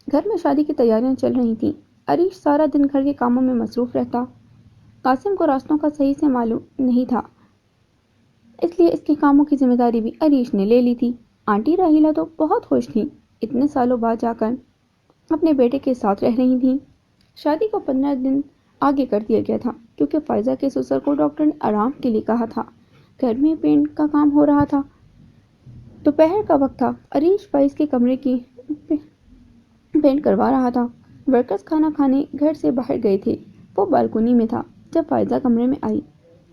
گھر میں شادی کی تیاریاں چل رہی تھیں۔ عریش سارا دن گھر کے کاموں میں مصروف رہتا۔ قاسم کو راستوں کا صحیح سے معلوم نہیں تھا، اس لیے اس کے کاموں کی ذمہ داری بھی عریش نے لے لی تھی۔ آنٹی راہیلہ تو بہت خوش تھیں، اتنے سالوں بعد جا کر اپنے بیٹے کے ساتھ رہ رہی تھیں۔ شادی کو 15 دن آگے کر دیا گیا تھا کیونکہ فائزہ کے سسر کو ڈاکٹر نے آرام کے لیے کہا تھا۔ گھر میں پینٹ کا کام ہو رہا تھا۔ دوپہر کا وقت تھا۔ عریش فائز کے کمرے کی پینٹ کروا رہا تھا۔ ورکرز کھانا کھانے گھر سے باہر گئے تھے۔ وہ بالکونی میں تھا جب فائزہ کمرے میں آئی۔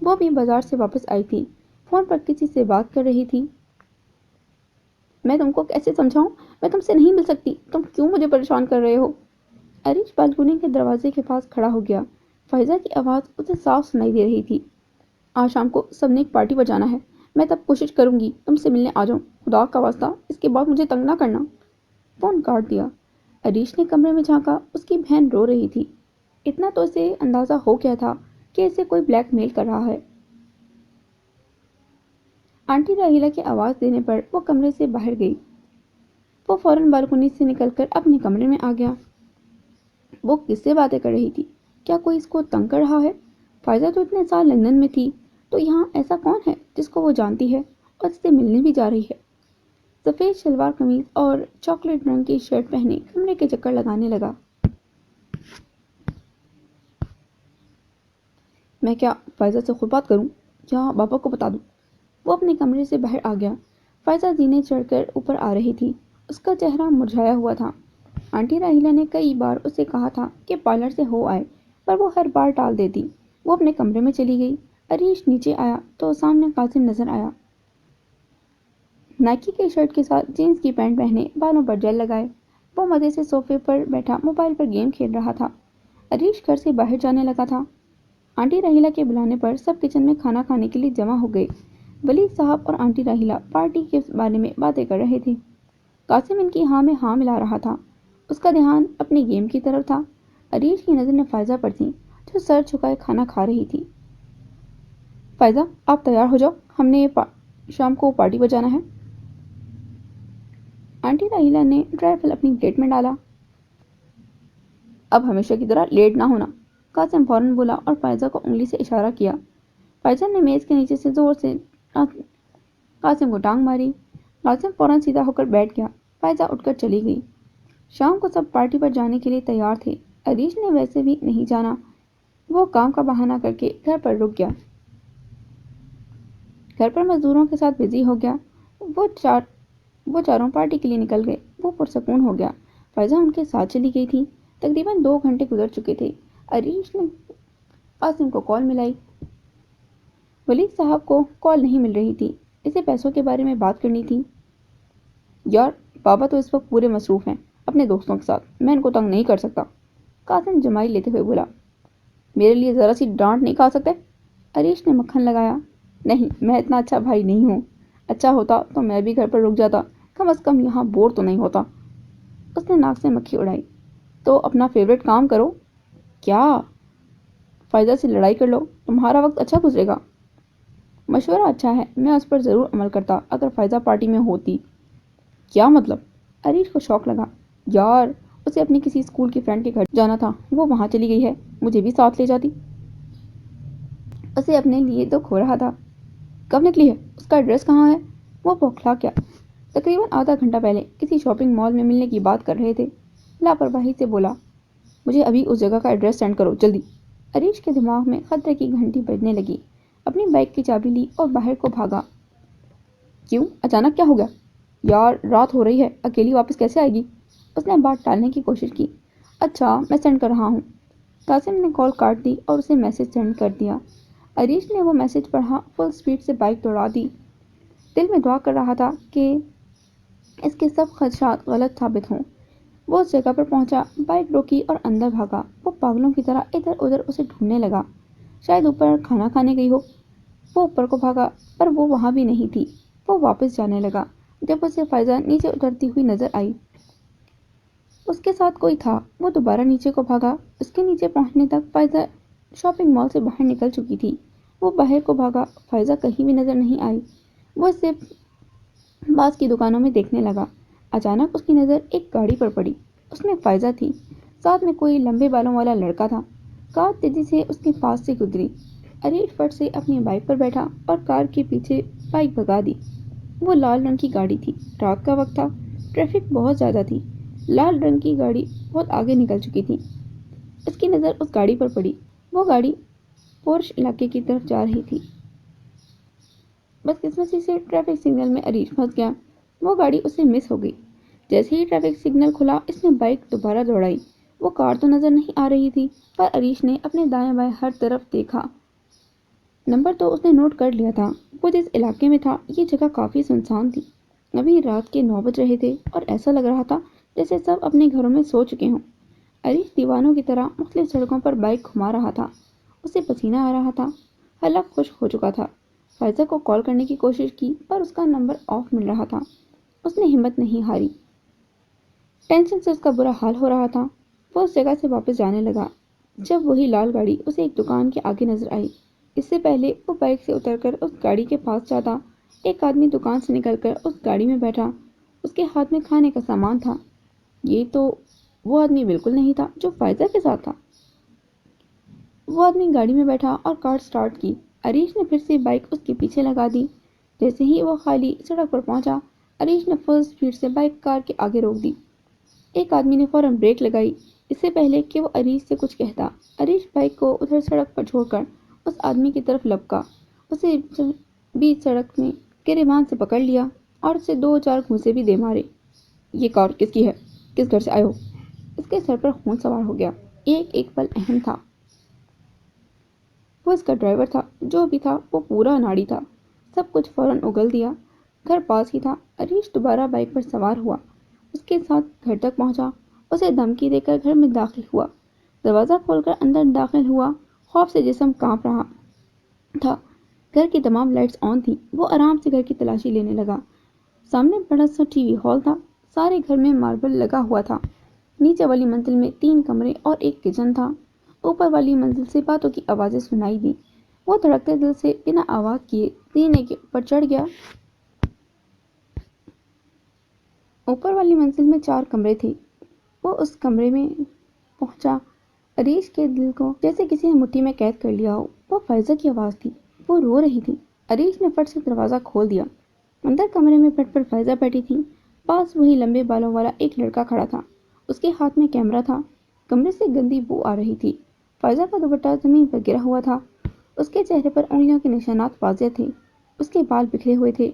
وہ بھی بازار سے واپس آئی تھی، فون پر کسی سے بات کر رہی تھی۔ میں تم کو کیسے سمجھاؤں؟ میں تم سے نہیں مل سکتی، تم کیوں مجھے پریشان کر رہے ہو؟ عریش بالکونی کے دروازے کے پاس کھڑا ہو گیا۔ فائزہ کی آواز اسے صاف سنائی دے رہی تھی۔ آج شام کو سب نے ایک پارٹی پر جانا ہے، میں تب کوشش کروں گی تم سے ملنے آ جاؤں، خدا کا واسطہ اس کے بعد مجھے تنگ نہ کرنا۔ فون کاٹ دیا۔ عریش نے کمرے میں جھانکا، اس کی بہن رو رہی تھی۔ اتنا تو اسے اندازہ ہو گیا تھا کہ اسے کوئی بلیک میل کر رہا ہے۔ آنٹی راہیلہ کی آواز دینے پر وہ کمرے سے باہر گئی۔ وہ فوراً بالکونی سے نکل کر اپنے کمرے میں آ گیا۔ وہ کس سے باتیں کر رہی تھی؟ کیا کوئی اس کو تنگ کر رہا ہے؟ فائزہ تو اتنے سال لندن میں تھی، تو یہاں ایسا کون ہے جس کو وہ جانتی ہے اور اس سے ملنے بھی جا رہی ہے؟ سفید شلوار قمیض اور چاکلیٹ رنگ کی شرٹ پہنے کمرے کے چکر لگانے لگا۔ میں کیا فائزہ سے خود بات کروں یا بابا کو بتا دوں؟ وہ اپنے کمرے سے باہر آ گیا۔ فائزہ زینے چڑھ کر اوپر آ رہی تھی۔ اس کا چہرہ مرجھایا ہوا تھا۔ آنٹی راہیلہ نے کئی بار اسے کہا تھا کہ پارلر سے ہو آئے، پر وہ ہر بار ٹال دیتی۔ وہ اپنے کمرے میں چلی گئی۔ عریش نیچے آیا تو سامنے قاسم نظر آیا۔ نائکی کی شرٹ کے ساتھ جینس کی پینٹ پہنے، بالوں پر جیل لگائے، وہ مزے سے صوفے پر بیٹھا موبائل پر گیم کھیل رہا تھا۔ عریش گھر سے باہر جانے لگا تھا۔ آنٹی راہیلہ کے بلانے پر سب کچن میں کھانا کھانے کے لیے جمع ہو گئے۔ ولی صاحب اور آنٹی راہیلہ پارٹی کے بارے میں باتیں کر رہے تھے۔ قاسم ان کی ہاں میں ہاں ملا رہا تھا۔ اس کا دھیان اپنے گیم کی طرف تھا۔ عریش کی نظریں فائزہ پر تھیں جو سر جھکائے کھانا کھا رہی تھی۔ فائزہ آپ تیار ہو جاؤ، ہم نے شام کو پارٹی پر جانا ہے۔ آنٹی راہیلہ نے ڈرائیول اپنی پلیٹ میں ڈالا۔ اب ہمیشہ کی طرح لیٹ نہ ہونا، قاسم فوراً بولا اور فائزہ کو انگلی سے اشارہ کیا۔ فائزہ نے میز کے نیچے سے زور سے قاسم کو ٹانگ ماری۔ قاسم فوراً سیدھا ہو کر بیٹھ گیا۔ فائزہ اٹھ کر چلی گئی۔ شام کو سب پارٹی پر جانے کے لیے تیار تھے۔ عریش نے ویسے بھی نہیں جانا۔ وہ کام کا بہانہ کر کے گھر پر رک گیا۔ گھر پر مزدوروں کے ساتھ بزی ہو گیا۔ وہ چاروں پارٹی کے لیے نکل گئے۔ وہ پرسکون ہو گیا۔ فائزہ ان کے ساتھ چلی گئی تھی۔ تقریباً 2 گھنٹے گزر چکے تھے۔ عریش نے قاسم کو کال ملائی۔ ولی صاحب کو کال نہیں مل رہی تھی۔ اسے پیسوں کے بارے میں بات کرنی تھی۔ یار بابا تو اس وقت پورے مصروف ہیں اپنے دوستوں کے ساتھ، میں ان کو تنگ نہیں کر سکتا، قاسم جمائی لیتے ہوئے بولا۔ میرے لیے ذرا سی ڈانٹ نہیں کھا سکتے؟ عریش نے مکھن لگایا۔ نہیں، میں اتنا اچھا بھائی نہیں ہوں۔ اچھا ہوتا تو میں بھی گھر پر رک جاتا، کم از کم یہاں بور تو نہیں ہوتا۔ اس نے ناک سے مکھی اڑائی۔ تو اپنا فیوریٹ کام کرو۔ کیا؟ فائزہ سے لڑائی کر لو، تمہارا وقت اچھا گزرے گا۔ مشورہ اچھا ہے، میں اس پر ضرور عمل کرتا اگر فائزہ پارٹی میں ہوتی۔ کیا مطلب؟ عریش کو شوق لگا۔ یار اسے اپنی کسی اسکول کی فرینڈ کے گھر جانا تھا، وہ وہاں چلی گئی ہے، مجھے بھی ساتھ لے جاتی۔ اسے اپنے لیے دکھ ہو رہا تھا۔ کب نکلی ہے؟ اس کا ایڈریس کہاں ہے؟ وہ بوکھلا گیا۔ تقریباً آدھا گھنٹہ پہلے کسی شاپنگ مال میں ملنے کی بات کر رہے تھے۔ لاپرواہی سے بولا، مجھے ابھی اس جگہ کا ایڈریس سینڈ کرو جلدی۔ عریش کے دماغ میں خطرے کی گھنٹی بجنے لگی۔ اپنی بائک کی چابی لی اور باہر کو بھاگا۔ کیوں؟ اچانک کیا ہو گیا؟ یار رات ہو رہی ہے، اکیلی واپس کیسے آئے گی؟ اس نے بات ٹالنے کی کوشش کی۔ اچھا میں سینڈ کر رہا ہوں۔ قاسم نے کال کاٹ دی اور اسے میسج سینڈ کر دیا۔ عریش نے وہ میسج پڑھا، فل سپیڈ سے بائک دوڑا دی۔ دل میں دعا کر رہا تھا کہ اس کے سب خدشات غلط ثابت ہوں۔ وہ اس جگہ پر پہنچا، بائک روکی اور اندر بھاگا۔ وہ پاگلوں کی طرح ادھر ادھر اسے ڈھونڈنے لگا۔ شاید اوپر کھانا کھانے گئی ہو۔ وہ اوپر کو بھاگا پر وہ وہاں بھی نہیں تھی۔ وہ واپس جانے لگا جب اسے فائزہ نیچے اترتی ہوئی نظر آئی۔ اس کے ساتھ کوئی تھا۔ وہ دوبارہ نیچے کو بھاگا۔ اس کے نیچے پہنچنے تک فائزہ شاپنگ مال سے باہر نکل چکی تھی۔ وہ باہر کو بھاگا، فائزہ کہیں بھی نظر نہیں آئی۔ وہ اسے پاس کی دکانوں میں دیکھنے لگا۔ اچانک اس کی نظر ایک گاڑی پر پڑی۔ اس میں فائزہ تھی، ساتھ میں کوئی لمبے بالوں والا لڑکا تھا۔ کار تیزی سے اس کے پاس سے گزری۔ عریش فٹ سے اپنی بائک پر بیٹھا اور کار کے پیچھے بائک بھگا دی۔ وہ لال رنگ کی گاڑی تھی، رات کا وقت تھا، ٹریفک بہت زیادہ تھی۔ لال رنگ کی گاڑی بہت آگے نکل چکی تھی۔ اس کی نظر اس گاڑی پر پڑی۔ وہ گاڑی پورش علاقے کی طرف جا رہی تھی۔ بدقسمتی سے ٹریفک سگنل میں عریش پھنس گیا۔ وہ گاڑی اسے مس ہو گئی۔ جیسے ہی ٹریفک سگنل کھلا اس نے بائک دوبارہ دوڑائی۔ وہ کار تو نظر نہیں آ رہی تھی، پر عریش نے اپنے دائیں بائیں ہر طرف دیکھا۔ نمبر تو اس نے نوٹ کر لیا تھا۔ وہ جس علاقے میں تھا یہ جگہ کافی سنسان تھی۔ ابھی رات کے 9 بج رہے تھے اور ایسا لگ رہا تھا جیسے سب اپنے گھروں میں سو چکے ہوں۔ عریش دیوانوں کی طرح مختلف سڑکوں پر بائک گھما رہا تھا۔ اسے پسینہ آ رہا تھا، حلق خشک ہو چکا تھا۔ فائزہ کو کال کرنے کی کوشش کی پر اس کا نمبر آف مل رہا تھا۔ اس نے ہمت نہیں ہاری۔ ٹینشن سے اس کا برا حال ہو رہا تھا۔ وہ اس جگہ سے واپس جانے لگا جب وہی لال گاڑی اسے ایک دکان کے آگے نظر آئی۔ اس سے پہلے وہ بائک سے اتر کر اس گاڑی کے پاس جاتا، ایک آدمی دکان سے نکل کر اس گاڑی میں بیٹھا۔ اس کے ہاتھ میں کھانے کا سامان تھا۔ یہ تو وہ آدمی بالکل نہیں تھا جو فائزہ کے ساتھ تھا۔ وہ آدمی گاڑی میں بیٹھا اور کار سٹارٹ کی۔ عریش نے پھر سے بائک اس کے پیچھے لگا دی۔ جیسے ہی وہ خالی سڑک پر پہنچا، عریش نے فل سپیڈ سے بائک کار کے آگے روک دی۔ ایک آدمی نے فوراً بریک لگائی، اس سے پہلے کہ وہ عریش سے کچھ کہتا۔ عریش بائک کو ادھر سڑک پر چھوڑ کر اس آدمی کی طرف لپکا، اسے بیچ سڑک میں گریبان سے پکڑ لیا اور اسے 2-4 گھونسے بھی دے مارے۔ یہ کار کس کی ہے؟ کس گھر سے آئے ہو؟ اس کے سر پر خون سوار ہو گیا۔ ایک پل اہم تھا۔ وہ اس کا ڈرائیور تھا، جو بھی تھا وہ پورا ناڑی تھا۔ سب کچھ فوراً اگل دیا۔ گھر پاس ہی تھا۔ عریش دوبارہ بائک پر سوار ہوا، اس کے ساتھ گھر تک پہنچا، اسے دھمکی دے کر گھر میں داخل ہوا۔ دروازہ کھول کر اندر داخل ہوا، خوف سے جسم کانپ رہا تھا۔ گھر کی تمام لائٹس آن تھیں۔ وہ آرام سے گھر کی تلاشی لینے لگا۔ سامنے بڑا سا ٹی وی ہال تھا، سارے گھر میں ماربل لگا ہوا تھا۔ نیچے والی منزل میں 3 کمرے اور ایک کچن تھا۔ اوپر والی منزل سے باتوں کی آوازیں سنائی دیں۔ وہ دھڑکتے دل سے بنا آواز کیے زینے کے اوپر چڑھ گیا۔ اوپر والی منزل میں 4 کمرے تھے۔ وہ اس کمرے میں پہنچا۔ عریش کے دل کو جیسے کسی نے مٹھی میں قید کر لیا ہو۔ وہ فائزہ کی آواز تھی، وہ رو رہی تھی۔ عریش نے فٹ سے دروازہ کھول دیا۔ اندر کمرے میں بیڈ پر فائزہ بیٹھی تھی، پاس وہی لمبے بالوں والا ایک لڑکا کھڑا تھا۔ اس کے ہاتھ میں کیمرہ تھا۔ کمرے سے گندی بو آ رہی تھی۔ فائزہ کا دوپٹہ زمین پر گرا ہوا تھا، اس کے چہرے پر انگلیوں کے نشانات واضح تھے، اس کے بال بکھرے ہوئے تھے۔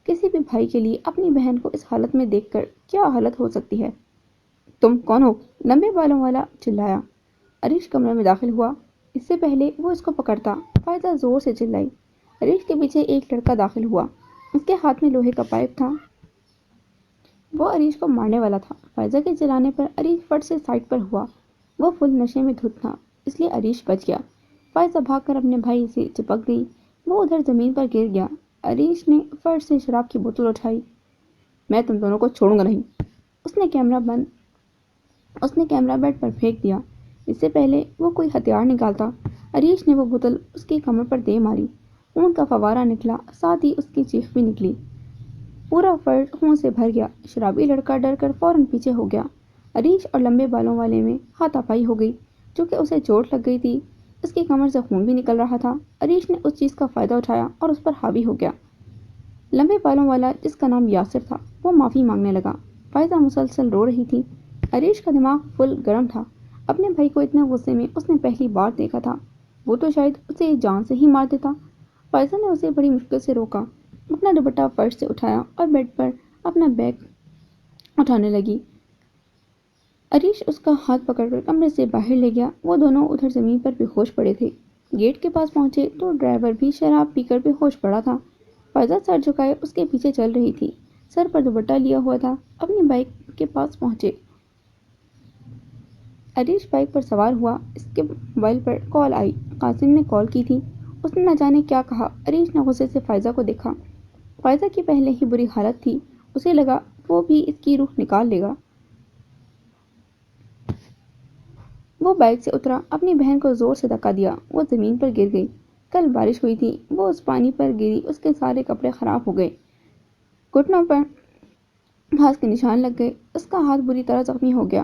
کسی بھی بھائی کے لیے اپنی بہن کو اس حالت میں دیکھ کر کیا حالت ہو سکتی ہے؟ تم کون ہو؟ لمبے بالوں والا چلایا۔ عریش کمرے میں داخل ہوا، اس سے پہلے وہ اس کو پکڑتا۔ فائزہ زور سے چلائی۔ عریش کے پیچھے ایک لڑکا داخل ہوا، اس کے ہاتھ میں لوہے کا پائپ تھا۔ وہ عریش کو مارنے والا تھا۔ فائزہ کے چلانے پر عریش فٹ سے سائڈ پر ہوا۔ وہ فل نشے میں دھت تھا، اس لیے عریش بچ گیا۔ فائزہ بھاگ کر اپنے بھائی سے چپک گئی۔ وہ ادھر زمین پر گر گیا۔ عریش نے فرش سے شراب کی بوتل اٹھائی۔ میں تم دونوں کو چھوڑوں گا نہیں۔ اس نے کیمرہ بیڈ پر پھینک دیا۔ اس سے پہلے وہ کوئی ہتھیار نکالتا، عریش نے وہ بوتل اس کی کمر پر دے ماری۔ خون کا فوارہ نکلا، ساتھ ہی اس کی چیخ بھی نکلی۔ پورا فرش خون سے بھر گیا۔ شرابی لڑکا ڈر کر فوراً پیچھے ہو گیا۔ عریش اور لمبے بالوں والے میں ہاتھا پائی ہو گئی، چونکہ اسے چوٹ لگ گئی تھی۔ اس کی کمر سے خون بھی نکل رہا تھا۔ عریش نے اس چیز کا فائدہ اٹھایا اور اس پر حاوی ہو گیا۔ لمبے بالوں والا، جس کا نام یاسر تھا، وہ معافی مانگنے لگا۔ فائزہ مسلسل رو رہی تھی۔ عریش کا دماغ فل گرم تھا۔ اپنے بھائی کو اتنے غصے میں اس نے پہلی بار دیکھا تھا۔ وہ تو شاید اسے جان سے ہی مار دیتا۔ فائزہ نے اسے بڑی مشکل سے روکا، اپنا دوپٹہ فرش سے اٹھایا اور بیڈ پر اپنا بیگ اٹھانے لگی۔ عریش اس کا ہاتھ پکڑ کر کمرے سے باہر لے گیا۔ وہ دونوں ادھر زمین پر بے ہوش پڑے تھے۔ گیٹ کے پاس پہنچے تو ڈرائیور بھی شراب پی کر بے ہوش پڑا تھا۔ فائزہ سر جھکائے اس کے پیچھے چل رہی تھی، سر پر دوپٹہ لیا ہوا تھا۔ اپنی بائک کے پاس پہنچے۔ عریش بائک پر سوار ہوا۔ اس کے موبائل پر کال آئی۔ قاسم نے کال کی تھی۔ اس نے نہ جانے کیا کہا۔ عریش نے غصے سے فائزہ کو دیکھا۔ فائزہ کی پہلے ہی بری حالت تھی، اسے لگا وہ بھی اس کی روح نکال لے گا۔ وہ بائک سے اترا، اپنی بہن کو زور سے دھکا دیا، وہ زمین پر گر گئی۔ کل بارش ہوئی تھی، وہ اس پانی پر گری، اس کے سارے کپڑے خراب ہو گئے، گھٹنوں پر گھاس کے نشان لگ گئے، اس کا ہاتھ بری طرح زخمی ہو گیا۔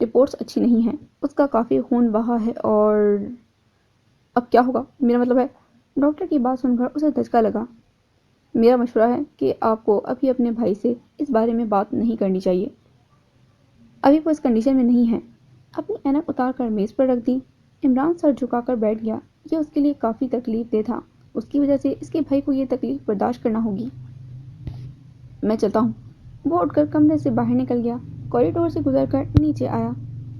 رپورٹس اچھی نہیں ہیں، اس کا کافی خون بہا ہے اور اب کیا ہوگا؟ میرا مطلب ہے۔ ڈاکٹر کی بات سن کر اسے دھچکا لگا۔ میرا مشورہ ہے کہ آپ کو ابھی اپنے بھائی سے اس بارے میں بات نہیں کرنی چاہیے، ابھی وہ اس کنڈیشن میں نہیں ہے۔ اپنی اینک اتار کر میز پر رکھ دی۔ عمران سر جھکا کر بیٹھ گیا۔ یہ اس کے لیے کافی تکلیف دہ تھا، اس کی وجہ سے اس کے بھائی کو یہ تکلیف برداشت کرنا ہوگی۔ میں چلتا ہوں۔ وہ اٹھ کر کمرے سے باہر نکل گیا، کوریڈور سے گزر کر نیچے آیا،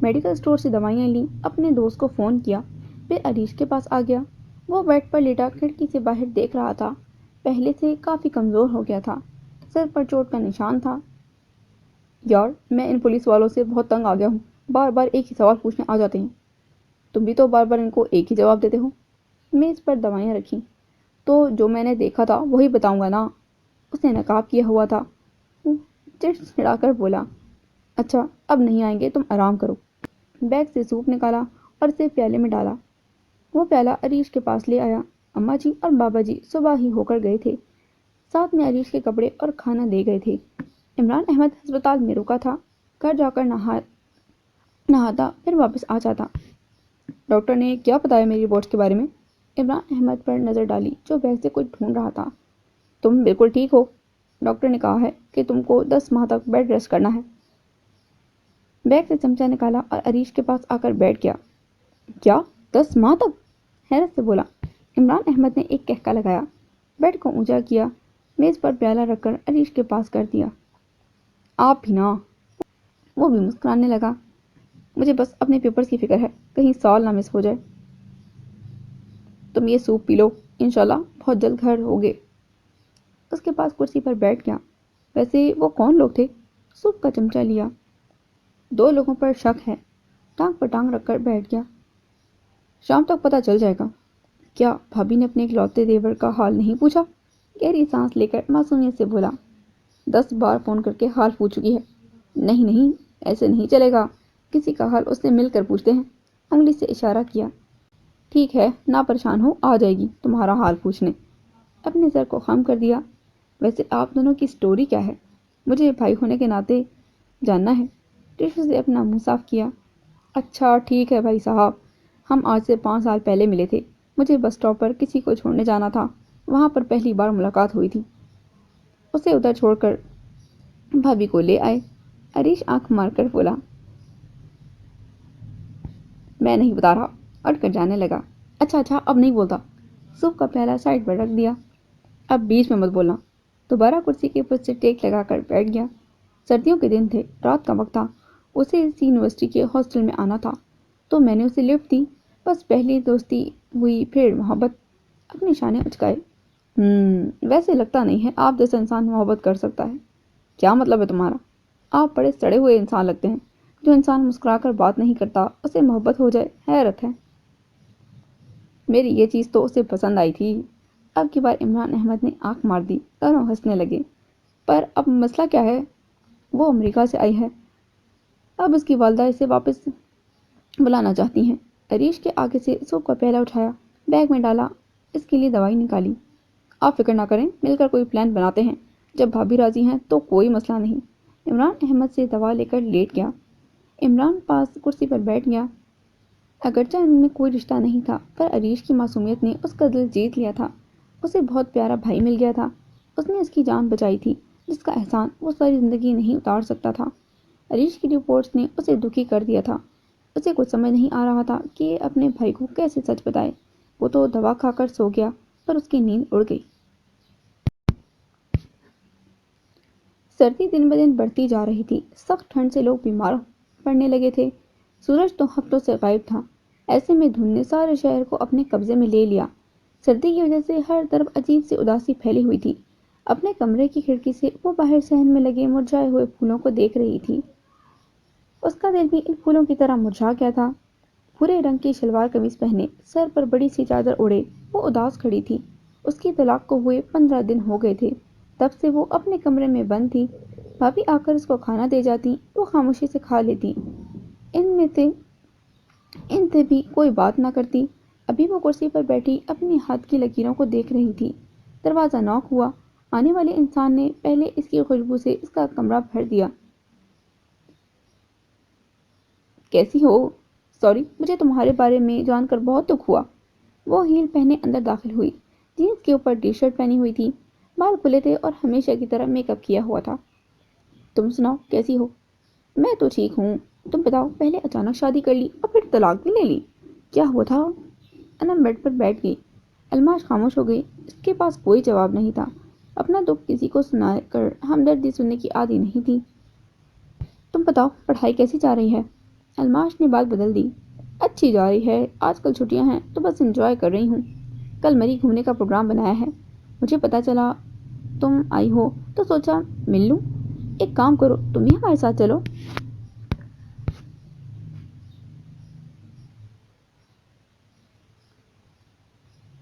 میڈیکل اسٹور سے دوائیاں لیں، اپنے دوست کو فون کیا، پھر عریش کے پاس آ گیا۔ وہ بیڈ پر لیٹا کھڑکی سے باہر دیکھ رہا تھا، پہلے سے کافی کمزور ہو گیا تھا، سر پر چوٹ کا نشان تھا۔ یار میں ان پولیس والوں سے بہت تنگ آ گیا ہوں، بار بار ایک ہی سوال پوچھنے آ جاتے ہیں۔ تم بھی تو بار بار ان کو ایک ہی جواب دیتے ہو۔ میز پر دوائیاں رکھی۔ تو جو میں نے دیکھا تھا وہی بتاؤں گا نا؟ اس نے نقاب کیا ہوا تھا، چڑچڑا کر بولا۔ اچھا اب نہیں آئیں گے، تم آرام کرو۔ بیگ سے سوپ نکالا اور اسے پیالے میں ڈالا۔ وہ پیالہ عریش کے پاس لے آیا۔ اماں جی اور بابا جی صبح ہی ہو کر گئے تھے، ساتھ میں عریش کے کپڑے اور کھانا دے گئے تھے۔ عمران احمد ہسپتال میں رکا تھا، گھر جا کر نہاتا پھر واپس آ جاتا۔ ڈاکٹر نے کیا بتایا میری رپورٹس کے بارے میں؟ عمران احمد پر نظر ڈالی جو بیگ سے کچھ ڈھونڈ رہا تھا۔ تم بالکل ٹھیک ہو، ڈاکٹر نے کہا ہے کہ تم کو 10 ماہ تک بیڈ ریسٹ کرنا ہے۔ بیگ سے چمچہ نکالا اور عریش کے پاس آ کر بیٹھ گیا۔ کیا 10 ماہ تک؟ حیرت سے بولا۔ عمران احمد نے ایک کہکا لگایا، بیڈ کو اونچا کیا، میز پر پیالہ رکھ کر عریش کے پاس کر دیا۔ آپ بھی نا؟ وہ بھی مسکرانے لگا۔ مجھے بس اپنے پیپرز کی فکر ہے، کہیں سال نہ مس ہو جائے۔ تم یہ سوپ پی لو، انشاءاللہ بہت جلد گھر ہوگے۔ اس کے پاس کرسی پر بیٹھ گیا۔ ویسے وہ کون لوگ تھے؟ سوپ کا چمچہ لیا۔ 2 لوگوں پر شک ہے، ٹانگ پر ٹانگ رکھ کر بیٹھ گیا۔ شام تک پتہ چل جائے گا۔ کیا بھابھی نے اپنے اکلوتے دیور کا حال نہیں پوچھا؟ گہری سانس لے کر معصومیت سے بولا۔ 10 بار فون کر کے حال پوچھ چکی ہے۔ نہیں نہیں، ایسے نہیں چلے گا، کسی کا حال اس سے مل کر پوچھتے ہیں۔ انگلی سے اشارہ کیا۔ ٹھیک ہے، نہ پریشان ہو، آ جائے گی تمہارا حال پوچھنے۔ اپنے سر کو خم کر دیا۔ ویسے آپ دونوں کی سٹوری کیا ہے؟ مجھے بھائی ہونے کے ناطے جاننا ہے۔ ٹیشو سے اپنا منہ صاف کیا۔ اچھا ٹھیک ہے بھائی صاحب، ہم آج سے 5 سال پہلے ملے تھے، مجھے بس اسٹاپ پر کسی کو چھوڑنے جانا تھا، وہاں پر پہلی بار ملاقات ہوئی تھی۔ اسے ادھر چھوڑ کر بھابھی کو لے آئے۔ عریش آنکھ مار کر بولا۔ میں نہیں بتا رہا، اٹھ کر جانے لگا۔ اچھا اچھا اب نہیں بولتا۔ سوپ کا پیالہ سائڈ پر رکھ دیا۔ اب بیچ میں مت بولنا۔ دوبارہ کرسی کے اوپر سے ٹیک لگا کر بیٹھ گیا۔ سردیوں کے دن تھے، رات کا وقت تھا، اسے اسی یونیورسٹی کے ہاسٹل میں آنا تھا، تو میں نے اسے لفٹ دی، بس پہلی دوستی ہوئی پھر محبت۔ اپنے شانے اچکائے۔ ویسے لگتا نہیں ہے آپ جیسا انسان محبت کر سکتا ہے۔ کیا مطلب ہے تمہارا؟ آپ بڑے سڑے ہوئے انسان لگتے ہیں۔ جو انسان مسکرا کر بات نہیں کرتا اسے محبت ہو جائے، حیرت ہے۔ میری یہ چیز تو اسے پسند آئی تھی۔ اب کی بار عمران احمد نے آنکھ مار دی، دونوں ہنسنے لگے۔ پر اب مسئلہ کیا ہے؟ وہ امریکہ سے آئی ہے، اب اس کی والدہ اسے واپس بلانا چاہتی ہیں۔ عریش کے آگے سے سوپ کا پیالہ اٹھایا، بیگ میں ڈالا، اس کے لیے دوائی نکالی۔ آپ فکر نہ کریں، مل کر کوئی پلان بناتے ہیں، جب بھابھی راضی ہیں تو کوئی مسئلہ نہیں۔ عمران احمد سے دوا لے کر لیٹ گیا۔ عمران پاس کرسی پر بیٹھ گیا۔ اگرچہ ان میں کوئی رشتہ نہیں تھا، پر عریش کی معصومیت نے اس کا دل جیت لیا تھا۔ اسے بہت پیارا بھائی مل گیا تھا، اس نے اس کی جان بچائی تھی، جس کا احسان وہ ساری زندگی نہیں اتار سکتا تھا۔ عریش کی رپورٹس نے اسے دکھی کر دیا تھا۔ اسے کچھ سمجھ نہیں آ رہا تھا کہ اپنے بھائی کو کیسے سچ بتائے۔ وہ تو دوا کھا کر سو گیا، پر اس کی نیند اڑ گئی۔ سردی دن بدن بڑھتی جا رہی تھی، سخت ٹھنڈ سے لوگ بیمار پڑنے لگے تھے۔ سورج تو ہفتوں سے غائب تھا، ایسے میں دھند نے سارے شہر کو اپنے قبضے میں لے لیا۔ سردی کی وجہ سے ہر طرف عجیب سی اداسی پھیلی ہوئی تھی۔ اپنے کمرے کی کھڑکی سے وہ باہر صحن میں لگے مرجھائے ہوئے پھولوں کو دیکھ رہی تھی۔ اس کا دل بھی ان پھولوں کی طرح مرجھا گیا تھا۔ بھورے رنگ کی شلوار قمیص پہنے، سر پر بڑی سی چادر اوڑھے، وہ اداس کھڑی تھی۔ اس کی طلاق کو ہوئے 15 دن ہو گئے تھے، تب سے وہ اپنے کمرے میں بند تھی۔ بھابھی آ کر اس کو کھانا دے جاتی، وہ خاموشی سے کھا لیتی، ان سے بھی کوئی بات نہ کرتی۔ ابھی وہ کرسی پر بیٹھی اپنے ہاتھ کی لکیروں کو دیکھ رہی تھی۔ دروازہ نوک ہوا۔ آنے والے انسان نے پہلے، 'اس کی خوشبو سے اس کا کمرہ بھر دیا۔ کیسی ہو؟ سوری، مجھے تمہارے بارے میں جان کر بہت دکھ ہوا۔ وہ ہیل پہنے اندر داخل ہوئی، جینس کے اوپر ٹی شرٹ پہنی ہوئی تھی، بال کھلے تھے اور ہمیشہ کی طرح میک اپ کیا ہوا تھا۔ تم سناؤ، کیسی ہو؟ میں تو ٹھیک ہوں، تم بتاؤ، پہلے اچانک شادی کر لی اور پھر طلاق بھی لے لی، کیا ہوا تھا؟ انم بیڈ پر بیٹھ گئی۔ الماش خاموش ہو گئی، اس کے پاس کوئی جواب نہیں تھا۔ اپنا دکھ کسی کو سنا کر ہمدردی سننے کی عادی نہیں تھی۔ تم بتاؤ، پڑھائی کیسی جا رہی ہے؟ الماش نے بات بدل دی۔ اچھی جا رہی ہے، آج کل چھٹیاں ہیں تو بس انجوائے کر رہی ہوں۔ کل مری گھومنے کا پروگرام بنایا ہے، مجھے پتا چلا تم آئی ہو تو سوچا مل لوں۔ ایک کام کرو، تم بھی ہمارے ساتھ چلو۔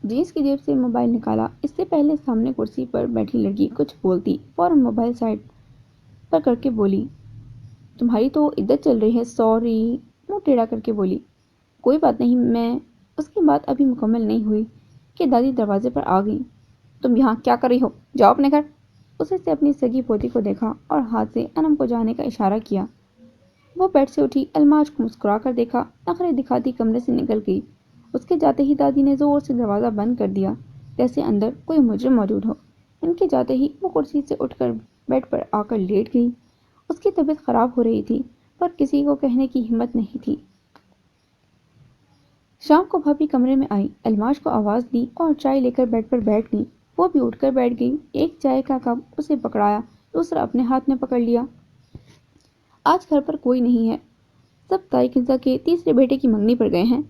جینس کی جیب سے موبائل نکالا، اس سے پہلے سامنے کرسی پر بیٹھی لڑکی کچھ بولتی فوراً موبائل سائڈ پر کر کے بولی، تمہاری تو عدت چل رہی ہے، سوری۔ منہ ٹیڑھا کر کے بولی، کوئی بات نہیں۔ میں اس کی بات ابھی مکمل نہیں ہوئی کہ دادی دروازے پر آ گئی۔ تم یہاں کیا کر رہی ہو؟ جاؤ اپنے گھر۔ اسے سے اپنی سگی پوتی کو دیکھا اور ہاتھ سے انم کو جانے کا اشارہ کیا۔ وہ بیڈ سے اٹھی، الماش کو مسکرا کر دیکھا، نخرے دکھاتی کمرے سے نکل گئی۔ اس کے جاتے ہی دادی نے زور سے دروازہ بند کر دیا، جیسے اندر کوئی مجرم موجود ہو۔ ان کے جاتے ہی وہ کرسی سے اٹھ کر بیڈ پر آ کر لیٹ گئی۔ اس کی طبیعت خراب ہو رہی تھی، پر کسی کو کہنے کی ہمت نہیں تھی۔ شام کو بھابھی کمرے میں آئی، الماش کو آواز دی اور چائے لے کر بیڈ پر بیٹھ گئی۔ وہ بھی اٹھ کر بیٹھ گئی، ایک چائے کا کپ اسے پکڑایا، دوسرا اپنے ہاتھ میں پکڑ لیا۔ آج گھر پر کوئی نہیں ہے، سب تائی خزاں کے تیسرے بیٹے کی منگنی پر گئے ہیں،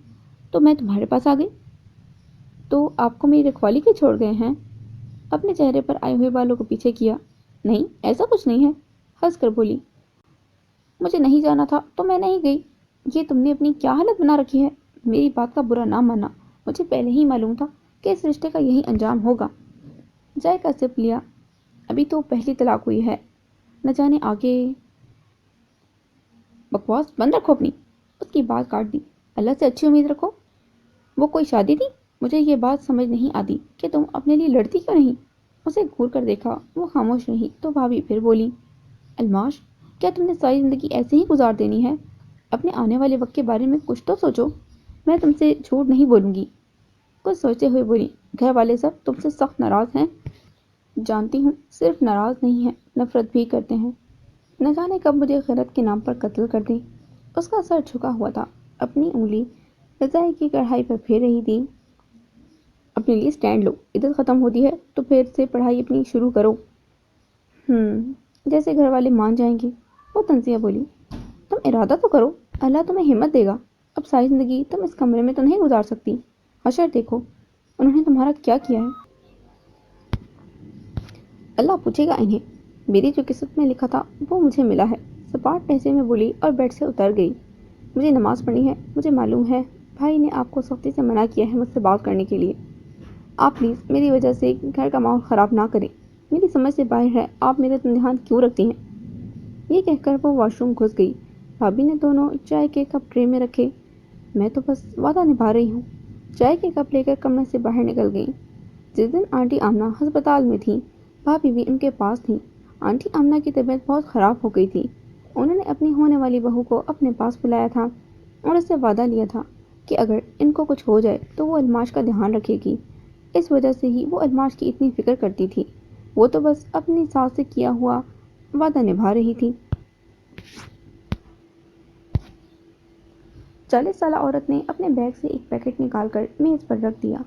تو میں تمہارے پاس آ گئی۔ تو آپ کو میری رکھوالی کے چھوڑ گئے ہیں؟ اپنے چہرے پر آئے ہوئے بالوں کو پیچھے کیا۔ نہیں، ایسا کچھ نہیں ہے، ہنس کر بولی، مجھے نہیں جانا تھا تو میں نہیں گئی۔ یہ تم نے اپنی کیا حالت بنا رکھی ہے؟ میری بات کا برا نہ ماننا، مجھے پہلے ہی معلوم تھا کہ اس رشتے کا یہی انجام ہوگا۔ چائے کا سپ لیا، ابھی تو پہلی طلاق ہوئی ہے، نہ جانے آگے۔ بکواس بند رکھو اپنی، اس کی بات کاٹ دی۔ اللہ سے اچھی امید رکھو، وہ کوئی شادی تھی؟ مجھے یہ بات سمجھ نہیں آتی کہ تم اپنے لیے لڑتی کیوں نہیں؟ اسے گھور کر دیکھا، وہ خاموش رہی تو بھابھی پھر بولی، الماش، کیا تم نے ساری زندگی ایسے ہی گزار دینی ہے؟ اپنے آنے والے وقت کے بارے میں کچھ تو سوچو۔ میں تم سے جھوٹ نہیں بولوں گی، کچھ سوچتے ہوئے بولی، گھر والے سب تم سے سخت ناراض ہیں۔ جانتی ہوں، صرف ناراض نہیں ہیں، نفرت بھی کرتے ہیں، نہ جانے کب مجھے غیرت کے نام پر قتل کر دیں۔ اس کا سر جھکا ہوا تھا، اپنی انگلی رضائی کی کڑھائی پر پھیر رہی تھی۔ اپنے لیے سٹینڈ لو، عدت ختم ہوتی ہے تو پھر سے پڑھائی اپنی شروع کرو۔ جیسے گھر والے مان جائیں گے۔ وہ تنزیہ بولی، تم ارادہ تو کرو، اللہ تمہیں ہمت دے گا۔ اب ساری زندگی تم اس کمرے میں تو نہیں گزار سکتی۔ حشر دیکھو، انہوں نے تمہارا کیا کیا ہے؟ اللہ پوچھے گا انہیں۔ میری جو قسمت میں لکھا تھا وہ مجھے ملا ہے، سپاٹ لہجے میں بولی اور بیڈ سے اتر گئی۔ مجھے نماز پڑھنی ہے، مجھے معلوم ہے بھائی نے آپ کو سختی سے منع کیا ہے مجھ سے بات کرنے کے لیے۔ آپ پلیز میری وجہ سے گھر کا ماحول خراب نہ کریں، میری سمجھ سے باہر ہے آپ میرا امتحان کیوں رکھتی ہیں۔ یہ کہہ کر وہ واش روم گھس گئی۔ بھابھی نے دونوں چائے کے کپ ٹرے میں رکھے۔ میں تو بس وعدہ نبھا رہی ہوں۔ چائے کے کپ لے کر کمرے سے باہر نکل گئی۔ جس دن آنٹی آمنہ ہسپتال میں تھی، بھابھی بھی ان کے پاس تھی۔ آنٹی آمنہ کی طبیعت بہت خراب ہو گئی تھی۔ انہوں نے اپنی ہونے والی بہو کو اپنے پاس بلایا تھا اور اس سے وعدہ لیا تھا کہ اگر ان کو کچھ ہو جائے تو وہ الماش کا دھیان رکھے گی۔ اس وجہ سے ہی وہ الماش کی اتنی فکر کرتی تھی، وہ تو بس اپنی ساس سے کیا ہوا وعدہ نبھا رہی تھی۔ 40 سالہ عورت نے اپنے بیگ سے ایک پیکٹ نکال کر میز پر رکھ دیا۔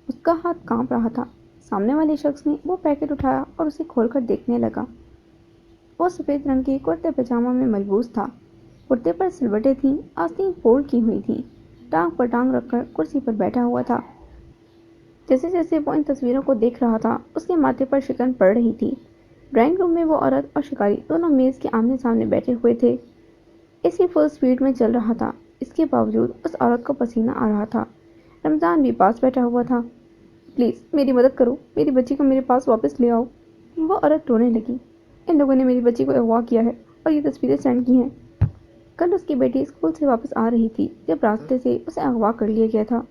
اس کا ہاتھ کانپ رہا تھا۔ سامنے والے شخص نے وہ پیکٹ اٹھایا اور اسے کھول کر دیکھنے لگا۔ وہ سفید رنگ کے کرتے پاجامہ میں ملبوس تھا، کرتے پر سلوٹیں تھیں، آستین فولڈ کی ہوئی تھیں، ٹانگ پر ٹانگ رکھ کر کرسی پر بیٹھا ہوا تھا۔ جیسے جیسے وہ ان تصویروں کو دیکھ رہا تھا، اس کے ماتھے پر شکن پڑ رہی تھی۔ ڈرائنگ روم میں وہ عورت اور شکاری دونوں میز کے آمنے سامنے بیٹھے ہوئے تھے۔ اسی فل سپیڈ میں چل رہا تھا۔ اس کے باوجود اس عورت کو پسینہ آ رہا تھا۔ رمضان بھی پاس بیٹھا ہوا تھا۔ پلیز میری مدد کرو، میری بچی کو میرے پاس واپس لے آؤ۔ وہ عورت رونے لگی۔ ان لوگوں نے میری بچی کو اغوا کیا ہے اور یہ تصویریں سینڈ کی ہیں۔ کل اس کی بیٹی اسکول سے واپس آ رہی تھی جب راستے سے اسے اغوا کر لیا گیا تھا۔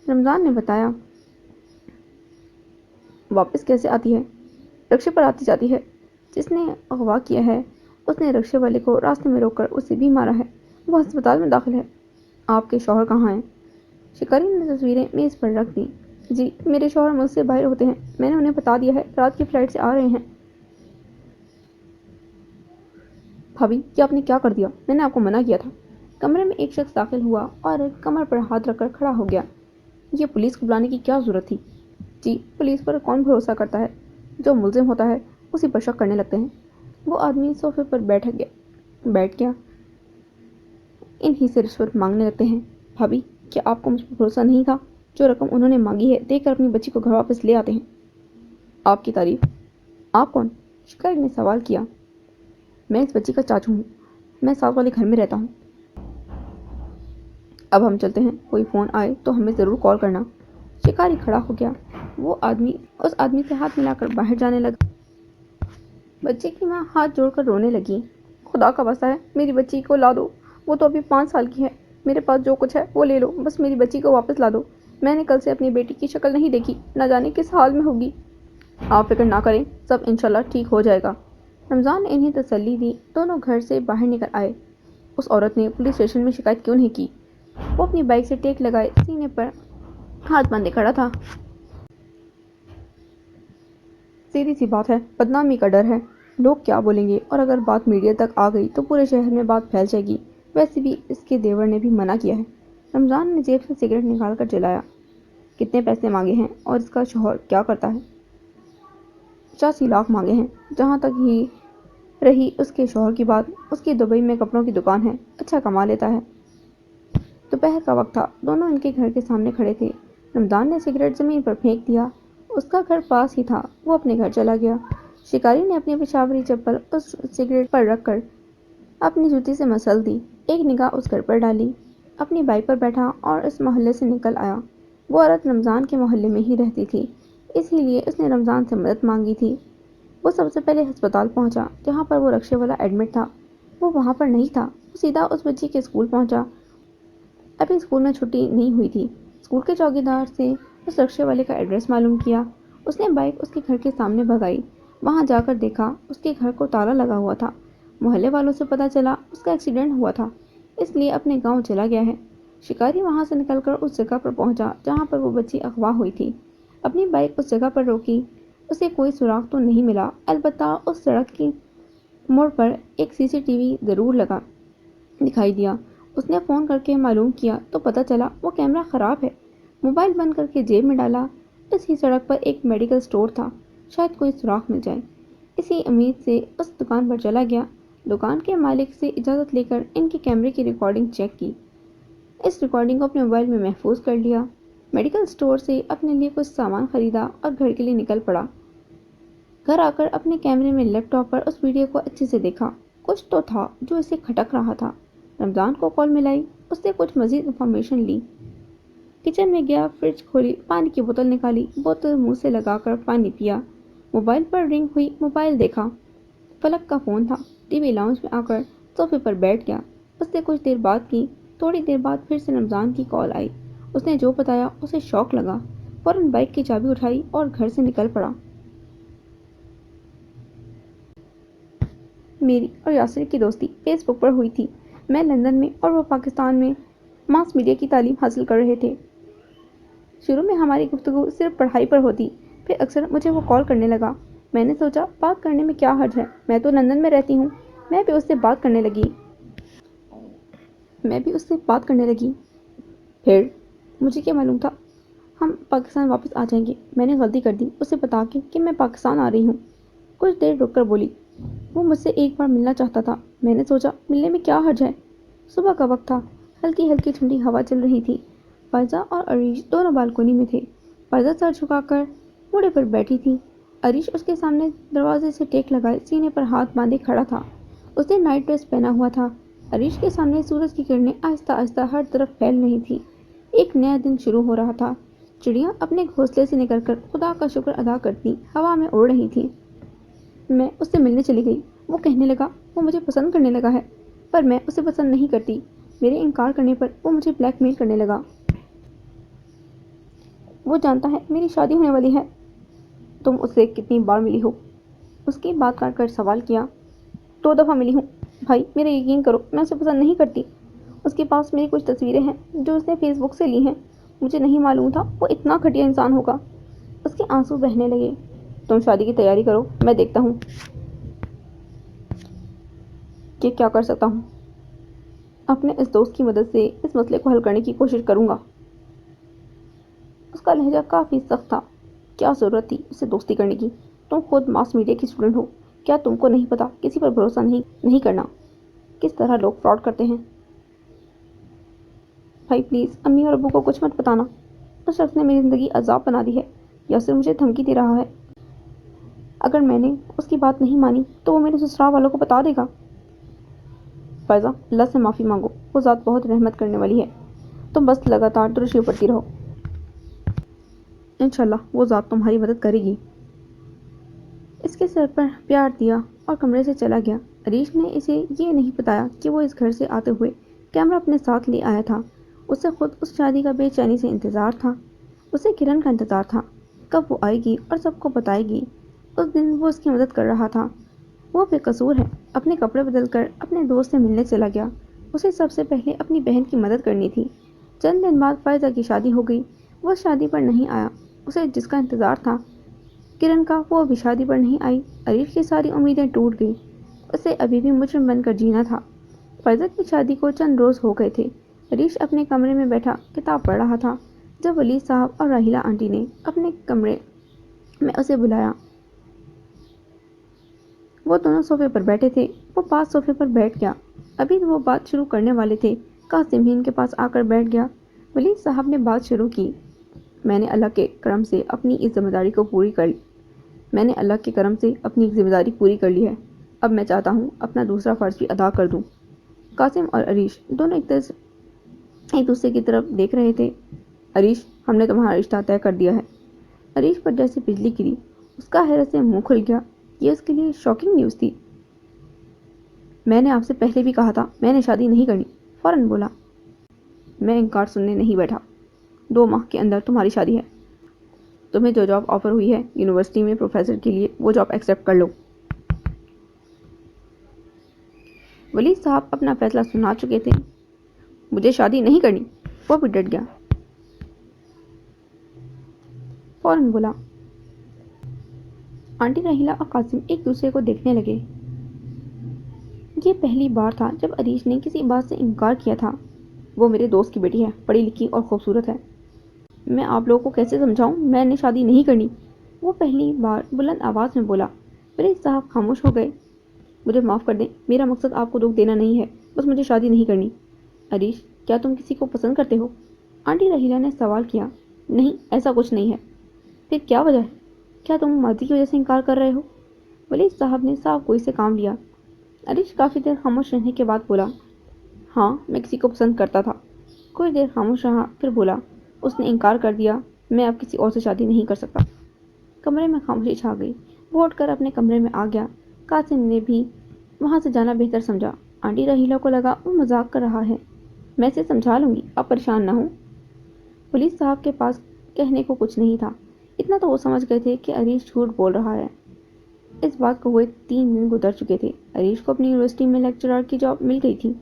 رمضان نے بتایا۔ واپس کیسے آتی ہے؟ رکشے پر آتی جاتی ہے۔ جس نے اغوا کیا ہے اس نے رکشے والے کو راستے میں روک کر اسے بھی مارا ہے وہ ہسپتال میں داخل ہے۔ آپ کے شوہر کہاں ہیں؟ شکاری نے تصویریں میز پر رکھ دیں۔ جی میرے شوہر مجھ سے باہر ہوتے ہیں، میں نے انہیں بتا دیا ہے رات کی فلائٹ سے آ رہے ہیں۔ بھابھی کیا آپ نے کیا کر دیا؟ میں نے آپ کو منع کیا تھا۔ کمرے میں ایک شخص داخل ہوا اور کمر پر ہاتھ رکھ کر کھڑا ہو گیا۔ یہ پولیس کو بلانے کی کیا ضرورت تھی؟ جی پولیس پر کون بھروسہ کرتا ہے؟ جو ملزم ہوتا ہے اسی پر شک کرنے لگتے ہیں۔ وہ آدمی صوفے پر بیٹھ گیا۔ انہی سے رشوت مانگنے لگتے ہیں۔ بھابھی کیا آپ کو مجھ پر بھروسہ نہیں تھا؟ جو رقم انہوں نے مانگی ہے دے کر اپنی بچی کو گھر واپس لے آتے ہیں۔ آپ کی تعریف؟ آپ کون؟ شکاری نے سوال کیا۔ میں اس بچی کا چاچو ہوں، میں ساتھ والے گھر میں رہتا ہوں۔ اب ہم چلتے ہیں، کوئی فون آئے تو ہمیں ضرور کال کرنا۔ شکاری کھڑا ہو گیا۔ وہ اس آدمی سے ہاتھ ملا کر باہر جانے لگا۔ بچے کی ماں ہاتھ جوڑ کر رونے لگی۔ خدا کا واسطہ ہے میری بچی کو لا دو، وہ تو ابھی 5 سال کی ہے۔ میرے پاس جو کچھ ہے وہ لے لو، بس میری بچی کو واپس لا دو۔ میں نے کل سے اپنی بیٹی کی شکل نہیں دیکھی، نہ جانے کس حال میں ہوگی۔ آپ فکر نہ کریں، سب انشاءاللہ ٹھیک ہو جائے گا۔ رمضان نے انہیں تسلی دی۔ دونوں گھر سے باہر نکل آئے۔ اس عورت نے پولیس اسٹیشن میں شکایت کیوں نہیں کی؟ وہ اپنی بائک سے ٹیک لگائے سینے پر ہاتھ باندھے کھڑا تھا۔ سیدھی سی بات ہے، بدنامی کا ڈر ہے۔ لوگ کیا بولیں گے، اور اگر بات میڈیا تک آ گئی تو پورے شہر میں بات پھیل جائے گی۔ ویسے بھی اس کے دیور نے بھی منع کیا ہے۔ رمضان نے جیب سے سگریٹ نکال کر جلایا۔ کتنے پیسے مانگے ہیں اور اس کا شوہر کیا کرتا ہے؟ 85 لاکھ مانگے ہیں۔ جہاں تک ہی رہی اس کے شوہر کی بات، اس کی دبئی میں کپڑوں کی دکان ہے، اچھا کما لیتا ہے۔ دوپہر کا وقت تھا، دونوں ان کے گھر کے سامنے کھڑے تھے۔ رمضان نے سگریٹ زمین پر پھینک دیا۔ اس کا گھر پاس ہی تھا، وہ اپنے گھر چلا گیا۔ شکاری نے اپنی پشاوری چپل اس سگریٹ پر رکھ کر اپنی جوتی سے مسل دی۔ ایک نگاہ اس گھر پر ڈالی، اپنی بائک پر بیٹھا اور اس محلے سے نکل آیا۔ وہ عورت رمضان کے محلے میں ہی رہتی تھی، اسی لیے اس نے رمضان سے مدد مانگی تھی۔ وہ سب سے پہلے ہسپتال پہنچا جہاں پر وہ رکشے والا ایڈمٹ تھا۔ وہ وہاں پر نہیں تھا، وہ سیدھا اس بچی کے اسکول پہنچا۔ ابھی اسکول میں چھٹی نہیں ہوئی تھی۔ اسکول کے چوکیدار سے اس رکشے والے کا ایڈریس معلوم کیا۔ اس نے بائک اس کے گھر کے سامنے بھگائی۔ وہاں جا کر دیکھا اس کے گھر کو تالا لگا ہوا تھا۔ محلے والوں سے پتہ چلا اس کا ایکسیڈنٹ ہوا تھا، اس لیے اپنے گاؤں چلا گیا ہے۔ شکاری وہاں سے نکل کر اس جگہ پر پہنچا جہاں پر وہ بچی اغوا ہوئی تھی۔ اپنی بائک اس جگہ پر روکی۔ اسے کوئی سراغ تو نہیں ملا، البتہ اس سڑک کی موڑ پر ایک CCTV ضرور لگا دکھائی دیا۔ اس نے فون کر کے معلوم کیا تو پتہ چلا وہ کیمرہ خراب ہے۔ موبائل بند کر کے جیب میں ڈالا۔ اسی سڑک پر ایک میڈیکل سٹور تھا، شاید کوئی سراغ مل جائے۔ اسی امید سے اس دکان پر چلا گیا۔ دکان کے مالک سے اجازت لے کر ان کے کیمرے کی ریکارڈنگ چیک کی۔ اس ریکارڈنگ کو اپنے موبائل میں محفوظ کر لیا۔ میڈیکل سٹور سے اپنے لیے کچھ سامان خریدا اور گھر کے لیے نکل پڑا۔ گھر آ کر اپنے کیمرے میں لیپ ٹاپ پر اس ویڈیو کو اچھے سے دیکھا۔ کچھ تو تھا جو اسے کھٹک رہا تھا۔ رمضان کو کال ملائی، اس سے کچھ مزید انفارمیشن لی۔ کچن میں گیا، فریج کھولی، پانی کی بوتل نکالی، بوتل منہ سے لگا کر پانی پیا۔ موبائل پر رنگ ہوئی، موبائل دیکھا، فلک کا فون تھا۔ ٹی وی لاؤنج میں آ کر صوفے پر بیٹھ گیا۔ اس سے کچھ دیر بات کی۔ تھوڑی دیر بعد پھر سے رمضان کی کال آئی۔ اس نے جو بتایا اسے شوق لگا، فوراً بائک کی چابی اٹھائی اور گھر سے نکل پڑا۔ میری اور یاسر کی دوستی فیس بک پر ہوئی تھی۔ میں لندن میں اور وہ پاکستان میں ماس میڈیا کی تعلیم حاصل کر رہے تھے۔ شروع میں ہماری گفتگو صرف پڑھائی پر ہوتی، پھر اکثر مجھے وہ کال کرنے لگا۔ میں نے سوچا بات کرنے میں کیا حرج ہے، میں تو لندن میں رہتی ہوں۔ میں بھی اس سے بات کرنے لگی۔ پھر مجھے کیا معلوم تھا ہم پاکستان واپس آ جائیں گے۔ میں نے غلطی کر دی اسے بتا کے کہ میں پاکستان آ رہی ہوں۔ کچھ دیر رک کر بولی، وہ مجھ سے ایک بار ملنا چاہتا تھا۔ میں نے سوچا ملنے میں کیا حرج ہے۔ صبح کا وقت تھا، ہلکی ہلکی ٹھنڈی ہوا چل رہی تھی۔ فائزہ اور عریش دونوں بالکونی میں تھے۔ فائزہ سر جھکا کر موڑے پر بیٹھی تھی۔ عریش اس کے سامنے دروازے سے ٹیک لگائے سینے پر ہاتھ باندھے کھڑا تھا۔ اس نے نائٹ ڈریس پہنا ہوا تھا۔ عریش کے سامنے سورج کی کرنیں آہستہ آہستہ ہر طرف پھیل رہی تھی۔ ایک نیا دن شروع ہو رہا تھا۔ چڑیاں اپنے گھونسلے سے نکل کر خدا کا شکر ادا کرتی ہوا میں اڑ رہی تھیں۔ میں اس سے ملنے چلی گئی۔ وہ کہنے لگا وہ مجھے پسند کرنے لگا ہے، پر میں اسے پسند نہیں کرتی۔ میرے انکار کرنے پر وہ مجھے بلیک میل کرنے لگا۔ وہ جانتا ہے میری شادی ہونے والی ہے۔ تم اس سے کتنی بار ملی ہو؟ اس کی بات کاٹ کر سوال کیا۔ 2 دفعہ ملی ہوں۔ بھائی میرا یقین کرو، میں اسے پسند نہیں کرتی۔ اس کے پاس میری کچھ تصویریں ہیں جو اس نے فیس بک سے لی ہیں. مجھے نہیں معلوم تھا وہ اتنا گھٹیا انسان ہوگا. اس کے آنسو بہنے لگے. تم شادی کی تیاری کرو, میں دیکھتا ہوں کہ کیا کر سکتا ہوں. اپنے اس دوست کی مدد سے اس مسئلے کو حل کرنے کی کوشش کروں گا. اس کا لہجہ کافی سخت تھا. کیا ضرورت تھی اسے دوستی کرنے کی؟ تم خود ماس میڈیا کی اسٹوڈنٹ ہو. کیا تم کو نہیں پتا کسی پر بھروسہ نہیں کرنا, کس طرح لوگ فراڈ کرتے ہیں؟ بھائی پلیز امی اور ابو کو کچھ مت بتانا. اس شخص نے میری زندگی عذاب بنا دی ہے. یاسر مجھے دھمکی دے رہا ہے. اگر میں نے اس کی بات نہیں مانی تو وہ میرے سسرال والوں کو بتا دے گا. فائزہ, اللہ سے معافی مانگو. وہ ذات بہت رحمت کرنے والی ہے. تم بس لگاتار درشی پڑتی رہو. انشاءاللہ وہ ذات تمہاری مدد کرے گی. اس کے سر پر پیار دیا اور کمرے سے چلا گیا. عریش نے اسے یہ نہیں بتایا کہ وہ اس گھر سے آتے ہوئے کیمرہ اپنے ساتھ لے آیا تھا. اسے خود اس شادی کا بے چینی سے انتظار تھا. اسے کرن کا انتظار تھا, کب وہ آئے گی اور سب کو بتائے گی. اس دن وہ اس کی مدد کر رہا تھا. وہ بے قصور ہے. اپنے کپڑے بدل کر اپنے دوست سے ملنے چلا گیا. اسے سب سے پہلے اپنی بہن کی مدد کرنی تھی. چند دن بعد فائزہ کی شادی ہو گئی. وہ شادی پر نہیں آیا. اسے جس کا انتظار تھا کرن کا, وہ ابھی شادی پر نہیں آئی. عریش کی ساری امیدیں ٹوٹ گئی. اسے ابھی بھی مجرم بن کر جینا تھا. فائزہ کی شادی کو چند روز ہو گئے تھے. عریش اپنے کمرے میں بیٹھا کتاب پڑھ رہا تھا جب ولی صاحب اور راحیلہ آنٹی نے اپنے کمرے میں اسے بلایا. وہ دونوں صوفے پر بیٹھے تھے. وہ پاس صوفے پر بیٹھ گیا. ابھی وہ بات شروع کرنے والے تھے, قاسم ہی ان کے پاس آ کر بیٹھ گیا. ولی صاحب نے بات شروع کی. میں نے اللہ کے کرم سے اپنی اس ذمہ داری پوری کر لی ہے. اب میں چاہتا ہوں اپنا دوسرا فرض بھی ادا کر دوں. قاسم اور عریش دونوں ایک دوسرے کی طرف دیکھ رہے تھے. عریش, ہم نے تمہارا رشتہ طے کر دیا ہے. عریش پر جیسے بجلی گری. اس کا حیرت سے منہ کھل گیا. یہ اس کے لیے شاکنگ نیوز تھی. میں نے آپ سے پہلے بھی کہا تھا میں نے شادی نہیں کرنی, فوراً بولا. میں انکار سننے نہیں بیٹھا. 2 ماہ کے اندر تمہاری شادی ہے. تمہیں جو جاب آفر ہوئی ہے یونیورسٹی میں پروفیسر کے لیے, وہ جاب ایکسیپٹ کر لو. ولی صاحب اپنا فیصلہ سنا چکے تھے. مجھے شادی نہیں کرنی. وہ بھی ڈٹ گیا. فوراً بولا. آنٹی راحیلہ اور قاسم ایک دوسرے کو دیکھنے لگے. یہ پہلی بار تھا جب عریش نے کسی بات سے انکار کیا تھا. وہ میرے دوست کی بیٹی ہے, پڑھی لکھی اور خوبصورت ہے. میں آپ لوگوں کو کیسے سمجھاؤں میں نے شادی نہیں کرنی. وہ پہلی بار بلند آواز میں بولا. ولی صاحب خاموش ہو گئے. مجھے معاف کر دیں, میرا مقصد آپ کو دکھ دینا نہیں ہے, بس مجھے شادی نہیں کرنی. عریش, کیا تم کسی کو پسند کرتے ہو؟ آنٹی راحیلہ نے سوال کیا. نہیں, ایسا کچھ نہیں ہے. پھر کیا وجہ ہے؟ کیا تم ماضی کی وجہ سے انکار کر رہے ہو؟ ولی صاحب نے صاف گوئی سے کام لیا. عریش کافی دیر خاموش رہنے کے بعد بولا. ہاں, میں کسی کو پسند کرتا تھا. کوئی دیر خاموش رہا, پھر بولا. اس نے انکار کر دیا. میں اب کسی اور سے شادی نہیں کر سکتا. کمرے میں خاموشی چھا گئی. وہ اٹھ کر اپنے کمرے میں آ گیا. قاسم نے بھی وہاں سے جانا بہتر سمجھا. آنٹی راحیلہ کو لگا وہ مذاق کر رہا ہے. میں اسے سمجھا لوں گی, آپ پریشان نہ ہوں. ولی صاحب کے پاس کہنے کو کچھ نہیں تھا. اتنا تو وہ سمجھ گئے تھے کہ عریش جھوٹ بول رہا ہے. اس بات کو ہوئے 3 دن گزر چکے تھے. عریش کو اپنی یونیورسٹی میں لیکچرر کی جاب مل گئی تھی.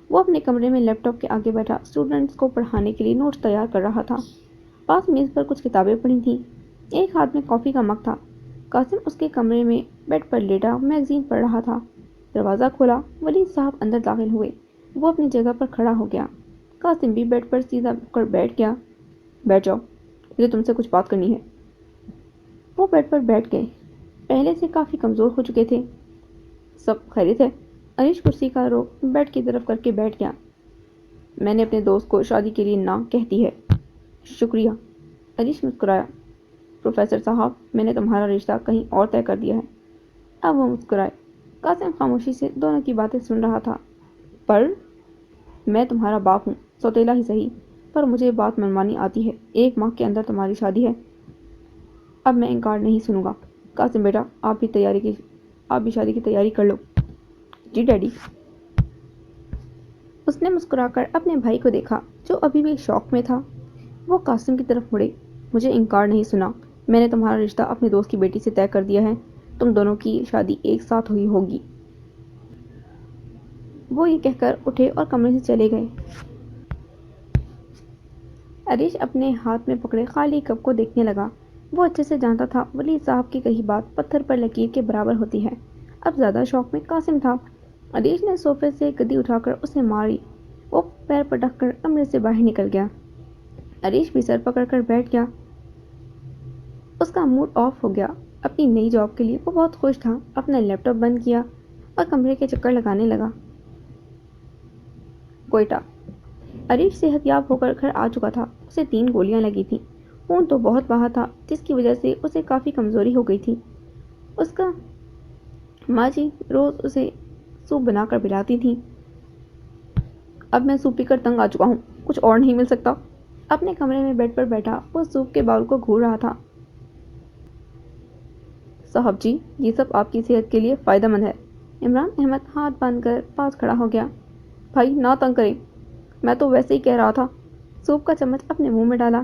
وہ اپنے کمرے میں لیپ ٹاپ کے آگے بیٹھا اسٹوڈنٹس کو پڑھانے کے لیے نوٹس تیار کر رہا تھا. پاس میز پر کچھ کتابیں پڑھی تھیں. ایک ہاتھ میں کافی کا مگ تھا. قاسم اس کے کمرے میں بیڈ پر لیٹا میگزین پڑھ رہا تھا. دروازہ کھولا. ولی صاحب اندر داخل ہوئے. وہ اپنی جگہ پر کھڑا ہو گیا. قاسم بھی بیڈ پر سیدھا کر بیٹھ گیا. بیٹھ جاؤ, مجھے تم سے کچھ بات کرنی ہے. وہ بیڈ پر بیٹھ گئے. پہلے سے کافی کمزور ہو چکے تھے. سب خیریت ہے؟ عریش کرسی کا رخ بیڈ کی طرف کر کے بیٹھ گیا. میں نے اپنے دوست کو شادی کے لیے نہ کہہ دی ہے. شکریہ. عریش مسکرایا. پروفیسر صاحب, میں نے تمہارا رشتہ کہیں اور طے کر دیا ہے. اب وہ مسکرائے. قاسم خاموشی سے دونوں کی باتیں سن رہا تھا. پر میں تمہارا باپ ہوں, سوتیلا ہی صحیح, پر مجھے بات منوانی آتی ہے. 1 ماہ کے اندر تمہاری شادی ہے. اب میں انکار نہیں سنوں گا. قاسم بیٹا, آپ بھی شادی کی تیاری کر لو. جی ڈیڈی. اس نے مسکرا کر اپنے بھائی کو دیکھا جو ابھی بھی شوق میں تھا. وہ قاسم کی طرف مڑے. مجھے انکار نہیں سنا. میں نے تمہارا رشتہ اپنے دوست کی بیٹی سے طے کر دیا ہے. تم دونوں کی شادی ایک ساتھ ہوئی ہوگی. وہ یہ کہہ کر اٹھے اور کمرے سے چلے گئے۔ عریش اپنے ہاتھ میں پکڑے خالی کپ کو دیکھنے لگا۔ وہ اچھے سے جانتا تھا ولی صاحب کی کہی بات پتھر پر لکیر کے برابر ہوتی ہے۔ اب زیادہ شوق میں قاسم تھا۔ عریش نے صوفے سے گدی اٹھا کر اسے ماری۔ وہ پیر پٹک کر کمرے سے باہر نکل گیا۔ عریش بھی سر پکڑ کر بیٹھ گیا۔ اس کا موڈ آف ہو گیا۔ اپنی نئی جاب کے لیے وہ بہت خوش تھا۔ اپنا لیپ ٹاپ بند کیا اور کمرے کے چکر لگانے لگا۔ کوئٹہ۔ عریش صحت یاب ہو کر گھر آ چکا تھا۔ اسے 3 گولیاں لگی تھیں۔ خون تو بہت بہا تھا جس کی وجہ سے اسے کافی کمزوری ہو گئی تھی۔ اس کا ماں جی روز اسے سوپ بنا کر پلاتی تھی۔ اب میں سوپ پی کر تنگ آ چکا ہوں، کچھ اور نہیں مل سکتا؟ اپنے کمرے میں بیڈ پر بیٹھا وہ سوپ کے باؤل کو گھول رہا تھا۔ صاحب جی یہ سب آپ کی صحت کے لیے فائدہ مند ہے۔ عمران احمد ہاتھ باندھ کر پاس کھڑا ہو گیا۔ بھائی نہ تنگ کریں، میں تو ویسے ہی کہہ رہا تھا۔ سوپ کا چمچ اپنے منہ میں ڈالا۔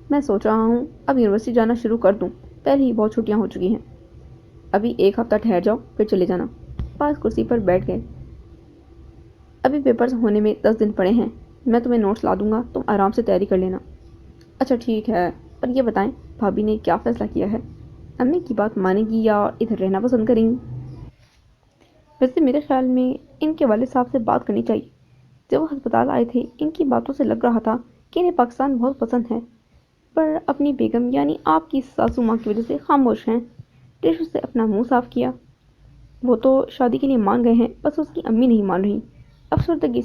میں سوچ رہا ہوں اب یونیورسٹی جانا شروع کر دوں، پہلے ہی بہت چھٹیاں ہو چکی ہیں۔ ابھی 1 ہفتہ ٹھہر جاؤ پھر چلے جانا۔ پاس کرسی پر بیٹھ گئے۔ ابھی پیپرز ہونے میں 10 دن پڑے ہیں، میں تمہیں نوٹس لا دوں گا، تم آرام سے تیاری کر لینا۔ اچھا ٹھیک ہے، پر یہ بتائیں بھابھی نے کیا فیصلہ کیا ہے؟ امی کی بات مانے گی یا ادھر رہنا پسند کریں گی؟ ویسے میرے خیال میں ان کے والد صاحب سے بات کرنی چاہیے۔ جب وہ ہسپتال آئے تھے ان کی باتوں سے لگ رہا تھا کہ انہیں پاکستان بہت پسند ہے، پر اپنی بیگم یعنی آپ کی ساسو ماں کی وجہ سے خاموش ہیں۔ ٹیشو سے اپنا منہ صاف کیا۔ وہ تو شادی کے لیے مان گئے ہیں، بس اس کی امی نہیں مان رہی۔ افسردگی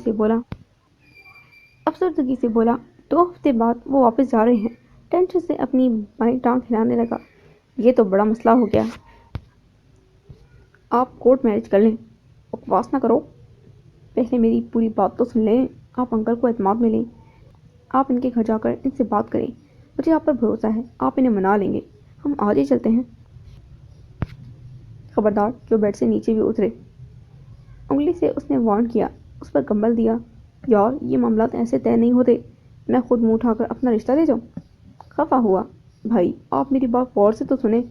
سے بولا 2 ہفتے بعد وہ واپس جا رہے ہیں۔ ٹینشن سے اپنی بائیں ٹانگ ہلانے لگا۔ یہ تو بڑا مسئلہ ہو گیا۔ آپ کورٹ میرج کر لیں، بکواس نہ کرو۔ پہلے میری پوری بات تو سن لیں۔ آپ انکل کو اعتماد میں لیں، آپ ان کے گھر جا کر ان سے بات کریں۔ مجھے آپ پر بھروسہ ہے، آپ انہیں منا لیں گے۔ ہم آج ہی چلتے ہیں۔ خبردار جو بیڈ سے نیچے بھی اترے۔ انگلی سے اس نے وارن کیا۔ اس پر کمبل دیا۔ یار یہ معاملات ایسے طے نہیں ہوتے، میں خود منہ اٹھا کر اپنا رشتہ دے جاؤں؟ خفا ہوا۔ بھائی آپ میری بات غور سے تو سنیں۔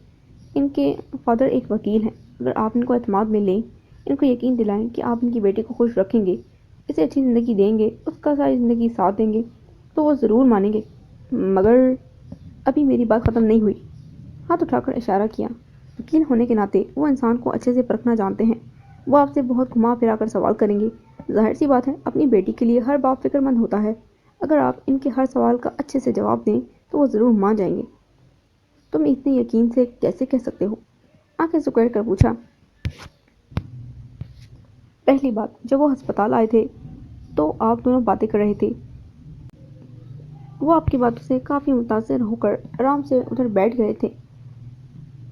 ان کے فادر ایک وکیل ہیں، اگر آپ ان کو اعتماد میں لیں، ان کو یقین دلائیں کہ آپ ان کی بیٹی کو خوش رکھیں گے، اسے اچھی زندگی دیں گے، اس کا ساری زندگی ساتھ دیں گے، تو وہ ضرور مانیں گے۔ مگر ابھی میری بات ختم نہیں ہوئی۔ ہاتھ اٹھا کر اشارہ کیا۔ وکیل ہونے کے ناطے وہ انسان کو اچھے سے پرکھنا جانتے ہیں۔ وہ آپ سے بہت گھما پھرا کر سوال کریں گے۔ ظاہر سی بات ہے اپنی بیٹی کے لیے ہر باپ فکر مند ہوتا ہے۔ اگر آپ ان کے ہر سوال کا اچھے سے جواب دیں تو وہ ضرور مان جائیں گے۔ تم اتنے یقین سے کیسے کہہ سکتے ہو؟ آنکھیں سکیڑ کر پوچھا۔ پہلی بات جب وہ ہسپتال آئے تھے تو آپ دونوں باتیں کر رہے تھے۔ وہ آپ کی باتوں سے کافی متاثر ہو کر آرام سے ادھر بیٹھ گئے تھے۔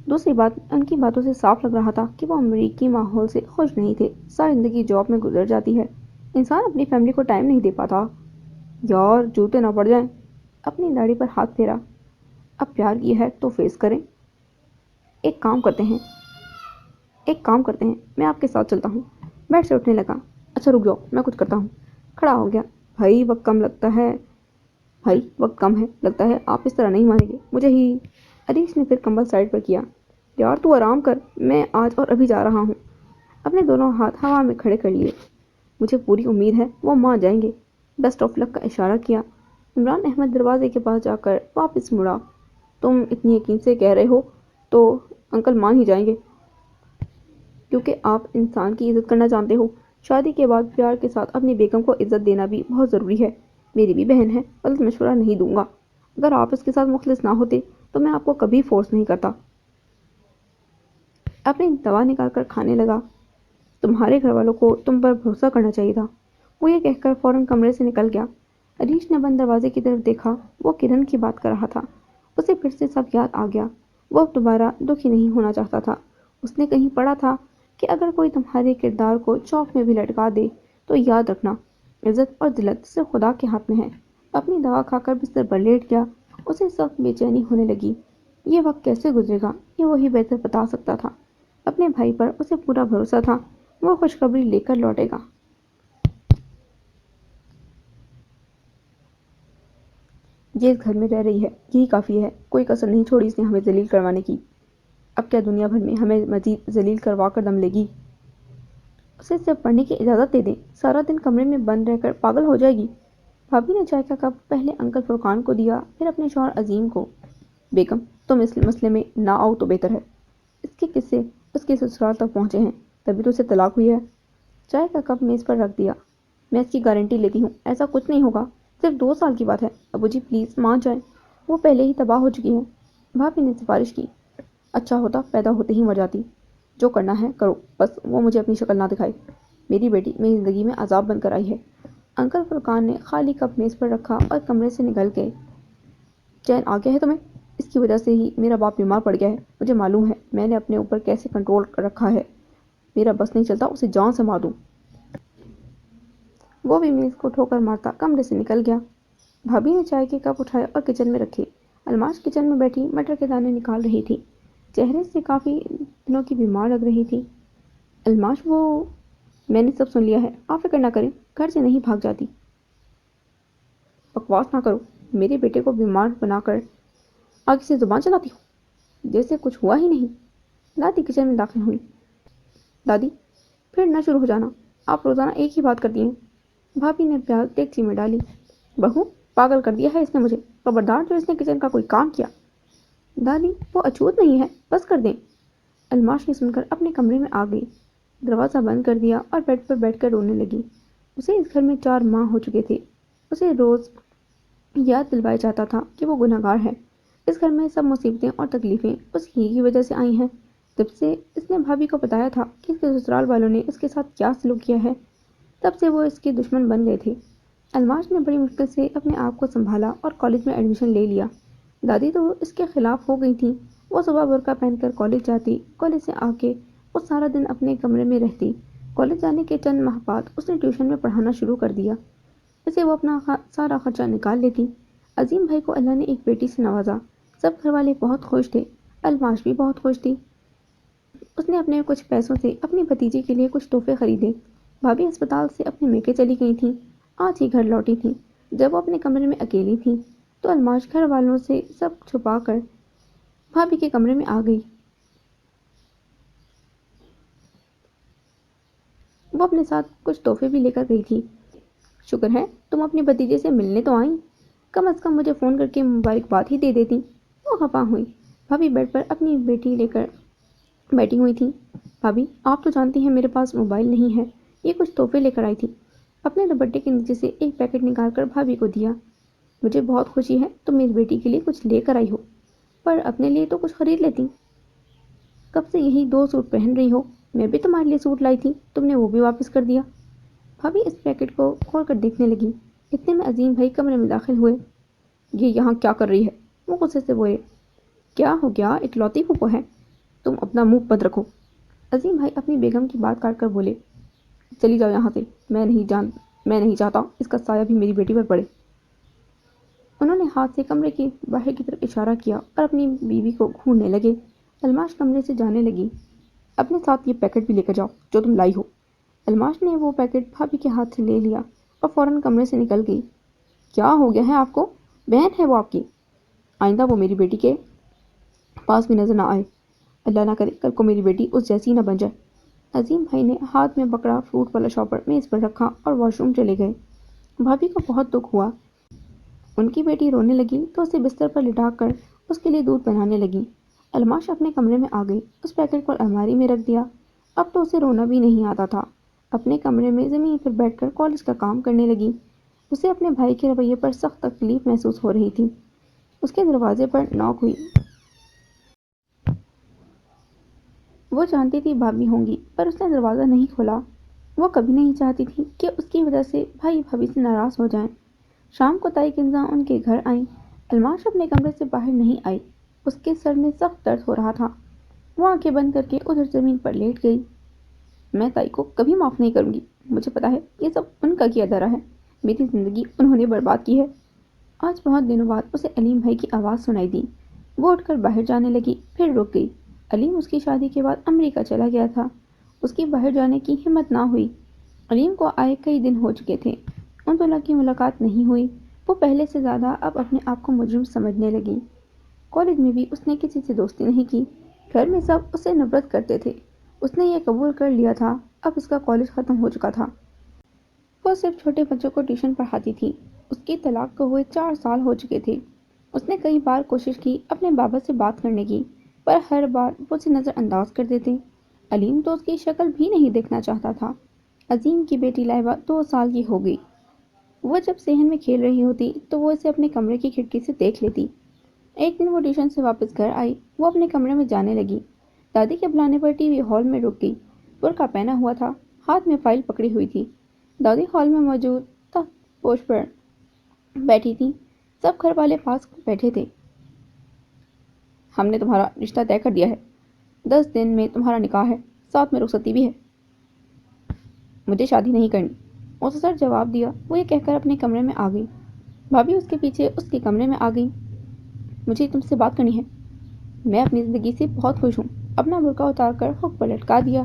دوسری بات ان کی باتوں سے صاف لگ رہا تھا کہ وہ امریکی ماحول سے خوش نہیں تھے۔ ساری زندگی جاب میں گزر جاتی ہے، انسان اپنی فیملی کو ٹائم نہیں دے پاتا۔ یار جوتے نہ پڑ جائیں۔ اپنی داڑھی پر ہاتھ پھیرا۔ اب پیار کی ہے تو فیس کریں۔ ایک کام کرتے ہیں میں آپ کے ساتھ چلتا ہوں۔ بیڈ سے اٹھنے لگا۔ اچھا رک جاؤ میں کچھ کرتا ہوں۔ کھڑا ہو گیا۔ بھائی وقت کم ہے، لگتا ہے آپ اس طرح نہیں مانیں گے مجھے ہی۔ عریش نے پھر کمبل سائڈ پر کیا۔ یار تو آرام کر، میں آج اور ابھی جا رہا ہوں۔ اپنے دونوں ہاتھ ہوا میں کھڑے کر لیے۔ مجھے پوری امید ہے وہ مان جائیں گے۔ بیسٹ آف لک کا اشارہ کیا۔ عمران احمد دروازے کے پاس جا کر واپس مڑا۔ تم اتنی یقین سے کہہ رہے ہو تو انکل مان ہی جائیں گے، کیونکہ آپ انسان کی عزت کرنا جانتے ہو۔ شادی کے بعد پیار کے ساتھ اپنی بیگم کو عزت دینا بھی بہت ضروری ہے۔ میری بھی بہن ہے، غلط مشورہ نہیں دوں گا۔ اگر آپ اس کے ساتھ مخلص نہ ہوتے تو میں آپ کو کبھی فورس نہیں کرتا۔ اپنی دوا نکال کر کھانے لگا۔ تمہارے گھر والوں کو تم پر بھروسہ کرنا چاہیے تھا۔ وہ یہ کہہ کر فوراً کمرے سے نکل گیا۔ عریش نے بند دروازے کی طرف دیکھا۔ وہ کرن کی بات کر رہا تھا۔ اسے پھر سے سب یاد آ گیا۔ وہ اب دوبارہ دکھی نہیں ہونا چاہتا تھا۔ اس نے کہیں پڑھا تھا کہ اگر کوئی تمہارے کردار کو چوک میں بھی لٹکا دے تو یاد رکھنا عزت اور ذلت صرف خدا کے ہاتھ میں ہے۔ اپنی دوا کھا کر بستر پر لیٹ گیا۔ اسے سخت بے چینی ہونے لگی۔ یہ وقت کیسے گزرے گا یہ وہی بہتر بتا سکتا تھا۔ اپنے بھائی پر اسے پورا بھروسہ تھا، وہ خوشخبری لے کر لوٹے گا۔ یہ اس گھر میں رہ رہی ہے، یہی کافی ہے۔ کوئی کسر نہیں چھوڑی اس نے ہمیں ذلیل کروانے کی۔ اب کیا دنیا بھر میں ہمیں مزید ذلیل کروا کر دم لے گی؟ اسے صرف پڑھنے کی اجازت دے دیں، سارا دن کمرے میں بند رہ کر پاگل ہو جائے گی۔ بھابھی نے چائے کا کپ پہلے انکل فرقان کو دیا، پھر اپنے شوہر عظیم کو۔ بیگم، تم اس مسئلے میں نہ آؤ تو بہتر ہے۔ اس کے قصے اس کے سسرال تک پہنچے ہیں، تبھی تو اسے طلاق ہوئی ہے۔ چائے کا کپ میز پر رکھ دیا۔ میں اس کی گارنٹی لیتی ہوں، ایسا کچھ نہیں ہوگا، صرف 2 سال کی بات ہے۔ ابو جی پلیز مان جائیں، وہ پہلے ہی تباہ ہو چکی ہیں۔ بھابھی نے سفارش کی۔ اچھا ہوتا پیدا ہوتے ہی مر جاتی۔ جو کرنا ہے کرو، بس وہ مجھے اپنی شکل نہ دکھائے۔ میری بیٹی میری زندگی میں عذاب بن کر آئی ہے۔ انکل فرقان نے خالی کپ میز پر رکھا اور کمرے سے نکل گئے۔ چین آ گیا ہے تمہیں؟ اس کی وجہ سے ہی میرا باپ بیمار پڑ گیا ہے۔ مجھے معلوم ہے میں نے اپنے اوپر کیسے کنٹرول رکھا ہے۔ میرا بس نہیں چلتا اسے جان سے مار دوں۔ وہ بھی میز کو ٹھوکر مارتا کمرے سے نکل گیا۔ بھابھی نے چائے کے کپ اٹھائے اور کچن میں رکھے۔ الماش کچن میں بیٹھی مٹر کے دانے نکال رہی تھی، چہرے سے کافی دنوں کی بیمار لگ رہی تھی۔ الماش، وہ میں نے سب سن لیا ہے، آپ فکر نہ کریں، گھر سے نہیں بھاگ جاتی۔ بکواس نہ کرو، میرے بیٹے کو بیمار بنا کر آگے سے زبان چلاتی ہو جیسے کچھ ہوا ہی نہیں۔ دادی کچن میں داخل ہوئی۔ دادی، پھر نہ شروع ہو جانا، آپ روزانہ ایک ہی بات کرتی ہیں۔ بھابھی نے پیاز ڈیگچی میں ڈالی۔ بہو، پاگل کر دیا ہے اس نے مجھے، خبردار جو اس نے کچن کا کوئی کام کیا۔ دادی، وہ اچھوت نہیں ہے، بس کر دیں۔ الماش نے سن کر اپنے کمرے میں آ گئی، دروازہ بند کر دیا اور بیڈ پر بیٹھ کر رونے لگی۔ اسے اس گھر میں 4 ماہ ہو چکے تھے۔ اسے روز یاد دلوایا جاتا تھا کہ وہ گنہگار ہے۔ اس گھر میں سب مصیبتیں اور تکلیفیں اس ہی کی وجہ سے آئی ہیں۔ جب سے اس نے بھابھی کو بتایا تھا کہ اس کے سسرال والوں نے اس کے ساتھ کیا سلوک کیا ہے، تب سے وہ اس کے دشمن بن گئے تھے۔ الماش نے بڑی مشکل سے اپنے آپ کو سنبھالا اور کالج میں ایڈمیشن لے لیا۔ دادی تو اس کے خلاف ہو گئی تھیں۔ وہ صبح برقع پہن کر کالج جاتی، کالج سے آ کے وہ سارا دن اپنے کمرے میں رہتی۔ کالج جانے کے چند ماہ بعد اس نے ٹیوشن میں پڑھانا شروع کر دیا۔ اسے وہ اپنا سارا خرچہ نکال لیتی۔ عظیم بھائی کو اللہ نے ایک بیٹی سے نوازا۔ سب گھر والے بہت خوش تھے، الماش بھی بہت خوش تھی۔ اس نے اپنے کچھ پیسوں سے اپنی بھتیجی کے لیے کچھ تحفے خریدے۔ بھابھی اسپتال سے اپنے میکے چلی گئی تھیں، آج ہی گھر لوٹی تھیں۔ جب وہ اپنے کمرے میں اکیلی تھی تو الماش گھر والوں سے سب چھپا کر بھابھی کے کمرے میں آ گئی۔ وہ اپنے ساتھ کچھ تحفے بھی لے کر گئی تھی۔ شکر ہے تم اپنے بھتیجے سے ملنے تو آئیں، کم از کم مجھے فون کر کے مبارکباد ہی دے دیتی۔ وہ خفا ہوئی۔ بھابھی بیڈ پر اپنی بیٹی لے کر بیٹھی ہوئی تھی۔ بھابھی، آپ تو جانتی ہیں میرے پاس موبائل نہیں ہے، یہ کچھ تحفے لے کر آئی تھی۔ اپنے دوپٹے کے نیچے سے ایک پیکٹ نکال کر بھابھی کو دیا۔ مجھے بہت خوشی ہے تم میری بیٹی کے لیے کچھ لے کر آئی ہو، پر اپنے لیے تو کچھ خرید لیتی۔ کب سے یہی 2 سوٹ پہن رہی ہو، میں بھی تمہارے لیے سوٹ لائی تھی، تم نے وہ بھی واپس کر دیا۔ بھابھی اس پیکٹ کو کھول کر دیکھنے لگی۔ اتنے میں عظیم بھائی کمرے میں داخل ہوئے۔ یہ یہاں کیا کر رہی ہے؟ وہ غصے سے بولے۔ کیا ہو گیا، اکلوتی پھوپھو ہے، تم اپنا منہ بند رکھو۔ عظیم بھائی اپنی بیگم کی بات کاٹ کر بولے، چلی جاؤ یہاں سے، میں نہیں چاہتا اس کا سایہ بھی میری بیٹی پر پڑے۔ انہوں نے ہاتھ سے کمرے کی باہر کی طرف اشارہ کیا اور اپنی بیوی کو گھورنے لگے۔ الماش کمرے سے جانے لگی۔ اپنے ساتھ یہ پیکٹ بھی لے کر جاؤ جو تم لائی ہو۔ الماش نے وہ پیکٹ بھابھی کے ہاتھ سے لے لیا اور فوراً کمرے سے نکل گئی۔ کیا ہو گیا ہے آپ کو؟ بہن ہے وہ آپ کی، آئندہ وہ میری بیٹی کے پاس بھی نظر نہ آئے۔ اللہ نہ کرے کل کو میری بیٹی اس جیسی نہ بن جائے۔ عظیم بھائی نے ہاتھ میں پکڑا فروٹ والا شاپر میز پر رکھا اور واش روم چلے گئے۔ بھابھی کو بہت دکھ ہوا۔ ان کی بیٹی رونے لگی تو اسے بستر پر لٹا کر اس کے لیے دودھ بنانے لگی۔ الماش اپنے کمرے میں آ گئی، اس پیکٹ کو الماری میں رکھ دیا۔ اب تو اسے رونا بھی نہیں آتا تھا۔ اپنے کمرے میں زمین پر بیٹھ کر کالج کا کام کرنے لگی۔ اسے اپنے بھائی کے رویے پر سخت تکلیف محسوس ہو رہی تھی۔ اس کے دروازے پر نوک ہوئی۔ وہ جانتی تھی بھابھی ہوں گی، پر اس نے دروازہ نہیں کھولا۔ وہ کبھی نہیں چاہتی تھی کہ اس کی وجہ سے بھائی بھابھی سے ناراض ہو جائیں۔ شام کو تائی کنزا ان کے گھر آئیں۔ الماش اپنے کمرے سے باہر نہیں آئی، اس کے سر میں سخت درد ہو رہا تھا۔ وہ آنکھیں بند کر کے ادھر زمین پر لیٹ گئی۔ میں تائی کو کبھی معاف نہیں کروں گی، مجھے پتا ہے یہ سب ان کا کیا دھرا ہے، میری زندگی انہوں نے برباد کی ہے۔ آج بہت دنوں بعد اسے علیم بھائی کی آواز سنائی دی۔ وہ اٹھ کر باہر جانے لگی، پھر رک گئی۔ علیم اس کی شادی کے بعد امریکہ چلا گیا تھا۔ اس کی باہر جانے کی ہمت نہ ہوئی۔ علیم کو آئے کئی دن ہو چکے تھے، ان دونوں کی ملاقات نہیں ہوئی۔ وہ پہلے سے زیادہ اب اپنے آپ کو مجرم سمجھنے لگی۔ کالج میں بھی اس نے کسی سے دوستی نہیں کی، گھر میں سب اس سے نفرت کرتے تھے۔ اس نے یہ قبول کر لیا تھا اب اس کا کالج ختم ہو چکا تھا۔ وہ صرف چھوٹے بچوں کو ٹیوشن پڑھاتی تھی۔ اس کی طلاق کو ہوئے 4 سال ہو چکے تھے۔ اس نے کئی بار کوشش کی اپنے بابا سے بات کرنے کی، پر ہر بار وہ اسے نظر انداز کر دیتے۔ علیم تو اس کی شکل بھی نہیں دیکھنا چاہتا تھا۔ عظیم کی بیٹی لائبہ 2 سال کی ہو گئی۔ وہ جب صحن میں کھیل رہی ہوتی تو وہ اسے اپنے کمرے کی کھڑکی سے دیکھ لیتی۔ ایک دن وہ ٹیوشن سے واپس گھر آئی۔ وہ اپنے کمرے میں جانے لگی۔ دادی کے بلانے پر ٹی وی ہال میں رک گئی۔ برقع پہنا ہوا تھا، ہاتھ میں فائل پکڑی ہوئی تھی۔ دادی ہال میں موجود تخت پوش پر بیٹھی تھی۔ سب گھر والے پاس بیٹھے تھے۔ ہم نے تمہارا رشتہ طے کر دیا ہے۔ 10 دن میں تمہارا نکاح ہے، ساتھ میں رخصتی بھی ہے۔ مجھے شادی نہیں کرنی، مختصر جواب دیا۔ وہ یہ کہہ کر اپنے کمرے میں آ گئی۔ بھابھی اس کے پیچھے اس کے کمرے میں آ گئی۔ مجھے تم سے بات کرنی ہے۔ میں اپنی زندگی سے بہت خوش ہوں۔ اپنا برقع اتار کر ہک پر لٹکا دیا۔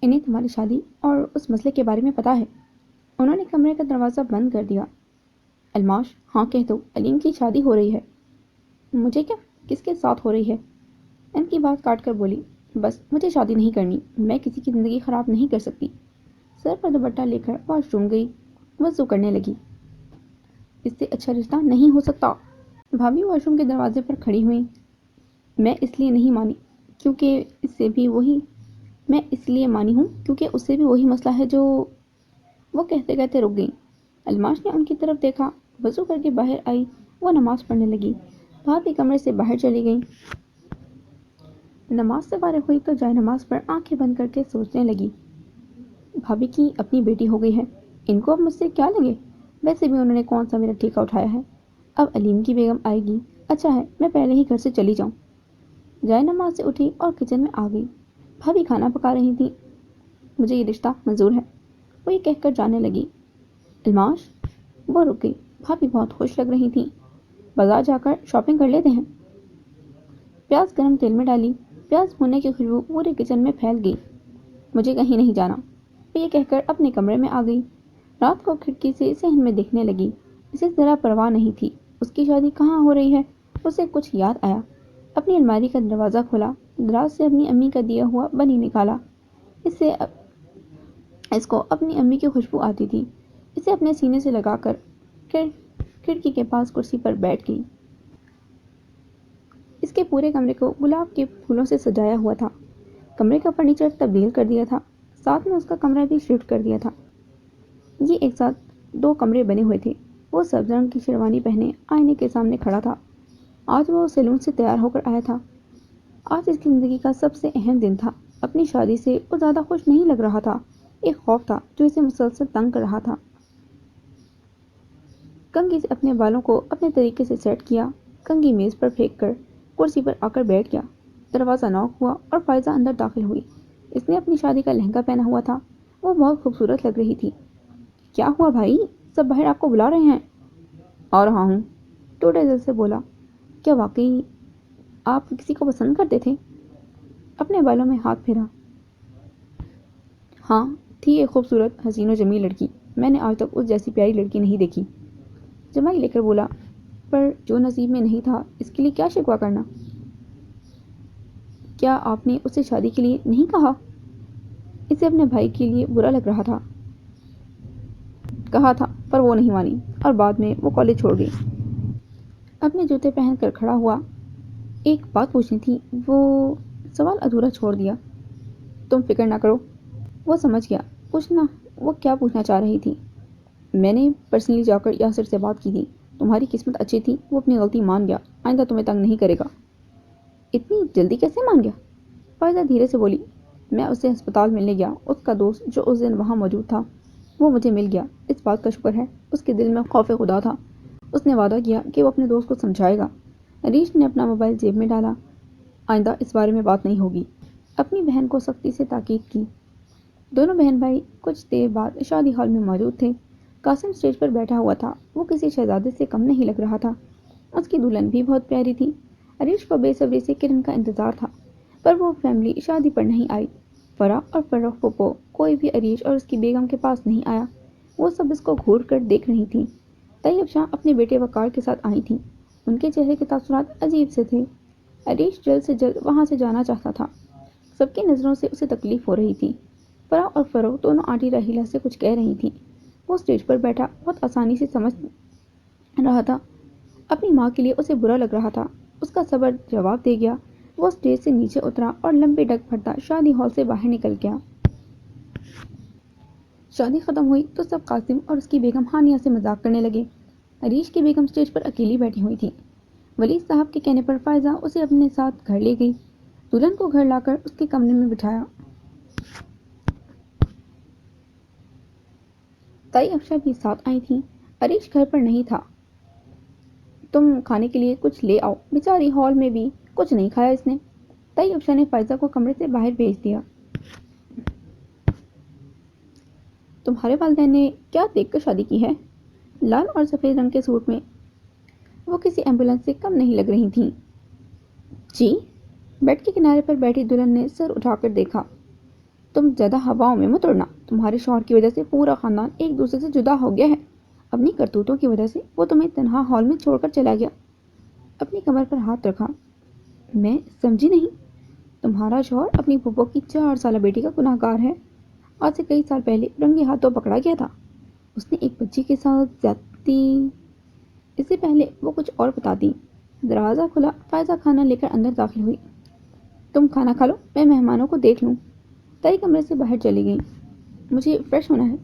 انہیں تمہاری شادی اور اس مسئلے کے بارے میں پتا ہے؟ انہوں نے کمرے کا دروازہ بند کر دیا۔ الماش، ہاں کہہ دو، علیم کی شادی ہو رہی ہے۔ مجھے کیا؟ کس کے ساتھ ہو رہی ہے؟ ان کی بات کاٹ کر بولی، بس مجھے شادی نہیں کرنی، میں کسی کی زندگی خراب نہیں کر سکتی۔ سر پر دوپٹہ لے کر واش روم گئی، وضو کرنے لگی۔ اس سے اچھا رشتہ نہیں ہو سکتا۔ بھابھی واش روم کے دروازے پر کھڑی ہوئی۔ میں اس لیے مانی ہوں کیونکہ اس سے بھی وہی مسئلہ ہے جو… وہ کہتے کہتے رک گئی۔ الماش نے ان کی طرف دیکھا۔ وضو کر کے باہر آئی۔ وہ نماز پڑھنے لگی۔ بھابھی کمرے سے باہر چلی گئی۔ نماز سے فارغ ہوئی تو جائے نماز پر آنکھیں بند کر کے سوچنے لگی۔ بھابھی کی اپنی بیٹی ہو گئی ہے، ان کو اب مجھ سے کیا لگے؟ ویسے بھی انہوں نے کون سا میرا ٹھیکہ اٹھایا ہے؟ اب علیم کی بیگم آئے گی، اچھا ہے میں پہلے ہی گھر سے چلی جاؤں۔ جائے نماز سے اٹھی اور کچن میں آ گئی۔ بھابھی کھانا پکا رہی تھی۔ مجھے یہ رشتہ منظور ہے، وہ یہ کہہ کر جانے لگی۔ الماش، وہ رک گئی۔ بھابھی بہت خوش لگ رہی تھی۔ بازار جا کر شاپنگ کر لیتے ہیں۔ پیاز گرم تیل میں ڈالی۔ پیاز بھونے کی خوشبو پورے کچن میں پھیل گئی۔ مجھے کہیں نہیں جانا، وہ یہ کہہ کر اپنے کمرے میں آ گئی۔ رات کو کھڑکی سے صحن میں دیکھنے لگی۔ اسے ذرا پرواہ نہیں تھی اس کی شادی کہاں ہو رہی ہے۔ اسے کچھ یاد آیا۔ اپنی الماری کا دروازہ کھولا، دراز سے اپنی امی کا دیا ہوا بنی نکالا۔ اس کو اپنی امی کی خوشبو آتی تھی۔ اسے اپنے سینے سے لگا کر کھڑکی کے پاس کرسی پر بیٹھ گئی۔ اس کے پورے کمرے کو گلاب کے پھولوں سے سجایا ہوا تھا۔ کمرے کا فرنیچر تبدیل کر دیا تھا، ساتھ میں اس کا کمرہ بھی شفٹ کر دیا تھا۔ یہ ایک ساتھ 2 کمرے بنے ہوئے تھے۔ وہ سبز رنگ کی شیروانی پہنے آئینے کے سامنے کھڑا تھا۔ آج وہ سیلون سے تیار ہو کر آیا تھا۔ آج اس کی زندگی کا سب سے اہم دن تھا۔ اپنی شادی سے وہ زیادہ خوش نہیں لگ رہا تھا۔ ایک خوف تھا جو اسے مسلسل تنگ کر رہا تھا۔ کنگھی سے اپنے بالوں کو اپنے طریقے سے سیٹ کیا۔ کنگھی میز پر پھینک کر کرسی پر آ کر بیٹھ گیا۔ دروازہ نوک ہوا اور فائزہ اندر داخل ہوئی۔ اس نے اپنی شادی کا لہنگا پہنا ہوا تھا۔ وہ بہت خوبصورت لگ رہی تھی۔ کیا ہوا بھائی؟ سب باہر آپ کو بلا رہے ہیں۔ آ رہا ہوں، ٹوٹے دل سے بولا۔ کیا واقعی آپ کسی کو پسند کرتے تھے؟ اپنے بالوں میں ہاتھ پھیرا۔ ہاں، تھی ایک خوبصورت حسین و جمیل لڑکی، میں نے آج تک اس جیسی پیاری لڑکی نہیں دیکھی۔ جمائی لے کر بولا، پر جو نصیب میں نہیں تھا اس کے لیے کیا شکوہ کرنا؟ کیا آپ نے اسے شادی کے لیے نہیں کہا؟ اسے اپنے بھائی کے لیے برا لگ رہا تھا۔ کہا تھا پر وہ نہیں مانی، اور بعد میں وہ کالج چھوڑ گئی۔ اپنے جوتے پہن کر کھڑا ہوا۔ ایک بات پوچھنی تھی، وہ… سوال ادھورا چھوڑ دیا۔ تم فکر نہ کرو، وہ سمجھ گیا۔ پوچھنا، وہ کیا پوچھنا چاہ رہی تھی؟ میں نے پرسنلی جا کر یاسر سے بات کی تھی، تمہاری قسمت اچھی تھی، وہ اپنی غلطی مان گیا، آئندہ تمہیں تنگ نہیں کرے گا۔ اتنی جلدی کیسے مان گیا؟ فائزہ دھیرے سے بولی۔ میں اسے ہسپتال ملنے گیا، اس کا دوست جو اس دن وہاں موجود تھا وہ مجھے مل گیا۔ اس بات کا شکر ہے، اس کے دل میں خوف خدا تھا۔ اس نے وعدہ کیا کہ وہ اپنے دوست کو سمجھائے گا۔ عریش نے اپنا موبائل جیب میں ڈالا۔ آئندہ اس بارے میں بات نہیں ہوگی۔ اپنی بہن کو سختی سے تاکید کی۔ دونوں بہن بھائی کچھ دیر بعد شادی ہال میں موجود تھے۔ قاسم اسٹیج پر بیٹھا ہوا تھا۔ وہ کسی شہزادے سے کم نہیں لگ رہا تھا۔ اس کی دلہن بھی بہت پیاری تھی۔ عریش کو بے صبری سے کرن کا انتظار تھا، پر وہ فیملی شادی پر نہیں آئی۔ فرح اور فرح پھوپھو کوئی بھی عریش اور اس کی بیگم کے پاس نہیں آیا۔ وہ سب اس کو گھور کر دیکھ رہی تھیں۔ طیب شاہ اپنے بیٹے وقار کے ساتھ آئی تھیں۔ ان کے چہرے کے تاثرات عجیب سے تھے۔ عریش جلد سے جلد وہاں سے جانا چاہتا تھا۔ سب کی نظروں سے اسے تکلیف ہو رہی تھی۔ فرا اور فروغ دونوں آنٹی رحیلہ سے کچھ کہہ رہی تھیں۔ وہ اسٹیج پر بیٹھا بہت آسانی سے سمجھ رہا تھا۔ اپنی ماں کے لیے اسے برا لگ رہا تھا۔ اس کا صبر جواب دے گیا۔ وہ اسٹیج سے نیچے اترا اور لمبی ڈگ پھرتا شادی ہال سے باہر نکل گیا۔ شادی ختم ہوئی تو سب قاسم اور اس کی بیگم ہانیہ سے مذاق کرنے لگے۔ عریش کی بیگم اسٹیج پر اکیلی بیٹھی ہوئی تھی۔ ولی صاحب کے کہنے پر فائزہ اسے اپنے ساتھ گھر لے گئی۔ دلہن کو گھر لا کر اس کے کمرے میں بٹھایا۔ تائی افشا بھی ساتھ آئی تھی۔ عریش گھر پر نہیں تھا۔ تم کھانے کے لیے کچھ لے آؤ۔ بیچاری ہال میں بھی کچھ نہیں کھایا اس نے۔ تائی افشا نے فائزہ کو کمرے سے باہر بھیج دیا۔ تمہارے والدین نے کیا دیکھ کر شادی کی ہے؟ لال اور سفید رنگ کے سوٹ میں وہ کسی ایمبولینس سے کم نہیں لگ رہی تھیں۔ جی؟ بیڈ کے کنارے پر بیٹھی دلہن نے سر اٹھا کر دیکھا۔ تم زیادہ ہواؤں میں مت اڑنا۔ تمہارے شوہر کی وجہ سے پورا خاندان ایک دوسرے سے جدا ہو گیا ہے۔ اپنی کرتوتوں کی وجہ سے وہ تمہیں تنہا ہال میں چھوڑ کر چلا گیا۔ اپنی کمر پر ہاتھ رکھا۔ میں سمجھی نہیں۔ تمہارا شوہر اپنی پھوپھو کی 4 سالہ بیٹی کا گناہ گار ہے۔ آج سے کئی سال پہلے رنگے ہاتھوں پکڑا گیا تھا۔ اس نے ایک بچی کے ساتھ زیادتی۔ اس سے پہلے وہ کچھ اور بتاتی۔ دروازہ کھلا، فائزہ کھانا لے کر اندر داخل ہوئی۔ تم کھانا کھا لو، میں مہمانوں کو دیکھ لوں۔ تائی کمرے سے باہر چلی گئی۔ مجھے فریش ہونا ہے۔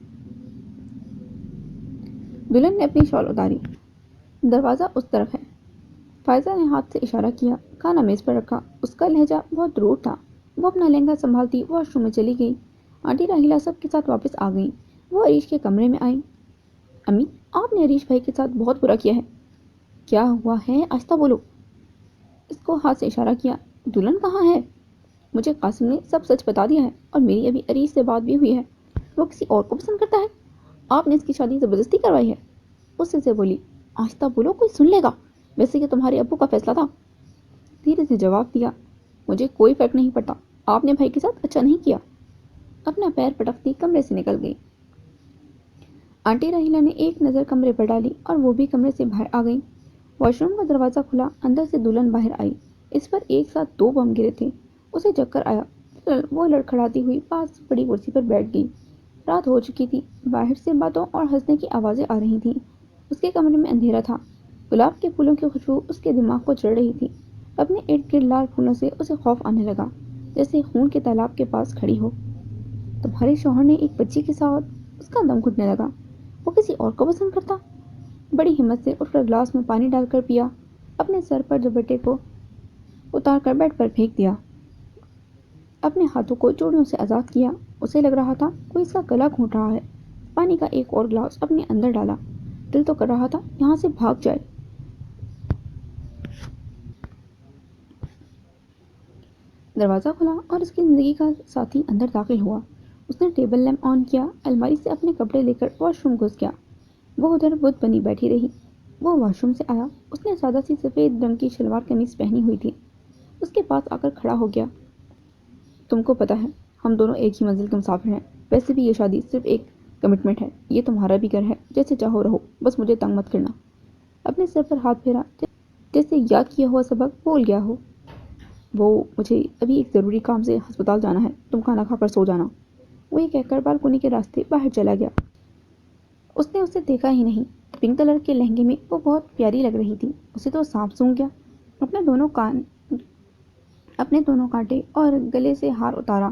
دلہن نے اپنی شال اتاری۔ دروازہ اس طرف ہے۔ فائزہ نے ہاتھ سے اشارہ کیا۔ کھانا میز پر رکھا۔ اس کا لہجہ بہت روڈ تھا۔ وہ اپنا لہنگا سنبھالتی واش روم میں چلی گئی۔ آنٹی راہیلہ سب کے ساتھ واپس آ گئیں۔ وہ عریش کے کمرے میں آئیں۔ امی، آپ نے عریش بھائی کے ساتھ بہت برا کیا ہے۔ کیا ہوا ہے؟ آہستہ بولو۔ اس کو ہاتھ سے اشارہ کیا۔ دلہن کہاں ہے؟ مجھے قاسم نے سب سچ بتا دیا ہے اور میری ابھی عریش سے بات بھی ہوئی ہے۔ وہ کسی اور کو پسند کرتا ہے۔ آپ نے اس کی شادی زبردستی کروائی ہے۔ اس سے بولی، آہستہ بولو، کوئی سن لے گا۔ ویسے یہ تمہارے ابو کا فیصلہ تھا۔ دھیرے سے جواب دیا، مجھے کوئی فرق نہیں پڑتا۔ آپ نے بھائی کے ساتھ اچھا نہیں کیا۔ اپنا پیر پٹکتی کمرے سے نکل گئی۔ آنٹی راہیلہ نے ایک نظر کمرے پر ڈالی اور وہ بھی کمرے سے باہر آ گئی۔ واش روم کا دروازہ کھلا، اندر سے دلہن باہر آئی۔ اس پر ایک ساتھ 2 بم گرے تھے۔ اسے چکر آیا۔ وہ لڑکھڑاتی ہوئی پاس پڑی کرسی پر بیٹھ گئی۔ رات ہو چکی تھی۔ باہر سے باتوں اور ہنسنے کی آوازیں آ رہی تھیں۔ اس کے کمرے میں اندھیرا تھا۔ گلاب کے پھولوں کی خوشبو اس کے دماغ کو چڑھ رہی تھی۔ اپنے ارد گرد لال پھولوں سے اسے خوف آنے لگا، جیسے خون کے تالاب کے پاس کھڑی ہو۔ تمہارے شوہر نے ایک بچی کے ساتھ؟ اس کا دم گھٹنے لگا۔ وہ کسی اور کو پسند کرتا؟ بڑی ہمت سے اٹھ کر گلاس میں پانی ڈال کر پیا۔ اپنے سر پر دوپٹے کو اتار کر بیڈ پر پھینک دیا۔ اپنے ہاتھوں کو چوڑیوں سے آزاد کیا۔ اسے لگ رہا تھا کوئی اس کا گلا گھونٹ رہا ہے۔ پانی کا ایک اور گلاس اپنے اندر ڈالا۔ دل تو کر رہا تھا یہاں سے بھاگ جائے۔ دروازہ کھلا اور اس کی زندگی کا ساتھی اندر داخل ہوا۔ اس نے ٹیبل لیمپ آن کیا، الماری سے اپنے کپڑے لے کر واش روم گھس گیا۔ وہ ادھر بت بنی بیٹھی رہی۔ وہ واش روم سے آیا۔ اس نے سادہ سی سفید رنگ کی شلوار قمیض پہنی ہوئی تھی۔ اس کے پاس آ کر کھڑا ہو گیا۔ تم کو پتہ ہے ہم دونوں ایک ہی منزل کے مسافر ہیں۔ ویسے بھی یہ شادی صرف ایک کمٹمنٹ ہے۔ یہ تمہارا بھی گھر ہے، جیسے چاہو رہو، بس مجھے تنگ مت کرنا۔ اپنے سر پر ہاتھ پھیرا، جیسے یاد کیا ہوا سبق بھول گیا ہو۔ وہ مجھے ابھی ایک ضروری کام سے ہسپتال جانا ہے، تم کھانا کھا کر سو جانا۔ وہ یہ کہہ کر بالکنی کے راستے باہر چلا گیا۔ اس نے اسے دیکھا ہی نہیں۔ پنک کلر کے لہنگے میں وہ بہت پیاری لگ رہی تھی۔ اسے تو سانپ سونگھ گیا۔ اپنے دونوں کانٹے اور گلے سے ہار اتارا،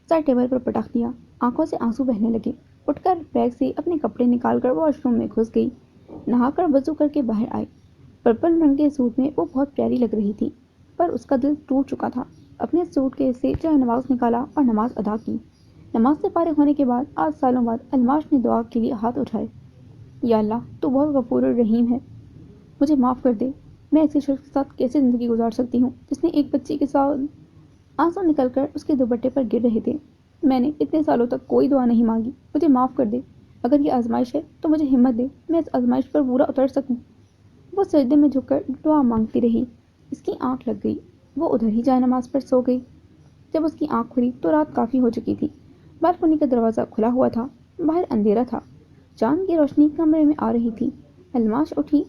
سر ٹیبل پر پٹک دیا۔ آنکھوں سے آنسو بہنے لگے۔ اٹھ کر بیگ سے اپنے کپڑے نکال کر واش روم میں گھس گئی۔ نہا کر وضو کر کے باہر آئی۔ پرپل رنگ کے سوٹ میں وہ بہت پیاری لگ رہی تھی، پر اس کا دل ٹوٹ چکا تھا۔ اپنے سوٹ کیس سے جائے نماز نکالا اور نماز ادا کی۔ نماز سے فارغ ہونے کے بعد آج سالوں بعد الماش نے دعا کے لیے ہاتھ اٹھائے۔ یا اللہ، تو بہت غفور الرحیم ہے، مجھے معاف کر دے۔ میں ایسے شخص کے ساتھ کیسے زندگی گزار سکتی ہوں جس نے ایک بچی کے ساتھ؟ آنسو نکل کر اس کے دوپٹے پر گر رہے تھے۔ میں نے اتنے سالوں تک کوئی دعا نہیں مانگی، مجھے معاف کر دے۔ اگر یہ آزمائش ہے تو مجھے ہمت دے، میں اس آزمائش پر پورا اتر سکوں۔ وہ سجدے میں جھک کر دعا مانگتی رہی۔ اس کی آنکھ لگ گئی۔ وہ ادھر ہی جائے نماز پر سو گئی۔ جب اس کی آنکھ کھلی تو رات کافی ہو چکی تھی۔ بالکنی کا دروازہ کھلا ہوا تھا۔ باہر اندھیرا تھا۔ چاند کی روشنی کمرے میں آ رہی تھی۔ الماش اٹھی،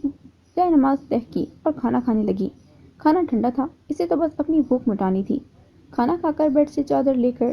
جائے نماز طے کی اور کھانا کھانے لگی۔ کھانا ٹھنڈا تھا، اسے تو بس اپنی بھوک مٹانی تھی۔ کھانا کھا کر بیڈ سے چادر لے کر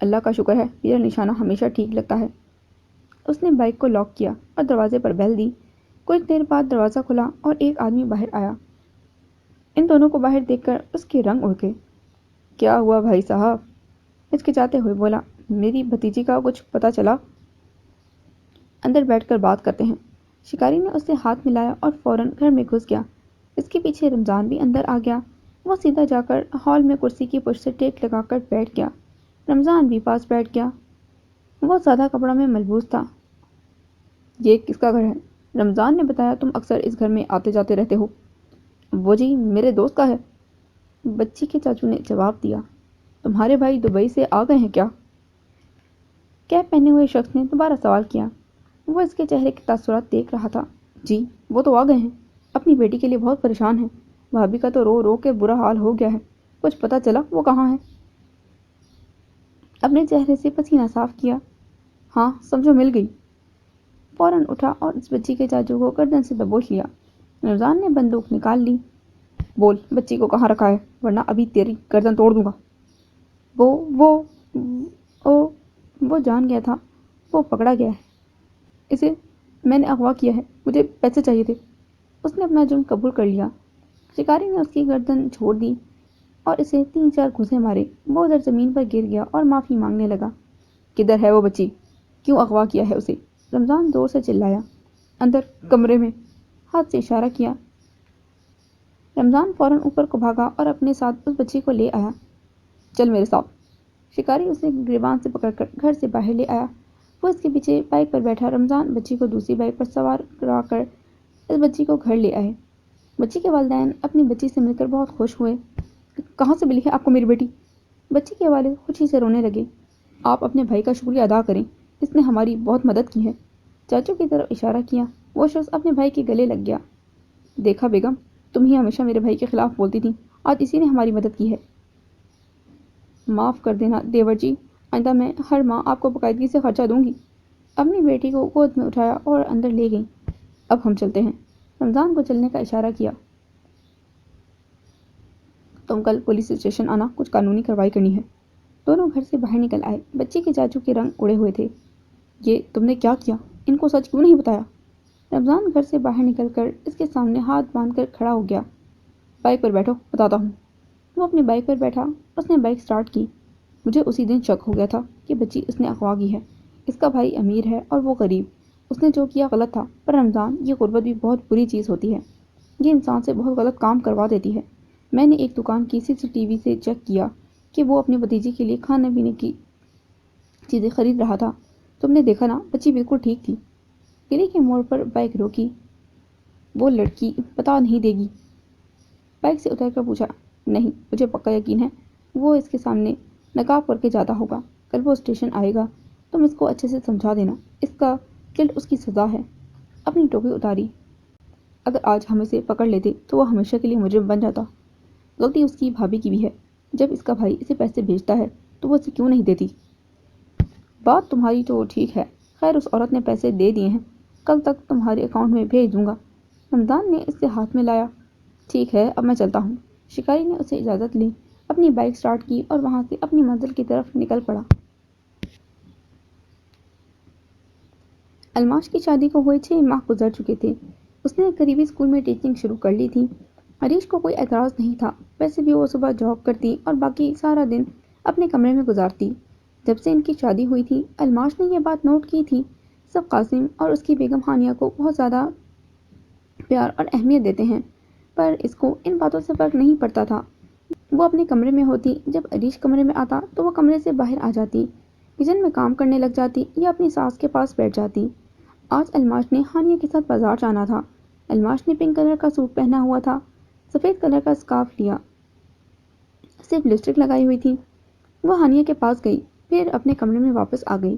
اللہ کا شکر ہے میرا نشانہ ہمیشہ ٹھیک لگتا ہے۔ اس نے بائک کو لاک کیا اور دروازے پر بیل دی۔ کچھ دیر بعد دروازہ کھلا اور ایک آدمی باہر آیا۔ ان دونوں کو باہر دیکھ کر اس کے رنگ اڑ گئے۔ کیا ہوا بھائی صاحب؟ ہچکچاتے ہوئے بولا۔ میری بھتیجی کا کچھ پتہ چلا؟ اندر بیٹھ کر بات کرتے ہیں۔ شکاری نے اس سے ہاتھ ملایا اور فوراً گھر میں گھس گیا۔ اس کے پیچھے رمضان بھی اندر آ گیا۔ وہ سیدھا جا کر ہال میں کرسی کی پشت سے ٹیک لگا کر بیٹھ گیا۔ رمضان بھی پاس بیٹھ گیا۔ وہ سادہ کپڑا میں ملبوس تھا۔ یہ کس کا گھر ہے؟ رمضان نے بتایا تم اکثر اس گھر میں آتے جاتے رہتے ہو۔ وہ جی میرے دوست کا ہے، بچی کے چاچو نے جواب دیا۔ تمہارے بھائی دبئی سے آ گئے ہیں کیا؟ کیپ پہنے ہوئے شخص نے دوبارہ سوال کیا۔ وہ اس کے چہرے کے تاثرات دیکھ رہا تھا۔ جی وہ تو آ گئے ہیں، اپنی بیٹی کے لیے بہت پریشان ہیں۔ بھابھی کا تو رو رو کے برا حال ہو گیا ہے۔ کچھ پتہ چلا وہ کہاں ہے؟ اپنے چہرے سے پسینہ صاف کیا۔ ہاں سمجھو مل گئی۔ فوراً اٹھا اور اس بچی کے چاچو کو گردن سے دبوچ لیا۔ رمضان نے بندوق نکال لی۔ بول بچی کو کہاں رکھا ہے ورنہ ابھی تیری گردن توڑ دوں گا۔ وہ جان گیا تھا وہ پکڑا گیا ہے۔ اسے میں نے اغوا کیا ہے، مجھے پیسے چاہیے تھے۔ اس نے اپنا جرم قبول کر لیا۔ شکاری نے اس کی گردن چھوڑ دی اور اسے 3-4 گھوسے مارے۔ وہ ادھر زمین پر گر گیا اور معافی مانگنے لگا۔ کدھر ہے وہ بچی؟ کیوں اغوا کیا ہے اسے؟ رمضان زور سے چلایا۔ اندر کمرے میں، ہاتھ سے اشارہ کیا۔ رمضان فوراً اوپر کو بھاگا اور اپنے ساتھ اس بچی کو لے آیا۔ چل میرے ساتھ۔ شکاری اسے گریبان سے پکڑ کر گھر سے باہر لے آیا۔ وہ اس کے پیچھے بائک پر بیٹھا۔ رمضان بچی کو دوسری بائک پر سوار کرا کر اس بچی کو گھر لے آئے۔ بچی کے والدین اپنی بچی سے مل کر بہت خوش ہوئے۔ کہاں سے ملی ہے آپ کو میری بیٹی؟ بچی کے والد خوشی سے رونے لگے۔ آپ اپنے بھائی کا شکریہ ادا کریں، اس نے ہماری بہت مدد کی ہے۔ چاچو کی طرف اشارہ کیا۔ وہ شخص اپنے بھائی کے گلے لگ گیا۔ دیکھا بیگم، تم ہی ہمیشہ میرے بھائی کے خلاف بولتی تھی، آج اسی نے ہماری مدد کی ہے۔ معاف کر دینا دیور جی، آئندہ میں ہر ماہ آپ کو باقاعدگی سے خرچہ دوں گی۔ اپنی بیٹی کو گود میں اٹھایا اور اندر لے گئی۔ اب ہم چلتے ہیں۔ رمضان کو چلنے کا اشارہ کیا۔ تم کل پولیس اسٹیشن آنا، کچھ قانونی کارروائی کرنی ہے۔ دونوں گھر سے باہر نکل آئے۔ بچی کے چاچو کے رنگ اڑے ہوئے تھے۔ یہ تم نے کیا کیا؟ ان کو سچ کیوں نہیں بتایا؟ رمضان گھر سے باہر نکل کر اس کے سامنے ہاتھ باندھ کر کھڑا ہو گیا۔ بائک پر بیٹھو، بتاتا ہوں۔ وہ اپنی بائک پر بیٹھا۔ اس نے بائک سٹارٹ کی۔ مجھے اسی دن شک ہو گیا تھا کہ بچی اس نے اغوا کی ہے۔ اس کا بھائی امیر ہے اور وہ غریب۔ اس نے جو کیا غلط تھا، پر رمضان یہ غربت بھی بہت بری چیز ہوتی ہے۔ یہ انسان سے بہت غلط کام کروا دیتی ہے۔ میں نے ایک دکان کی CCTV سے چیک کیا کہ وہ اپنی بھتیجی کے لیے کھانے پینے کی چیزیں خرید رہا تھا۔ تم نے دیکھا نا، بچی بالکل ٹھیک تھی۔ گلی کے موڑ پر بائک روکی۔ وہ لڑکی بتا نہیں دے گی؟ بائک سے اتر کر پوچھا۔ نہیں، مجھے پکا یقین ہے وہ اس کے سامنے نقاب کر کے جاتا ہوگا۔ کل وہ اسٹیشن آئے گا، تم اس کو اچھے سے سمجھا دینا، اس کا گلٹ اس کی سزا ہے۔ اپنی ٹوپی اتاری۔ اگر آج ہم اسے پکڑ لیتے تو وہ ہمیشہ کے لیے مجرم بن جاتا۔ غلطی اس کی بھابھی کی بھی ہے۔ جب اس کا بھائی اسے پیسے بھیجتا ہے تو وہ اسے کیوں نہیں دیتی؟ بات تمہاری تو ٹھیک ہے، خیر اس عورت نے پیسے دے دیے ہیں، کل تک تمہارے اکاؤنٹ میں بھیج دوں گا۔ رمضان نے اس سے ہاتھ ملایا۔ ٹھیک ہے، اب میں چلتا ہوں۔ شکاری نے اسے اجازت لی، اپنی بائک سٹارٹ کی اور وہاں سے اپنی منزل کی طرف نکل پڑا۔ الماش کی شادی کو ہوئے 6 ماہ گزر چکے تھے۔ اس نے قریبی اسکول میں ٹیچنگ شروع کر لی تھی۔ عریش کو کوئی اعتراض نہیں تھا، ویسے بھی وہ صبح جاب کرتی اور باقی سارا دن اپنے کمرے میں گزارتی۔ جب سے ان کی شادی ہوئی تھی، الماش نے یہ بات نوٹ کی تھی، سب قاسم اور اس کی بیگم ہانیہ کو بہت زیادہ پیار اور اہمیت دیتے ہیں، پر اس کو ان باتوں سے فرق نہیں پڑتا تھا۔ وہ اپنے کمرے میں ہوتی، جب عریش کمرے میں آتا تو وہ کمرے سے باہر آ جاتی، کچن میں کام کرنے لگ جاتی یا اپنی ساس کے پاس بیٹھ جاتی۔ آج الماش نے ہانیہ کے ساتھ بازار جانا تھا۔ الماش نے پنک کلر کا سوٹ پہنا ہوا تھا، سفید کلر کا اسکارف لیا، صرف لپسٹک لگائی ہوئی تھی۔ وہ ہانیہ کے پاس گئی، پھر اپنے کمرے میں واپس آ گئی۔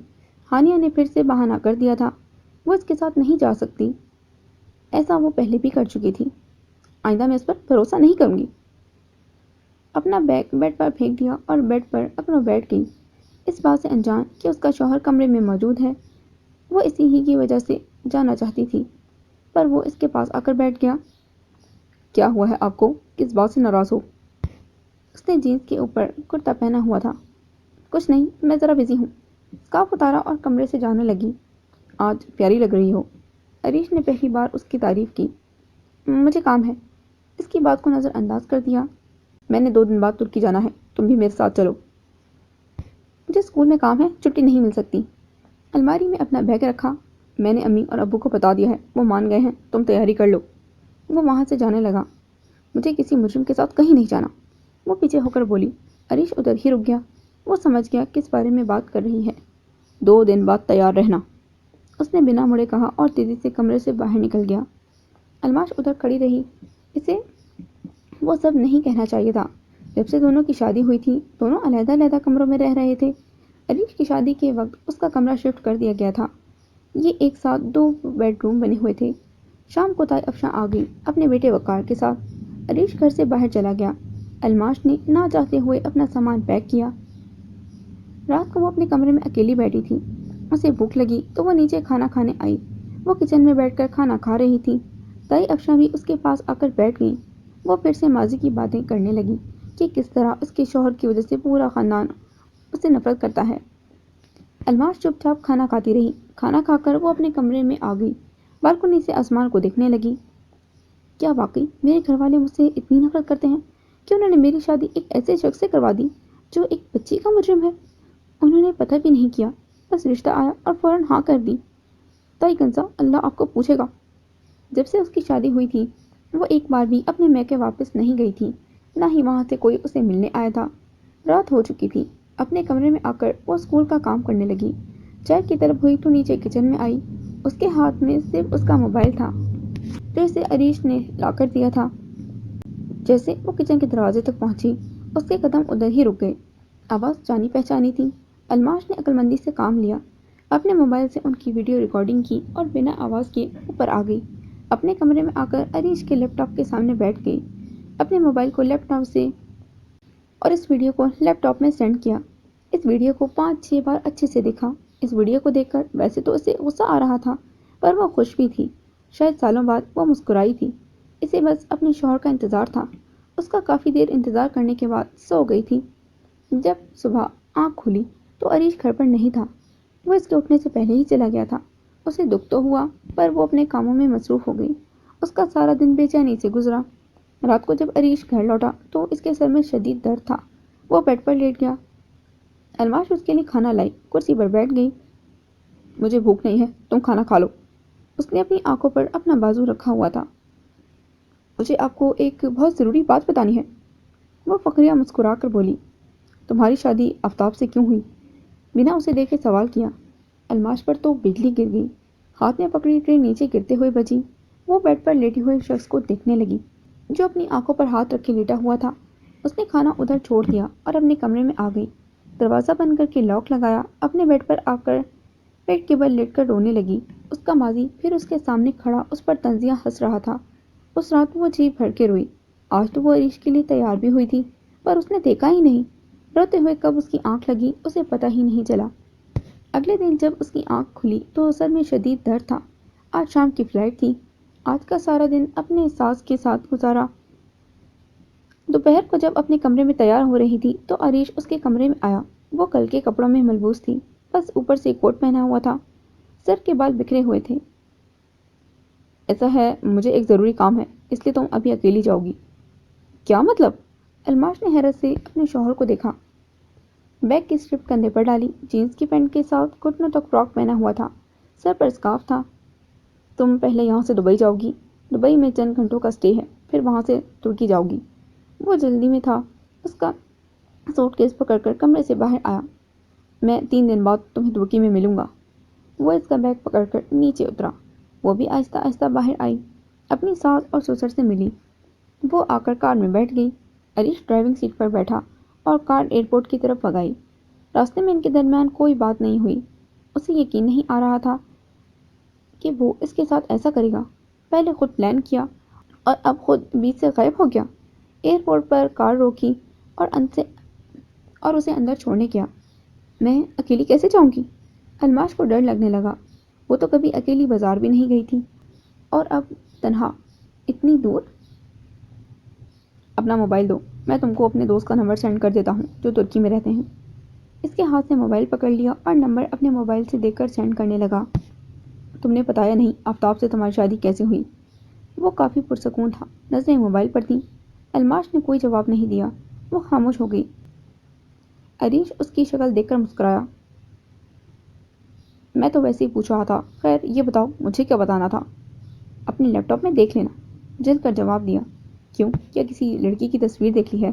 ہانیہ نے پھر سے بہانہ کر دیا تھا، وہ اس کے ساتھ نہیں جا سکتی، ایسا وہ پہلے بھی کر چکی تھی۔ آئندہ میں اس پر بھروسہ نہیں کروں گی۔ اپنا بیگ بیڈ پر پھینک دیا اور بیڈ پر اپنا بیٹھ گئی، اس بات سے انجان کہ اس کا شوہر کمرے میں موجود ہے۔ وہ اسی ہی کی وجہ سے جانا چاہتی تھی، پر وہ اس کے پاس آ کر بیٹھ گیا۔ کیا ہوا ہے آپ کو، کس بات سے ناراض ہو؟ اس نے جینس کے اوپر کرتا پہنا ہوا تھا۔ کچھ نہیں، میں ذرا بزی ہوں۔ اسکارف اتارا اور کمرے سے جانے لگی۔ آج پیاری لگ رہی ہو، عریش نے پہلی بار اس کی تعریف کی۔ مجھے کام ہے، اس کی بات کو نظر انداز کر دیا۔ میں نے 2 دن بعد ترکی جانا ہے، تم بھی میرے ساتھ چلو۔ مجھے اسکول میں کام ہے، چھٹی نہیں مل سکتی۔ الماری میں اپنا بیگ رکھا۔ میں نے امی اور ابو کو بتا دیا ہے، وہ مان گئے ہیں، تم تیاری کر لو۔ وہ وہاں سے جانے لگا۔ مجھے کسی مجرم کے ساتھ کہیں نہیں جانا، وہ پیچھے ہو کر بولی۔ عریش ادھر ہی رک گیا۔ وہ سمجھ گیا کس بارے میں بات کر رہی ہے۔ 2 دن بعد تیار رہنا، اس نے بنا مڑے کہا اور تیزی سے کمرے سے باہر نکل گیا۔ الماش ادھر کھڑی رہی۔ اسے وہ سب نہیں کہنا چاہیے تھا۔ جب سے دونوں کی شادی ہوئی تھی، دونوں علیحدہ علیحدہ کمروں میں رہ رہے تھے۔ عریش کی شادی کے وقت اس کا کمرہ شفٹ کر دیا گیا تھا۔ یہ ایک ساتھ 2 بیڈ روم بنے ہوئے تھے۔ شام کو طائی افشاں آ گئی اپنے بیٹے وقار کے ساتھ۔ عریش گھر سے باہر چلا گیا۔ الماش نے نہ چاہتے ہوئے اپنا سامان پیک کیا۔ رات کو وہ اپنے کمرے میں اکیلی بیٹھی تھی۔ اسے بھوک لگی تو وہ نیچے کھانا کھانے آئی۔ وہ کچن میں بیٹھ کر کھانا کھا رہی تھی۔ طائی افشاں بھی اس کے پاس آ کر بیٹھ گئی۔ وہ پھر سے ماضی کی باتیں کرنے لگی کہ کس طرح اس کے شوہر کی وجہ سے پورا خاندان اسے نفرت کرتا ہے۔ الماش چپ چاپ کھانا کھاتی رہی۔ کھانا کھا کر وہ اپنے کمرے میں آ گئی۔ بالکنی سے آسمان کو دیکھنے لگی۔ کیا واقعی میرے گھر والے مجھ سے اتنی نفرت کرتے ہیں کہ انہوں نے میری شادی ایک ایسے شخص سے کروا دی جو ایک بچی کا مجرم ہے؟ انہوں نے پتہ بھی نہیں کیا، بس رشتہ آیا اور فوراً ہاں کر دی۔ طائی کنسا، اللہ آپ کو پوچھے گا۔ جب سے اس کی شادی ہوئی تھی، وہ ایک بار بھی اپنے میکے واپس نہیں گئی تھی، نہ ہی وہاں سے کوئی اسے ملنے آیا تھا۔ رات ہو چکی تھی۔ اپنے کمرے میں آ کر وہ اسکول کا کام کرنے لگی۔ چائے کی طلب ہوئی تو نیچے کچن میں آئی۔ اس کے ہاتھ میں صرف اس کا موبائل تھا جو اسے عریش نے لا کر دیا تھا۔ جیسے وہ کچن کے دروازے تک پہنچی، اس کے قدم ادھر ہی رک گئے۔ آواز جانی پہچانی تھی۔ الماش نے عقلمندی سے کام لیا، اپنے موبائل سے ان کی ویڈیو ریکارڈنگ کی اور بنا آواز کے اوپر آ گئی۔ اپنے کمرے میں آ کر عریش کے لیپ ٹاپ کے سامنے بیٹھ گئی۔ اپنے موبائل کو لیپ ٹاپ سے اور اس ویڈیو کو لیپ ٹاپ میں سینڈ کیا۔ اس ویڈیو کو 5-6 بار اچھے سے دیکھا۔ اس ویڈیو کو دیکھ کر ویسے تو اسے غصہ آ رہا تھا، پر وہ خوش بھی تھی۔ شاید سالوں بعد وہ مسکرائی تھی۔ اسے بس اپنے شوہر کا انتظار تھا۔ اس کا کافی دیر انتظار کرنے کے بعد سو گئی تھی۔ جب صبح آنکھ کھلی تو عریش گھر پر نہیں تھا۔ وہ اس کے اٹھنے سے پہلے ہی چلا گیا تھا۔ اسے دکھ تو ہوا، پر وہ اپنے کاموں میں مصروف ہو گئی۔ اس کا سارا دن بے چینی سے گزرا۔ رات کو جب عریش گھر لوٹا تو اس کے سر میں شدید درد تھا۔ وہ بیڈ پر لیٹ گیا۔ الماش اس کے لیے کھانا لائی، کرسی پر بیٹھ گئی۔ مجھے بھوک نہیں ہے، تم کھانا کھا لو۔ اس نے اپنی آنکھوں پر اپنا بازو رکھا ہوا تھا۔ مجھے آپ کو ایک بہت ضروری بات بتانی ہے، وہ فخریہ مسکرا کر بولی۔ تمہاری شادی آفتاب سے کیوں ہوئی؟ بنا اسے دیکھے سوال کیا۔ الماش پر تو بجلی گر گئی۔ ہاتھ میں پکڑی ٹرے نیچے گرتے ہوئے بجی۔ وہ بیڈ پر لیٹے ہوئے شخص کو دیکھنے لگی جو اپنی آنکھوں پر ہاتھ رکھے لیٹا ہوا تھا۔ اس نے کھانا ادھر چھوڑ دیا اور اپنے کمرے میں آ گئی۔ دروازہ بند کر کے لاک لگایا۔ اپنے بیڈ پر آ کر پیٹ کے بل لیٹ کر رونے لگی۔ اس کا ماضی پھر اس کے سامنے کھڑا اس پر طنزیہ ہنس رہا تھا۔ اس رات وہ جی بھر کے روئی۔ آج تو وہ عریش کے لیے تیار بھی ہوئی تھی، پر اس نے دیکھا ہی نہیں۔ روتے ہوئے کب اس کی آنکھ لگی اسے پتہ ہی نہیں چلا۔ اگلے دن جب اس کی آنکھ کھلی تو سر میں شدید درد تھا۔ آج شام کی فلائٹ تھی۔ آج کا سارا دن اپنے ساز کے ساتھ گزارا۔ دوپہر کو جب اپنے کمرے میں تیار ہو رہی تھی تو عریش اس کے کمرے میں آیا۔ وہ کل کے کپڑوں میں ملبوس تھی، بس اوپر سے کوٹ پہنا ہوا تھا۔ سر کے بال بکھرے ہوئے تھے۔ ایسا ہے، مجھے ایک ضروری کام ہے، اس لیے تم ابھی اکیلی جاؤ گی۔ کیا مطلب؟ الماش نے حیرت سے اپنے شوہر کو دیکھا۔ بیگ کی اسٹرپ کندھے پر ڈالی، جینس کی پینٹ کے ساتھ گھٹنوں تک فراک پہنا ہوا تھا، سر پر اسکارف تھا۔ تم پہلے یہاں سے دبئی جاؤ گی، دبئی میں چند گھنٹوں کا اسٹے ہے، پھر وہاں سے ترکی جاؤ گی۔ وہ جلدی میں تھا۔ اس کا سوٹ کیس پکڑ کر کمرے سے باہر آیا۔ میں 3 دن بعد تمہیں ترکی میں ملوں گا۔ وہ اس کا بیگ پکڑ کر نیچے اترا۔ وہ بھی آہستہ آہستہ باہر آئی، اپنی ساس اور سسر سے ملی۔ وہ آ کر کار میں بیٹھ گئی۔ عریش ڈرائیونگ سیٹ پر بیٹھا اور کار ایئرپورٹ کی طرف بھگائی۔ راستے میں ان کے درمیان کوئی بات نہیں ہوئی۔ اسے یقین نہیں آ رہا تھا کہ وہ اس کے ساتھ ایسا کرے گا۔ پہلے خود پلان کیا اور اب خود بیچ سے غائب ہو گیا۔ ایئرپورٹ پر کار روکی اور اسے اندر چھوڑنے گیا۔ میں اکیلی کیسے جاؤں گی؟ الماش کو ڈر لگنے لگا۔ وہ تو کبھی اکیلی بازار بھی نہیں گئی تھی، اور اب تنہا اتنی دور۔ اپنا موبائل دو، میں تم کو اپنے دوست کا نمبر سینڈ کر دیتا ہوں جو ترکی میں رہتے ہیں۔ اس کے ہاتھ سے موبائل پکڑ لیا اور نمبر اپنے موبائل سے دیکھ کر سینڈ کرنے لگا۔ تم نے بتایا نہیں آفتاب سے تمہاری شادی کیسے ہوئی؟ وہ کافی پرسکون تھا، نظریں موبائل پر تھیں۔ الماش نے کوئی جواب نہیں دیا، وہ خاموش ہو گئی۔ عریش اس کی شکل دیکھ کر مسکرایا۔ میں تو ویسے ہی پوچھ رہا تھا، خیر یہ بتاؤ مجھے کیا بتانا تھا؟ اپنے لیپ ٹاپ میں دیکھ لینا، جلد کر جواب دیا۔ کیوں، کیا کسی لڑکی کی تصویر دیکھ لی ہے؟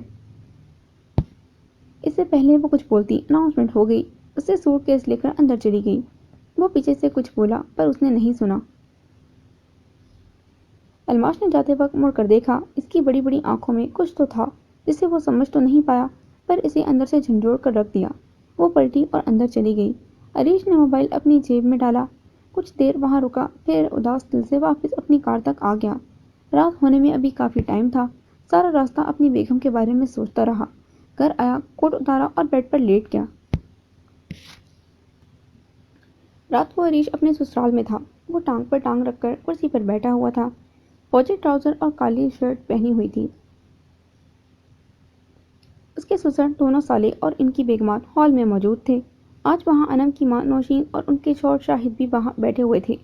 اس سے پہلے وہ کچھ بولتی اناؤنسمنٹ ہو گئی، اس سے سوٹ کیس لے کر اندر چلی گئی۔ وہ پیچھے سے کچھ بولا پر اس نے نہیں سنا۔ الماش نے جاتے وقت مڑ کر دیکھا، اس کی بڑی بڑی آنکھوں میں کچھ تو تھا جسے وہ سمجھ تو نہیں پایا، پر اسے اندر سے جھنجھوڑ کر رکھ دیا۔ وہ پلٹی اور اندر چلی گئی۔ عریش نے موبائل اپنی جیب میں ڈالا، کچھ دیر وہاں رکا، پھر اداس دل سے واپس اپنی کار تک آ گیا۔ رات ہونے میں ابھی کافی ٹائم تھا۔ سارا راستہ اپنی بیگم کے بارے میں سوچتا رہا۔ گھر آیا، کوٹ اتارا اور بیڈ پر لیٹ گیا۔ رات کو عریش اپنے سسرال میں تھا۔ وہ ٹانگ پر ٹانگ رکھ کر کرسی پر بیٹھا ہوا تھا، فوجی ٹراؤزر اور کالی شرٹ پہنی ہوئی تھی۔ اس کے سسر دونوں سالے اور ان کی بیگمات ہال میں موجود تھے۔ آج وہاں انم کی ماں نوشین اور ان کے شوہر شاہد بھی وہاں بیٹھے ہوئے تھے۔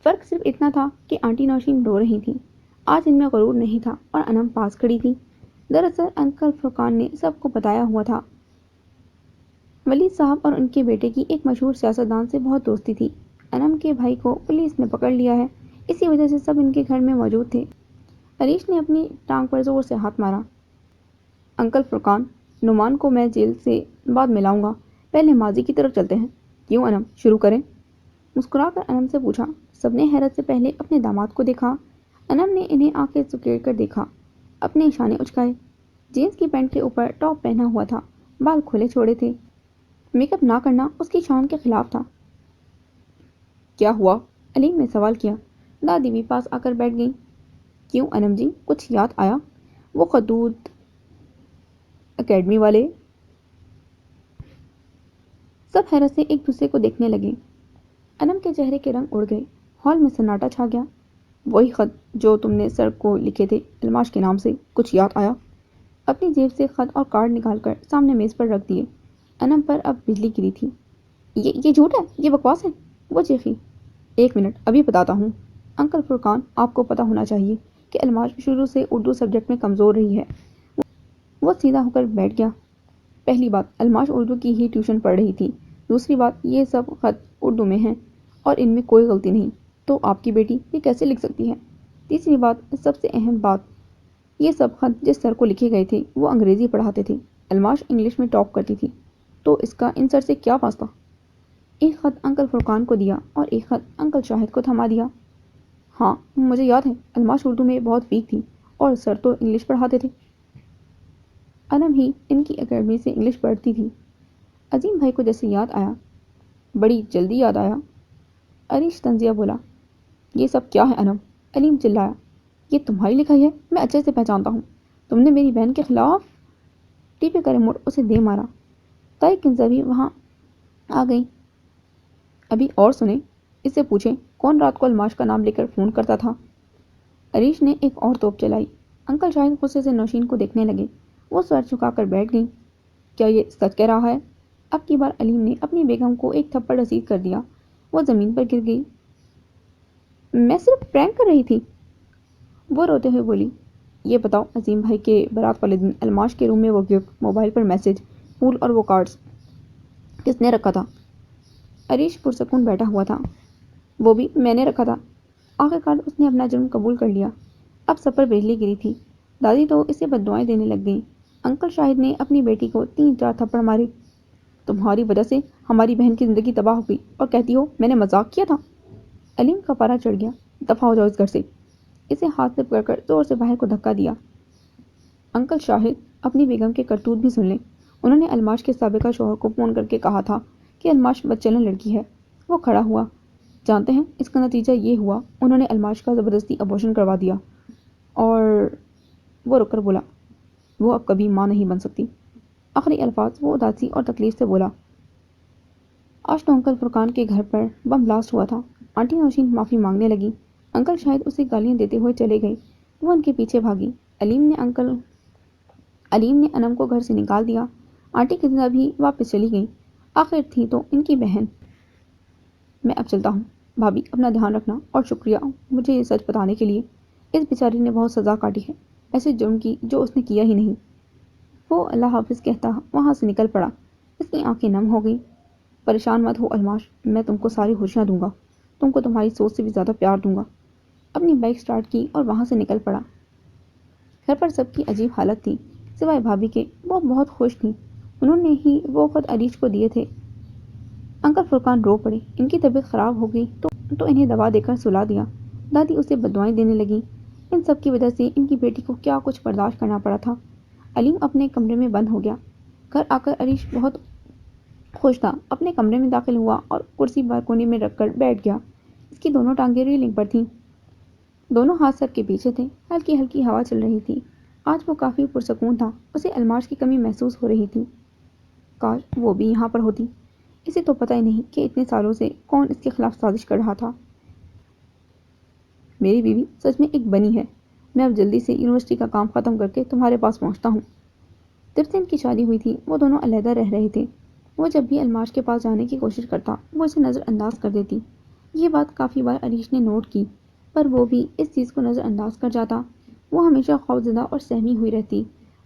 فرق صرف اتنا تھا کہ آنٹی نوشین رو رہی تھی۔ آج ان میں غرور نہیں تھا اور انم پاس کھڑی تھی۔ دراصل انکل فرقان نے سب کو بتایا ہوا تھا۔ ولید صاحب اور ان کے بیٹے کی ایک مشہور سیاستدان سے بہت دوستی تھی۔ انم کے بھائی کو پولیس نے پکڑ لیا ہے، اسی وجہ سے سب ان کے گھر میں موجود تھے۔ عریش نے اپنی ٹانگ پر زور سے ہاتھ مارا۔ انکل فرقان، نعمان کو میں جیل سے بعد میں لاؤں گا، پہلے ماضی کی طرف چلتے ہیں۔ کیوں انم، شروع کریں؟ مسکرا کر انم سے پوچھا۔ سب نے حیرت سے پہلے اپنے داماد کو دیکھا۔ انم نے انہیں آنکھیں سکیڑ کر دیکھا، اپنے اشانے اچکائے۔ جینس کی پینٹ کے اوپر ٹاپ پہنا ہوا تھا، بال کھلے چھوڑے تھے۔ میک اپ نہ کرنا اس کی شان کے خلاف تھا۔ کیا ہوا؟ علیم نے سوال کیا۔ دادی بھی پاس آ کر بیٹھ گئی۔ کیوں انم جی، کچھ یاد آیا؟ وہ خطوط اکیڈمی والے؟ سب حیرت سے ایک دوسرے کو دیکھنے لگے۔ انم کے چہرے کے رنگ اڑ گئے، ہال میں سناٹا چھا گیا۔ وہی خط جو تم نے سر کو لکھے تھے الماش کے نام سے، کچھ یاد آیا؟ اپنی جیب سے خط اور کارڈ نکال کر سامنے میز پر رکھ دیے۔ انم پر اب بجلی گری تھی۔ یہ جھوٹ ہے، یہ بکواس ہے، وہ چیخی۔ ایک منٹ، ابھی بتاتا ہوں۔ انکل فرقان، آپ کو پتا ہونا چاہیے کہ الماش شروع سے اردو سبجیکٹ میں کمزور رہی ہے۔ وہ سیدھا ہو کر بیٹھ گیا۔ پہلی بات، الماش اردو کی ہی ٹیوشن پڑھ رہی تھی۔ دوسری بات، یہ سب خط اردو میں ہیں اور ان میں کوئی غلطی نہیں، تو آپ کی بیٹی یہ کیسے لکھ سکتی ہے؟ تیسری بات، سب سے اہم بات، یہ سب خط جس سر کو لکھے گئے تھے وہ انگریزی پڑھاتے تھے۔ الماش انگلش میں ٹاپ کرتی تھی، تو اس کا ان سر سے کیا واسطہ؟ ایک خط انکل فرقان کو دیا اور ایک خط انکل شاہد کو تھما دیا۔ ہاں مجھے یاد ہے، الماش اردو میں بہت ویک تھی اور سر تو انگلش پڑھاتے تھے۔ انم ہی ان کی اکیڈمی سے انگلش پڑھتی تھی۔ عظیم بھائی کو جیسے یاد آیا، بڑی جلدی یاد آیا۔ عریش طنزیہ بولا۔ یہ سب کیا ہے انم؟ علیم چلایا۔ یہ تمہاری لکھائی ہے، میں اچھے سے پہچانتا ہوں۔ تم نے میری بہن کے خلاف؟ ٹیپے کرے مڑ اسے دے مارا۔ تائی کنزا بھی وہاں آ گئی۔ ابھی اور سنیں، اس سے پوچھیں کون رات کو الماش کا نام لے کر فون کرتا تھا؟ عریش نے ایک اور توپ چلائی۔ انکل شاہد غصے سے نوشین کو دیکھنے لگے۔ وہ سر جھکا کر بیٹھ گئی۔ کیا یہ سچ کہہ رہا ہے؟ اب کی بار علیم نے اپنی بیگم کو ایک تھپڑ رسید کر دیا۔ وہ زمین پر گر گئی۔ میں صرف پرینک کر رہی تھی، وہ روتے ہوئے بولی۔ یہ بتاؤ، عظیم بھائی کے بارات والے دن الماش کے روم میں وہ گفٹ، موبائل پر میسج، پھول اور وہ کارڈز کس نے رکھا تھا؟ عریش پرسکون بیٹھا ہوا تھا۔ وہ بھی میں نے رکھا تھا۔ آخر کار اس نے اپنا جرم قبول کر لیا۔ اب سب پر بجلی گری تھی۔ دادی تو اسے بددعائیں دینے لگ گئی۔ انکل شاہد نے اپنی بیٹی کو 3-4 تھپڑ مارے۔ تمہاری وجہ سے ہماری بہن کی زندگی تباہ ہو گئی اور کہتی ہو میں نے مذاق کیا تھا؟ علیم کا پارا چڑھ گیا۔ دفع ہو جاؤ اس گھر سے۔ اسے ہاتھ سے پکڑ کر زور سے باہر کو دھکا دیا۔ انکل شاہد، اپنی بیگم کے کرتوت بھی سن لیں۔ انہوں نے الماش کے سابقہ شوہر کو فون کر کے کہا تھا کہ الماش بدچلن لڑکی ہے۔ وہ کھڑا ہوا۔ جانتے ہیں اس کا نتیجہ یہ ہوا، انہوں نے الماش کا زبردستی ابورشن کروا دیا اور وہ رک کر بولا، وہ اب کبھی ماں نہیں بن سکتی۔ آخری الفاظ وہ اداسی اور تکلیف سے بولا۔ آج تو انکل فرقان کے گھر پر بم بلاسٹ ہوا تھا۔ آنٹی نوشین معافی مانگنے لگی۔ انکل شاہد اسے گالیاں دیتے ہوئے چلے گئے۔ وہ ان کے پیچھے بھاگی۔ علیم نے انم کو گھر سے نکال دیا۔ آنٹی کنزا بھی واپس چلی گئی، آخر تھی تو ان کی بہن۔ میں اب چلتا ہوں، بھابھی اپنا دھیان رکھنا، اور شکریہ مجھے یہ سچ بتانے کے لیے۔ اس بیچاری نے بہت سزا کاٹی ہے، ایسے جرم کی جو اس نے کیا ہی نہیں۔ وہ اللہ حافظ کہتا وہاں سے نکل پڑا۔ اس کی آنکھیں نم ہو گئی۔ پریشان مت ہو الماش، میں تم کو ساری خوشیاں دوں گا، تم کو تمہاری سوچ سے بھی زیادہ پیار دوں گا۔ اپنی بائک سٹارٹ کی اور وہاں سے نکل پڑا۔ گھر پر سب کی عجیب حالت تھی سوائے بھابھی کے۔ وہ بہت خوش تھیں، انہوں نے ہی وہ خود عریش کو دیے تھے۔ انکل فرقان رو پڑے، ان کی طبیعت خراب ہو گئی تو انہیں دوا دے کر سلا دیا۔ دادی اسے بددعائیں دینے لگی۔ ان سب کی وجہ سے ان کی بیٹی کو کیا کچھ برداشت کرنا پڑا تھا۔ علیم اپنے کمرے میں بند ہو گیا۔ گھر آ کر عریش بہت خوش تھا، اپنے کمرے میں داخل ہوا اور کرسی بالکونی میں رکھ کر بیٹھ گیا۔ اس کی دونوں ٹانگیں ریلنگ پر تھیں، دونوں ہاتھ سر کے پیچھے تھے، ہلکی ہلکی ہوا چل رہی تھی۔ آج وہ کافی پرسکون تھا، اسے الماش کی کمی محسوس ہو رہی تھی۔ کاش وہ بھی یہاں پر ہوتی، اسے تو پتہ ہی نہیں کہ اتنے سالوں سے کون اس کے خلاف سازش کر رہا تھا۔ میری بیوی سچ میں ایک بنی ہے، میں اب جلدی سے یونیورسٹی کا کام ختم کر کے تمہارے پاس پہنچتا ہوں۔ جب سے ان کی شادی ہوئی تھی وہ دونوں علیحدہ رہ رہے تھے۔ وہ جب بھی الماش کے پاس جانے کی کوشش کرتا وہ اسے نظر انداز کر دیتی۔ یہ بات کافی بار عریش نے نوٹ کی، پر وہ بھی اس چیز کو نظر انداز کر جاتا۔ وہ ہمیشہ خوفزدہ اور سہمی ہوئی رہتی۔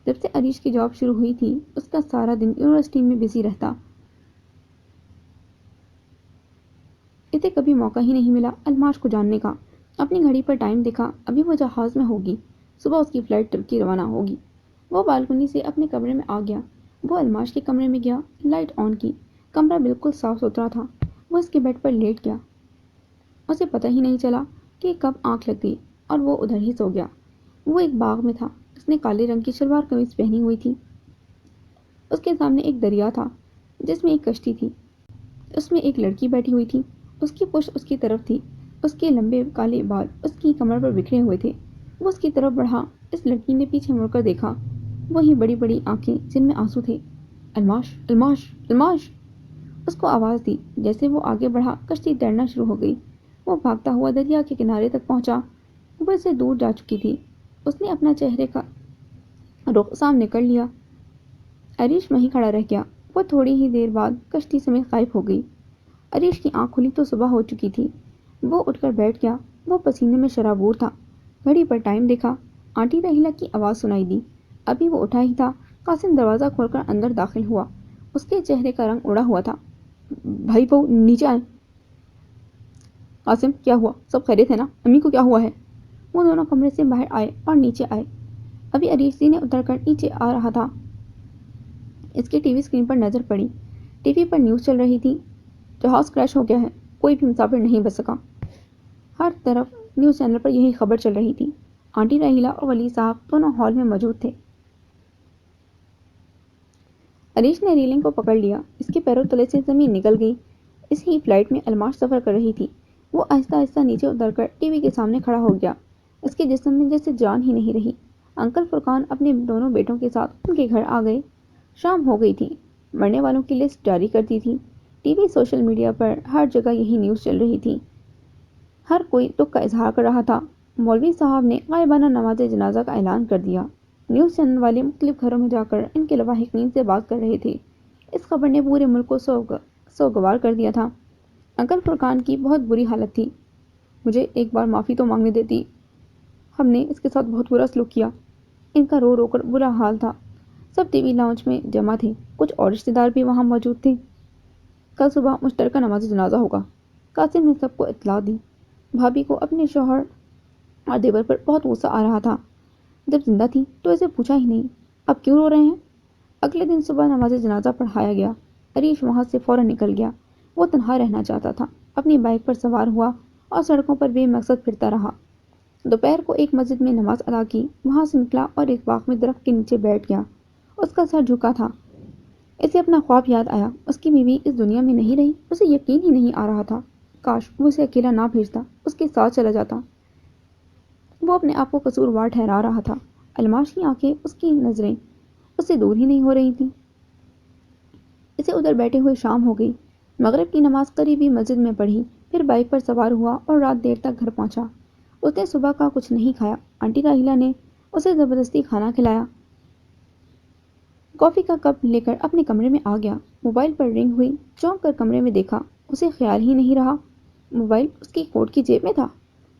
جب سے عریش کی جاب شروع ہوئی تھی اس کا سارا دن یونیورسٹی میں بزی رہتا۔ اسے کبھی موقع ہی نہیں ملا الماش کو جاننے کا۔ اپنی گھڑی پر ٹائم دیکھا، ابھی وہ جہاز میں ہوگی، صبح اس کی فلائٹ ترکی روانہ ہوگی۔ وہ بالکنی سے اپنے کمرے میں آ گیا۔ وہ الماش کے کمرے میں گیا، لائٹ آن کی۔ کمرہ بالکل صاف ستھرا تھا۔ وہ اس کے بیڈ پر لیٹ گیا، اسے پتہ ہی نہیں چلا کہ کب آنکھ لگ گئی اور وہ ادھر ہی سو گیا۔ وہ ایک باغ میں تھا، اس نے کالے رنگ کی شلوار قمیض پہنی ہوئی تھی۔ اس کے سامنے ایک دریا تھا جس میں ایک کشتی تھی، اس میں ایک لڑکی بیٹھی ہوئی تھی، اس کی پشت اس کی طرف تھی، اس کے لمبے کالے بال اس کی کمر پر بکھرے ہوئے تھے۔ وہ اس کی طرف بڑھا، اس لڑکی نے پیچھے مڑ کر دیکھا، وہی بڑی بڑی آنکھیں جن میں آنسو تھے۔ الماش الماش الماش، اس کو آواز دی۔ جیسے وہ آگے بڑھا کشتی تیرنا شروع ہو گئی۔ وہ بھاگتا ہوا دریا کے کنارے تک پہنچا، وہ اس سے دور جا چکی تھی۔ اس نے اپنا چہرے کا رخ سامنے کر لیا۔ عریش وہیں کھڑا رہ گیا۔ وہ تھوڑی ہی دیر بعد کشتی سمیت غائب ہو گئی۔ عریش کی آنکھ کھلی تو صبح ہو چکی تھی۔ وہ اٹھ کر بیٹھ گیا، وہ پسینے میں شرابور تھا۔ گھڑی پر ٹائم دیکھا، آنٹی رحیلہ کی آواز سنائی دی۔ ابھی وہ اٹھا ہی تھا، قاسم دروازہ کھول کر اندر داخل ہوا۔ اس کے چہرے کا رنگ اڑا ہوا تھا۔ بھائی بہو نیچے آئیں۔ قاسم کیا ہوا، سب خیریت ہے نا، امی کو کیا ہوا ہے؟ وہ دونوں کمرے سے باہر آئے اور نیچے آئے۔ ابھی عریش جی نے اتر کر نیچے آ رہا تھا۔ اس کی ٹی وی اسکرین پر نظر پڑی، ٹی وی پر نیوز چل رہی تھی، جہاز کریش ہو گیا ہے، کوئی بھی مسافر نہیں بچ سکا۔ ہر طرف نیوز چینل پر یہی خبر چل رہی تھی۔ آنٹی رحیلہ اور ولی صاحب دونوں ہال میں موجود تھے۔ عریش نے ریلنگ کو پکڑ لیا، اس کے پیروں تلے سے زمین نکل گئی۔ اس ہی فلائٹ میں الماش سفر کر رہی تھی۔ وہ آہستہ آہستہ نیچے اتر کر ٹی وی کے سامنے کھڑا ہو گیا۔ اس کے جسم میں جیسے جان ہی نہیں رہی۔ انکل فرقان اپنے دونوں بیٹوں کے ساتھ ان کے گھر آ گئے۔ شام ہو گئی تھی، مرنے والوں کی لسٹ جاری کر دی تھی۔ ٹی وی، سوشل میڈیا پر ہر جگہ یہی نیوز چل رہی تھی۔ ہر کوئی دکھ کا اظہار کر رہا تھا۔ مولوی صاحب نے غائبانہ نماز جنازہ کا اعلان کر دیا۔ نیوز چینل والے مختلف گھروں میں جا کر ان کے لواحقین سے بات کر رہے تھے۔ اس خبر نے پورے ملک کو سوگوار کر دیا تھا۔ انکل فرقان کی بہت بری حالت تھی۔ مجھے ایک بار معافی تو مانگنے دیتی، ہم نے اس کے ساتھ بہت برا سلوک کیا۔ ان کا رو رو کر برا حال تھا۔ سب ٹی وی لاؤنج میں جمع تھے، کچھ اور رشتے دار بھی وہاں موجود تھے۔ کل صبح مشترکہ نماز جنازہ ہوگا، قاسم نے سب کو اطلاع دی۔ بھابھی کو اپنے شوہر اور دیور پر بہت غصہ آ رہا تھا۔ جب زندہ تھی تو اسے پوچھا ہی نہیں، اب کیوں رو رہے ہیں؟ اگلے دن صبح نماز جنازہ پڑھایا گیا۔ عریش وہاں سے فوراً نکل گیا۔ وہ تنہا رہنا چاہتا تھا۔ اپنی بائک پر سوار ہوا اور سڑکوں پر بے مقصد پھرتا رہا۔ دوپہر کو ایک مسجد میں نماز ادا کی، وہاں سے نکلا اور ایک باغ میں درخت کے نیچے بیٹھ گیا۔ اس کا سر جھکا تھا۔ اسے اپنا خواب یاد آیا، اس کی بیوی اس دنیا میں نہیں رہی۔ اسے یقین ہی نہیں آ رہا تھا، کاش وہ اسے اکیلا نہ بھیجتا، اس کے ساتھ چلا جاتا۔ وہ اپنے آپ کو قصوروار ٹھہرا رہا تھا۔ الماش کی آنکھیں، اس کی نظریں اس سے دور ہی نہیں ہو رہی تھیں۔ اسے ادھر بیٹھے ہوئے شام ہو گئی۔ مغرب کی نماز قریبی مسجد میں پڑھی، پھر بائک پر سوار ہوا اور رات دیر تک گھر پہنچا۔ اس نے صبح کا کچھ نہیں کھایا۔ آنٹی راحیلہ نے اسے زبردستی کھانا کھلایا۔ کافی کا کپ لے کر اپنے کمرے میں آ گیا۔ موبائل پر رنگ ہوئی، چونک کر کمرے میں دیکھا، اسے خیال ہی نہیں رہا موبائل اس کی کوٹ کی جیب میں تھا۔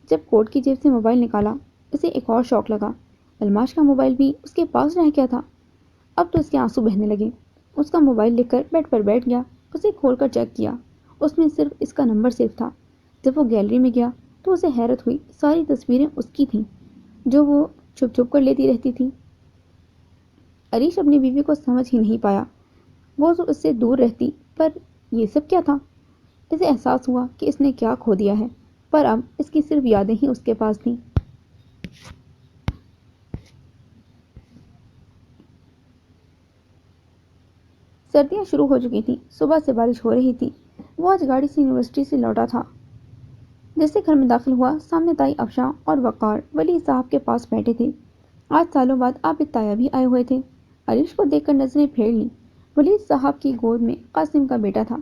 جب کوٹ کی جیب سے موبائل نکالا، اسے ایک اور شوق لگا، الماش کا موبائل بھی اس کے پاس رہ گیا تھا۔ اب تو اس کے آنسو بہنے لگے۔ اس کا موبائل لے کر بیڈ پر بیٹھ گیا، اسے کھول کر چیک کیا، اس میں صرف اس کا نمبر سیو تھا۔ جب وہ گیلری میں گیا تو اسے حیرت ہوئی، ساری تصویریں اس کی تھیں جو وہ چھپ چھپ کر لیتی رہتی تھی۔ عریش اپنی بیوی کو سمجھ ہی نہیں پایا، وہ تو اس سے دور رہتی، پر یہ سب کیا تھا؟ اسے احساس ہوا کہ اس نے کیا کھو دیا ہے، پر اب اس کی صرف یادیں ہی اس کے پاس تھیں۔ سردیاں شروع ہو چکی تھیں، صبح سے بارش ہو رہی تھی۔ وہ آج گاڑی سے یونیورسٹی سے لوٹا تھا۔ جیسے گھر میں داخل ہوا، سامنے تائی افشاں اور وقار ولی صاحب کے پاس بیٹھے تھے۔ آج سالوں بعد عابد تایا بھی آئے ہوئے تھے۔ عریش کو دیکھ کر نظریں پھیر لیں۔ ولی صاحب کی گود میں قاسم کا بیٹا تھا،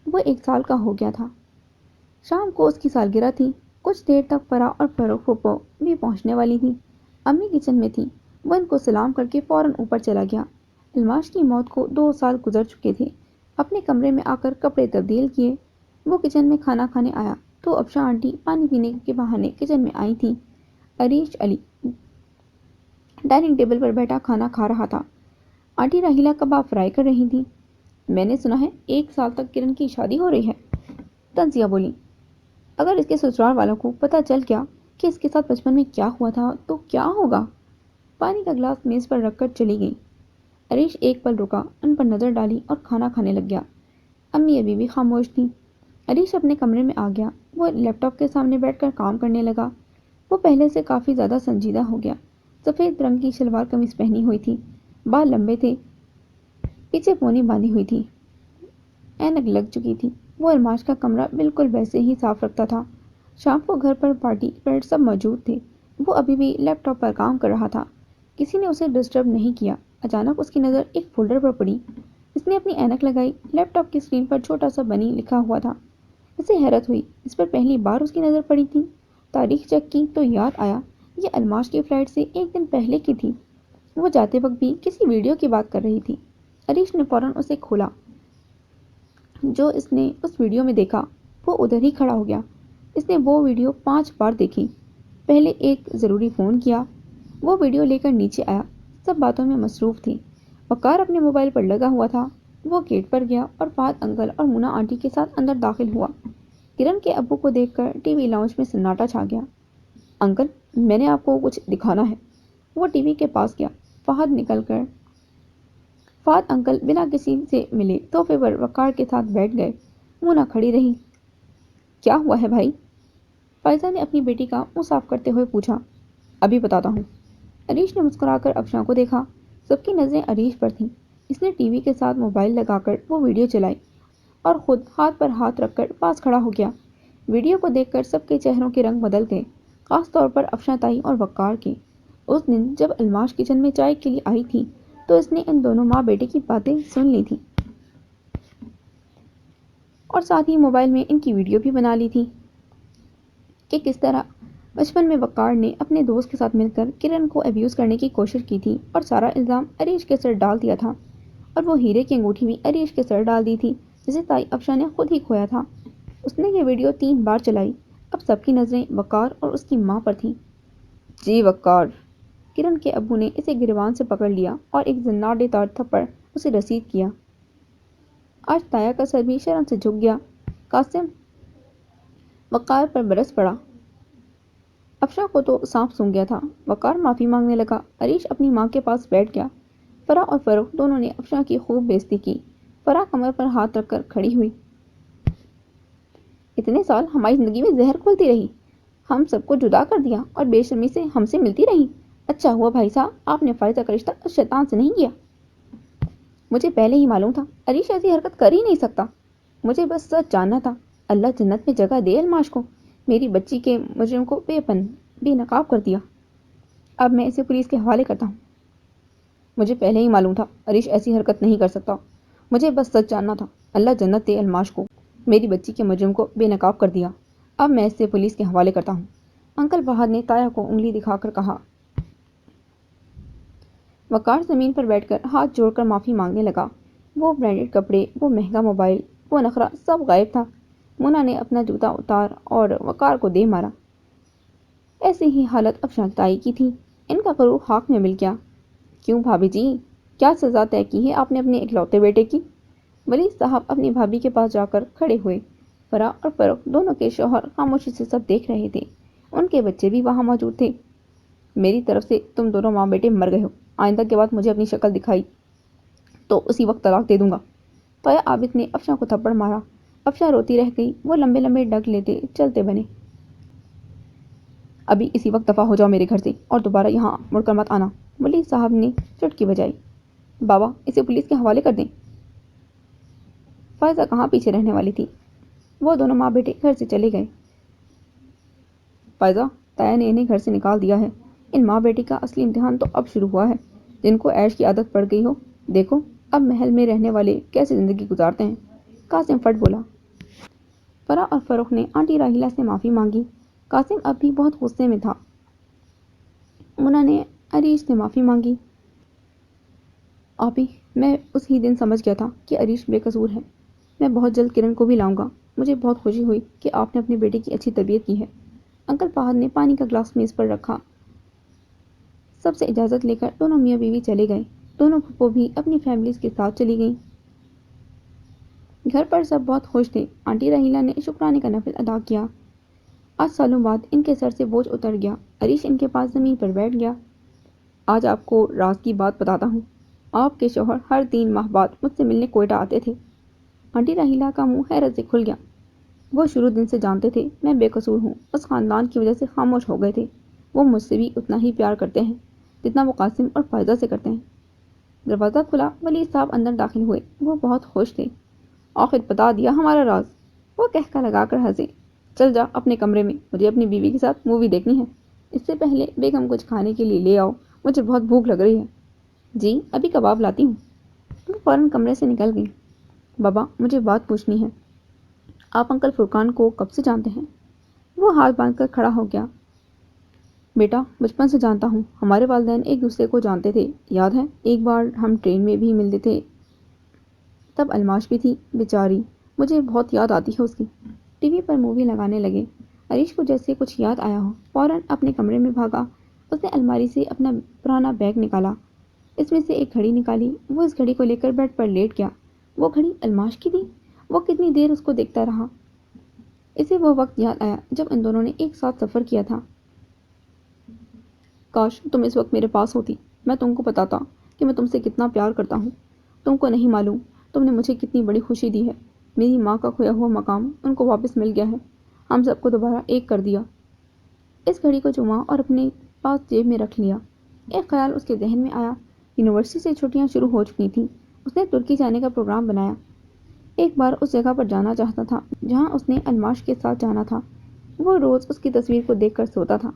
وہ 1 سال کا ہو گیا تھا۔ شام کو اس کی سالگرہ تھی۔ کچھ دیر تک فرح اور فروخ پھوپھو بھی پہنچنے والی تھی۔ امی کچن میں تھی، وہ ان کو سلام کر کے فوراً اوپر چلا گیا۔ الماش کی موت کو 2 سال گزر چکے تھے۔ اپنے کمرے میں آ کر کپڑے تبدیل کیے، وہ کچن میں کھانا کھانے آیا تو افشاں آنٹی پانی پینے کے بہانے کچن میں آئی تھیں۔ عریش علی ڈائننگ ٹیبل پر بیٹھا کھانا کھا رہا تھا۔ آنٹی راہیلہ کباب فرائی کر رہی تھیں۔ میں نے سنا ہے 1 سال تک کرن کی شادی ہو رہی ہے، تنزیہ بولی۔ اگر اس کے سسرال والوں کو پتہ چل گیا کہ اس کے ساتھ بچپن میں کیا ہوا تھا تو کیا ہوگا؟ پانی کا گلاس میز پر رکھ کر چلی گئی۔ عریش ایک پل رکا، ان پر نظر ڈالی اور کھانا کھانے لگ گیا۔ امی ابھی بھی خاموش تھیں۔ عریش اپنے کمرے میں آ گیا، وہ لیپ ٹاپ کے سامنے بیٹھ کر کام کرنے لگا۔ وہ پہلے سے کافی زیادہ سنجیدہ ہو گیا۔ سفید رنگ کی شلوار قمیص پہنی ہوئی تھی، بال لمبے تھے، پیچھے پونی باندھی ہوئی تھی، اینک لگ چکی تھی۔ وہ الماش کا کمرہ بالکل ویسے ہی صاف رکھتا تھا۔ شام کو گھر پر پارٹی پر سب موجود تھے۔ وہ ابھی بھی لیپ ٹاپ پر کام کر رہا تھا۔ کسی نے اسے ڈسٹرب نہیں کیا۔ اچانک اس کی نظر ایک فولڈر پر پڑی۔ اس نے اپنی اینک لگائی، لیپ ٹاپ کی اسکرین پر چھوٹا سا بنی لکھا ہوا تھا۔ اسے حیرت ہوئی، اس پر پہلی بار اس کی نظر پڑی تھی۔ تاریخ چیک کی تو یاد آیا یہ الماش کی فلائٹ سے 1 دن پہلے کی تھی۔ وہ جاتے وقت بھی کسی ویڈیو کی بات کر رہی تھی۔ عریش نے فوراً اسے کھولا۔ جو اس نے اس ویڈیو میں دیکھا وہ ادھر ہی کھڑا ہو گیا۔ اس نے وہ ویڈیو 5 بار دیکھی، پہلے ایک ضروری فون کیا، وہ ویڈیو لے کر نیچے آیا۔ سب باتوں میں مصروف تھی۔ وقار اپنے موبائل پر لگا ہوا تھا۔ وہ گیٹ پر گیا اور فہد انکل اور مونا آنٹی کے ساتھ اندر داخل ہوا۔ کرن کے ابو کو دیکھ کر ٹی وی لاؤنج میں سناٹا چھا گیا۔ انکل، میں نے آپ کو کچھ دکھانا ہے۔ وہ ٹی وی کے پاس گیا۔ فہد انکل بنا کسی سے ملے صوفے پر وقار کے ساتھ بیٹھ گئے۔ مونا کھڑی رہی۔ کیا ہوا ہے بھائی؟ فائزہ نے اپنی بیٹی کا منہ صاف کرتے ہوئے پوچھا۔ ابھی بتاتا ہوں۔ عریش نے مسکرا کر افشاں کو دیکھا۔ سب کی نظریں عریش پر تھیں۔ اس نے ٹی وی کے ساتھ موبائل لگا کر وہ ویڈیو چلائی اور خود ہاتھ پر ہاتھ رکھ کر پاس کھڑا ہو گیا۔ ویڈیو کو دیکھ کر سب کے چہروں کے رنگ بدل گئے، خاص طور پر افشاں تائی اور وقار کے۔ اس دن جب الماش کچن میں چائے کے لیے آئی تھی تو اس نے ان دونوں ماں بیٹے کی باتیں سن لی تھیں اور ساتھ ہی موبائل میں ان کی ویڈیو بھی بنا لی تھی کہ کس طرح بچپن میں وقار نے اپنے دوست کے ساتھ مل کر کرن کو ابیوز کرنے کی کوشش کی تھی اور سارا الزام عریش کے سر ڈال دیا تھا، اور وہ ہیرے کی انگوٹھی بھی عریش کے سر ڈال دی تھی جسے تائی افشاں نے خود ہی کھویا تھا۔ اس نے یہ ویڈیو 3 بار چلائی۔ اب سب کی نظریں وقار اور اس کی ماں پر تھیں۔ جی وقار، کرن کے ابو نے اسے گریبان سے پکڑ لیا اور ایک زناٹے دار تھپڑ اسے رسید کیا۔ آج تایا کا سر بھی شرم سے جھک گیا۔ قاسم وقار پر برس پڑا۔ افشاں کو تو سانپ سونگھ گیا تھا۔ وقار معافی مانگنے لگا۔ عریش اپنی ماں کے پاس بیٹھ گیا۔ فرح اور فروخ دونوں نے افشاں کی خوب بےعزتی کی۔ فرح کمر پر ہاتھ رکھ کر کھڑی ہوئی۔ اتنے سال ہماری زندگی میں زہر گھولتی رہی، ہم سب کو جدا کر دیا اور بے شرمی سے ہم سے ملتی رہی۔ اچھا ہوا بھائی صاحب آپ نے فائزہ کا رشتہ اس شیطان سے نہیں کیا۔ مجھے پہلے ہی معلوم تھا عریش ایسی حرکت کر ہی نہیں سکتا۔ مجھے بس سچ جاننا تھا۔ اللہ جنت میں جگہ دے الماش کو، میری بچی کے مجرم کو بے نقاب کر دیا۔ اب میں اسے پولیس کے حوالے کرتا ہوں۔ مجھے پہلے ہی معلوم تھا عریش ایسی حرکت نہیں کر سکتا۔ مجھے بس سچ جاننا تھا۔ اللہ جنت دے الماش کو، میری بچی کے مجرم کو بے نقاب کر دیا۔ اب میں اسے پولیس کے حوالے کرتا ہوں۔ انکل فہد نے تایا کو انگلی دکھا کر کہا۔ وقار زمین پر بیٹھ کر ہاتھ جوڑ کر معافی مانگنے لگا۔ وہ برانڈڈ کپڑے، وہ مہنگا موبائل، وہ نخرہ سب غائب تھا۔ مونا نے اپنا جوتا اتار اور وقار کو دے مارا۔ ایسی ہی حالت افشاں تائی کی تھی۔ ان کا غرور خاک میں مل گیا۔ کیوں بھابھی جی، کیا سزا طے کی ہے آپ نے اپنے اکلوتے بیٹے کی؟ ولی صاحب اپنی بھابھی کے پاس جا کر کھڑے ہوئے۔ فرح اور فروخت دونوں کے شوہر خاموشی سے سب دیکھ رہے تھے۔ ان کے بچے بھی وہاں موجود تھے۔ میری طرف سے تم دونوں ماں بیٹے مر گئے ہو۔ آئندہ کے بعد مجھے اپنی شکل دکھائی تو اسی وقت طلاق دے دوں گا۔ فیا عابد نے افشاں کو تھپڑ مارا۔ افشاں روتی رہ گئی۔ وہ لمبے لمبے ڈگ لیتے چلتے بنے۔ ابھی اسی وقت دفع ہو جاؤ میرے گھر سے اور دوبارہ یہاں مڑ کر مت آنا۔ ولی صاحب نے چٹکی بجائی۔ بابا اسے پولیس کے حوالے کر دیں۔ فائزہ کہاں پیچھے رہنے والی تھی۔ وہ دونوں ماں بیٹے گھر سے چلے گئے۔ فائزہ، تایا نے انہیں گھر سے نکال دیا ہے۔ ان ماں بیٹی کا اصلی امتحان تو اب شروع ہوا ہے۔ جن کو عیش کی عادت پڑ گئی ہو، دیکھو اب محل میں رہنے والے کیسے زندگی گزارتے ہیں۔ قاسم فٹ بولا۔ فرح اور فروخت نے آنٹی راحیلہ سے معافی مانگی۔ قاسم اب بھی بہت غصے میں تھا۔ مونا نے عریش سے معافی مانگی۔ آپی، میں اس ہی دن سمجھ گیا تھا کہ عریش بے قصور ہے۔ میں بہت جلد کرن کو بھی لاؤں گا۔ مجھے بہت خوشی ہوئی کہ آپ نے اپنے بیٹے کی اچھی تربیت کی ہے۔ انکل فہد نے پانی کا گلاس میز پر رکھا۔ سب سے اجازت لے کر دونوں میاں بیوی چلے گئے۔ دونوں پھپھو بھی اپنی فیملیز کے ساتھ چلی گئیں۔ گھر پر سب بہت خوش تھے۔ آنٹی راحیلہ نے شکرانے کا نفل ادا کیا۔ آج سالوں بعد ان کے سر سے بوجھ اتر گیا۔ عریش ان کے پاس زمین پر بیٹھ گیا۔ آج آپ کو راز کی بات بتاتا ہوں۔ آپ کے شوہر ہر 3 ماہ بعد مجھ سے ملنے کوئٹہ آتے تھے۔ آنٹی راحیلہ کا منہ حیرت سے کھل گیا۔ وہ شروع دن سے جانتے تھے میں بے قصور ہوں۔ اس خاندان کی وجہ سے خاموش ہو گئے تھے۔ وہ مجھ سے بھی اتنا ہی پیار کرتے ہیں جتنا وہ قاسم اور فائزہ سے کرتے ہیں۔ دروازہ کھلا، ولی صاحب اندر داخل ہوئے۔ وہ بہت خوش تھے۔ آخر بتا دیا ہمارا راز، وہ کہکا لگا کر ہنسے۔ چل جا اپنے کمرے میں، مجھے اپنی بیوی کے ساتھ مووی دیکھنی ہے۔ اس سے پہلے بیگم کچھ کھانے کے لیے لے آؤ، مجھے بہت بھوک لگ رہی ہے۔ جی ابھی کباب لاتی ہوں۔ وہ فوراً کمرے سے نکل گئی۔ بابا مجھے بات پوچھنی ہے۔ آپ انکل فرقان کو کب سے جانتے ہیں؟ وہ ہاتھ باندھ کر کھڑا ہو گیا۔ بیٹا بچپن سے جانتا ہوں۔ ہمارے والدین ایک دوسرے کو جانتے تھے، یاد ہے ایک بار ہم ٹرین میں بھی ملتے تھے، تب الماش بھی تھی بیچاری، مجھے بہت یاد آتی ہے اس کی۔ ٹی وی پر مووی لگانے لگے۔ عریش کو جیسے کچھ یاد آیا ہو، فوراً اپنے کمرے میں بھاگا۔ اس نے الماری سے اپنا پرانا بیگ نکالا، اس میں سے ایک گھڑی نکالی۔ وہ اس گھڑی کو لے کر بیڈ پر لیٹ گیا۔ وہ گھڑی الماش کی تھی۔ وہ کتنی دیر اس کو دیکھتا رہا۔ اسے وہ وقت یاد آیا جب ان دونوں نے ایک ساتھ سفر کیا تھا۔ کاش تم اس وقت میرے پاس ہوتی، میں تم کو بتاتا کہ میں تم سے کتنا پیار کرتا ہوں۔ تم کو نہیں معلوم تم نے مجھے کتنی بڑی خوشی دی ہے۔ میری ماں کا کھویا ہوا مقام ان کو واپس مل گیا ہے۔ ہم سب کو دوبارہ ایک کر دیا۔ اس گھڑی کو چوما اور اپنے پاس جیب میں رکھ لیا۔ ایک خیال اس کے ذہن میں آیا۔ یونیورسٹی سے چھٹیاں شروع ہو چکی تھیں۔ اس نے ترکی جانے کا پروگرام بنایا۔ ایک بار اس جگہ پر جانا چاہتا تھا جہاں اس نے الماش کے ساتھ جانا تھا۔ وہ روز اس کی تصویر کو دیکھ کر سوتا تھا۔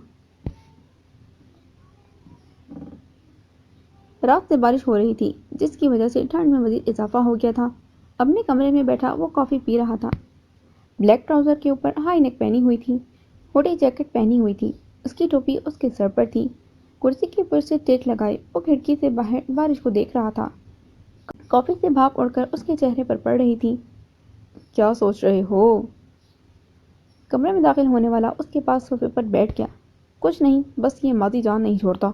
رات سے بارش ہو رہی تھی، جس کی وجہ سے ٹھنڈ میں مزید اضافہ ہو گیا تھا۔ اپنے کمرے میں بیٹھا وہ کافی پی رہا تھا۔ بلیک ٹراؤزر کے اوپر ہائی نیک پہنی ہوئی تھی، ہوڈی جیکٹ پہنی ہوئی تھی۔ اس کی ٹوپی اس کے سر پر تھی۔ کرسی کے اوپر سے ٹیک لگائے وہ کھڑکی سے باہر بارش کو دیکھ رہا تھا۔ کافی سے بھاپ اڑ کر اس کے چہرے پر پڑ رہی تھی۔ کیا سوچ رہے ہو؟ کمرے میں داخل ہونے والا اس کے پاس صوفے پر بیٹھ گیا۔ کچھ نہیں، بس یہ ماضی جان نہیں چھوڑتا۔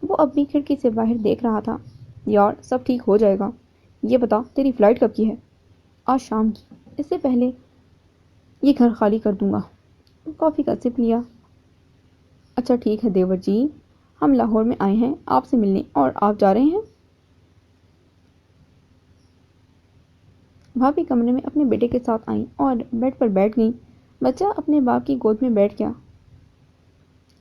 وہ اب بھی کھڑکی سے باہر دیکھ رہا تھا۔ یار سب ٹھیک ہو جائے گا۔ یہ بتا تیری فلائٹ کب کی ہے؟ آج شام کی۔ اس سے پہلے یہ گھر خالی کر دوں گا۔ کافی کا سپ لیا۔ اچھا ٹھیک ہے دیور جی، ہم لاہور میں آئے ہیں آپ سے ملنے، اور آپ جا رہے ہیں؟ بھابھی کمرے میں اپنے بیٹے کے ساتھ آئیں اور بیڈ پر بیٹھ گئیں۔ بچہ اپنے باپ کی گود میں بیٹھ گیا۔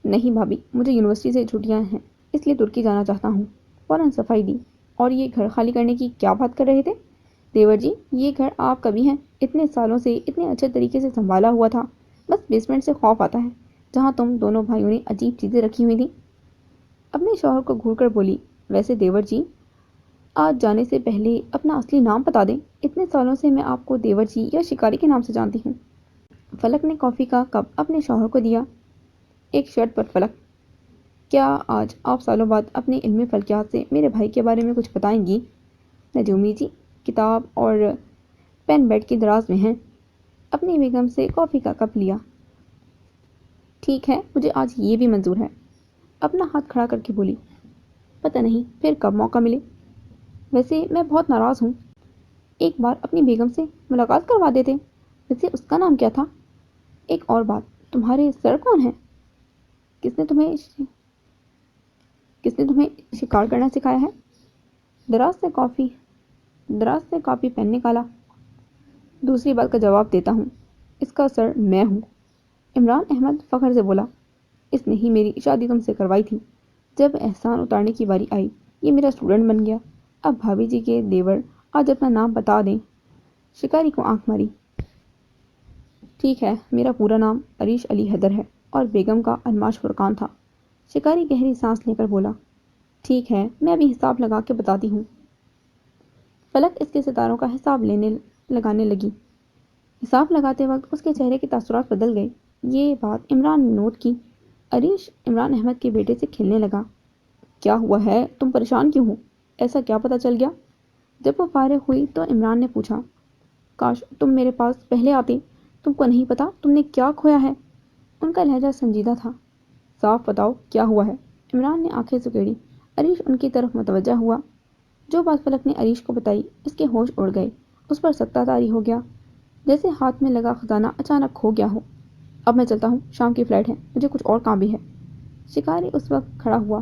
نہیں بھابھی، مجھے یونیورسٹی سے چھٹیاں ہیں، اس لیے ترکی جانا چاہتا ہوں۔ فوراً صفائی دی۔ اور یہ گھر خالی کرنے کی کیا بات کر رہے تھے؟ دیور جی یہ گھر آپ کا بھی ہے، اتنے سالوں سے اتنے اچھے طریقے سے سنبھالا ہوا تھا، بس بیسمنٹ سے خوف آتا ہے جہاں تم دونوں بھائیوں نے عجیب چیزیں رکھی ہوئی تھیں۔ اپنے شوہر کو گھور کر بولی، ویسے دیور جی آج جانے سے پہلے اپنا اصلی نام بتا دیں، اتنے سالوں سے میں آپ کو دیور جی یا شکاری کے نام سے جانتی ہوں۔ فلک نے کافی کا کپ اپنے شوہر کو دیا۔ ایک شرط پر فلک۔ کیا آج آپ سالوں بعد اپنے علمی فلکیات سے میرے بھائی کے بارے میں کچھ بتائیں گی؟ نجومی جی، کتاب اور پین بیڈ کی دراز میں ہیں۔ اپنی بیگم سے کافی کا کپ لیا۔ ٹھیک ہے، مجھے آج یہ بھی منظور ہے، اپنا ہاتھ کھڑا کر کے بولی۔ پتہ نہیں پھر کب موقع ملے۔ ویسے میں بہت ناراض ہوں، ایک بار اپنی بیگم سے ملاقات کروا دیتے۔ ویسے اس کا نام کیا تھا؟ ایک اور بات، تمہارے سر کون ہیں؟ کس نے تمہیں شکار کرنا سکھایا ہے؟ دراز سے کاپی پین نکالا۔ دوسری بات کا جواب دیتا ہوں، اس کا سر میں ہوں۔ عمران احمد فخر سے بولا۔ اس نے ہی میری شادی تم سے کروائی تھی۔ جب احسان اتارنے کی باری آئی، یہ میرا اسٹوڈنٹ بن گیا۔ اب بھابھی جی کے دیور آج اپنا نام بتا دیں۔ شکاری کو آنکھ ماری۔ ٹھیک ہے، میرا پورا نام عریش علی حیدر ہے اور بیگم کا الماش فرقان تھا۔ شکاری گہری سانس لے کر بولا۔ ٹھیک ہے، میں ابھی حساب لگا کے بتاتی ہوں۔ فلک اس کے ستاروں کا حساب لگانے لگی۔ حساب لگاتے وقت اس کے چہرے کے تاثرات بدل گئے۔ یہ بات عمران نے نوٹ کی۔ عریش عمران احمد کے بیٹے سے کھیلنے لگا۔ کیا ہوا ہے؟ تم پریشان کیوں ہو؟ ایسا کیا پتہ چل گیا؟ جب وہ فارغ ہوئی تو عمران نے پوچھا، کاش تم میرے پاس پہلے آتے۔ تم کو نہیں پتا تم نے کیا کھویا ہے؟ ان کا لہجہ سنجیدہ تھا۔ صاف بتاؤ کیا ہوا ہے؟ عمران نے آنکھیں سکیڑی۔ عریش ان کی طرف متوجہ ہوا۔ جو بات فلک نے عریش کو بتائی، اس کے ہوش اڑ گئے۔ اس پر سکتہ طاری ہو گیا، جیسے ہاتھ میں لگا خزانہ اچانک کھو گیا ہو۔ اب میں چلتا ہوں، شام کی فلائٹ ہے، مجھے کچھ اور کام بھی ہے۔ شکاری اس وقت کھڑا ہوا،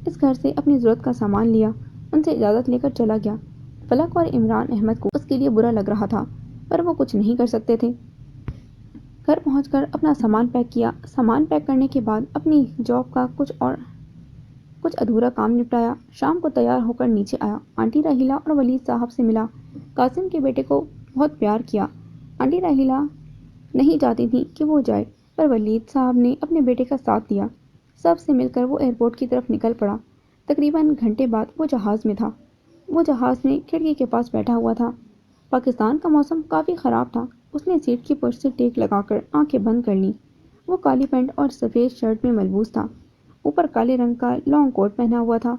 اس گھر سے اپنی ضرورت کا سامان لیا، ان سے اجازت لے کر چلا گیا۔ فلک اور عمران احمد کو اس کے لیے برا لگ رہا تھا، پر وہ کچھ نہیں کر سکتے تھے۔ گھر پہنچ کر اپنا سامان پیک کیا۔ سامان پیک کرنے کے بعد اپنی جاب کا کچھ ادھورا کام نپٹایا۔ شام کو تیار ہو کر نیچے آیا۔ آنٹی راحیلہ اور ولید صاحب سے ملا۔ قاسم کے بیٹے کو بہت پیار کیا۔ آنٹی راحیلہ نہیں چاہتی تھی کہ وہ جائے، پر ولید صاحب نے اپنے بیٹے کا ساتھ دیا۔ سب سے مل کر وہ ایئرپورٹ کی طرف نکل پڑا۔ تقریباً گھنٹے بعد وہ جہاز میں تھا۔ وہ جہاز میں کھڑکی کے پاس بیٹھا ہوا تھا۔ پاکستان کا موسم کافی خراب تھا۔ اس نے سیٹ کی پشت سے ٹیک لگا کر آنکھیں بند کر لیں۔ وہ کالی پینٹ اور سفید شرٹ میں ملبوس تھا، اوپر کالے رنگ کا لانگ کوٹ پہنا ہوا تھا۔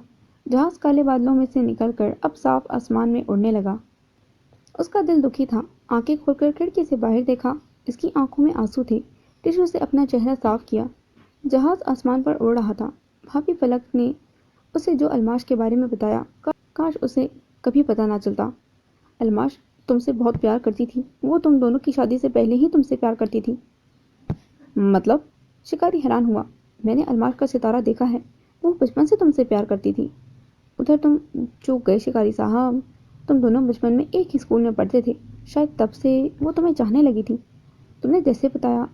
جہاز کالے بادلوں میں سے نکل کر اب صاف آسمان میں اڑنے لگا۔ اس کا دل دکھی تھا۔ آنکھیں کھول کر کھڑکی سے باہر دیکھا، اس کی آنکھوں میں آنسو تھے۔ ٹشو سے اپنا چہرہ صاف کیا۔ جہاز آسمان پر اڑ رہا تھا۔ بھابھی فلک نے اسے جو الماش کے بارے میں بتایا، کاش اسے کبھی پتہ نہ چلتا۔ الماش تم سے بہت پیار کرتی تھی، وہ تم دونوں کی شادی سے پہلے ہی تم سے پیار کرتی تھی۔ مطلب؟ شکاری حیران ہوا۔ میں نے الماش کا ستارہ دیکھا ہے، وہ بچپن سے تم سے پیار کرتی تھی۔ ادھر تم چوک گئے شکاری صاحب، تم دونوں بچپن میں ایک ہی اسکول میں پڑھتے تھے، شاید تب سے وہ تمہیں چاہنے لگی تھی۔ تم نے جیسے بتایا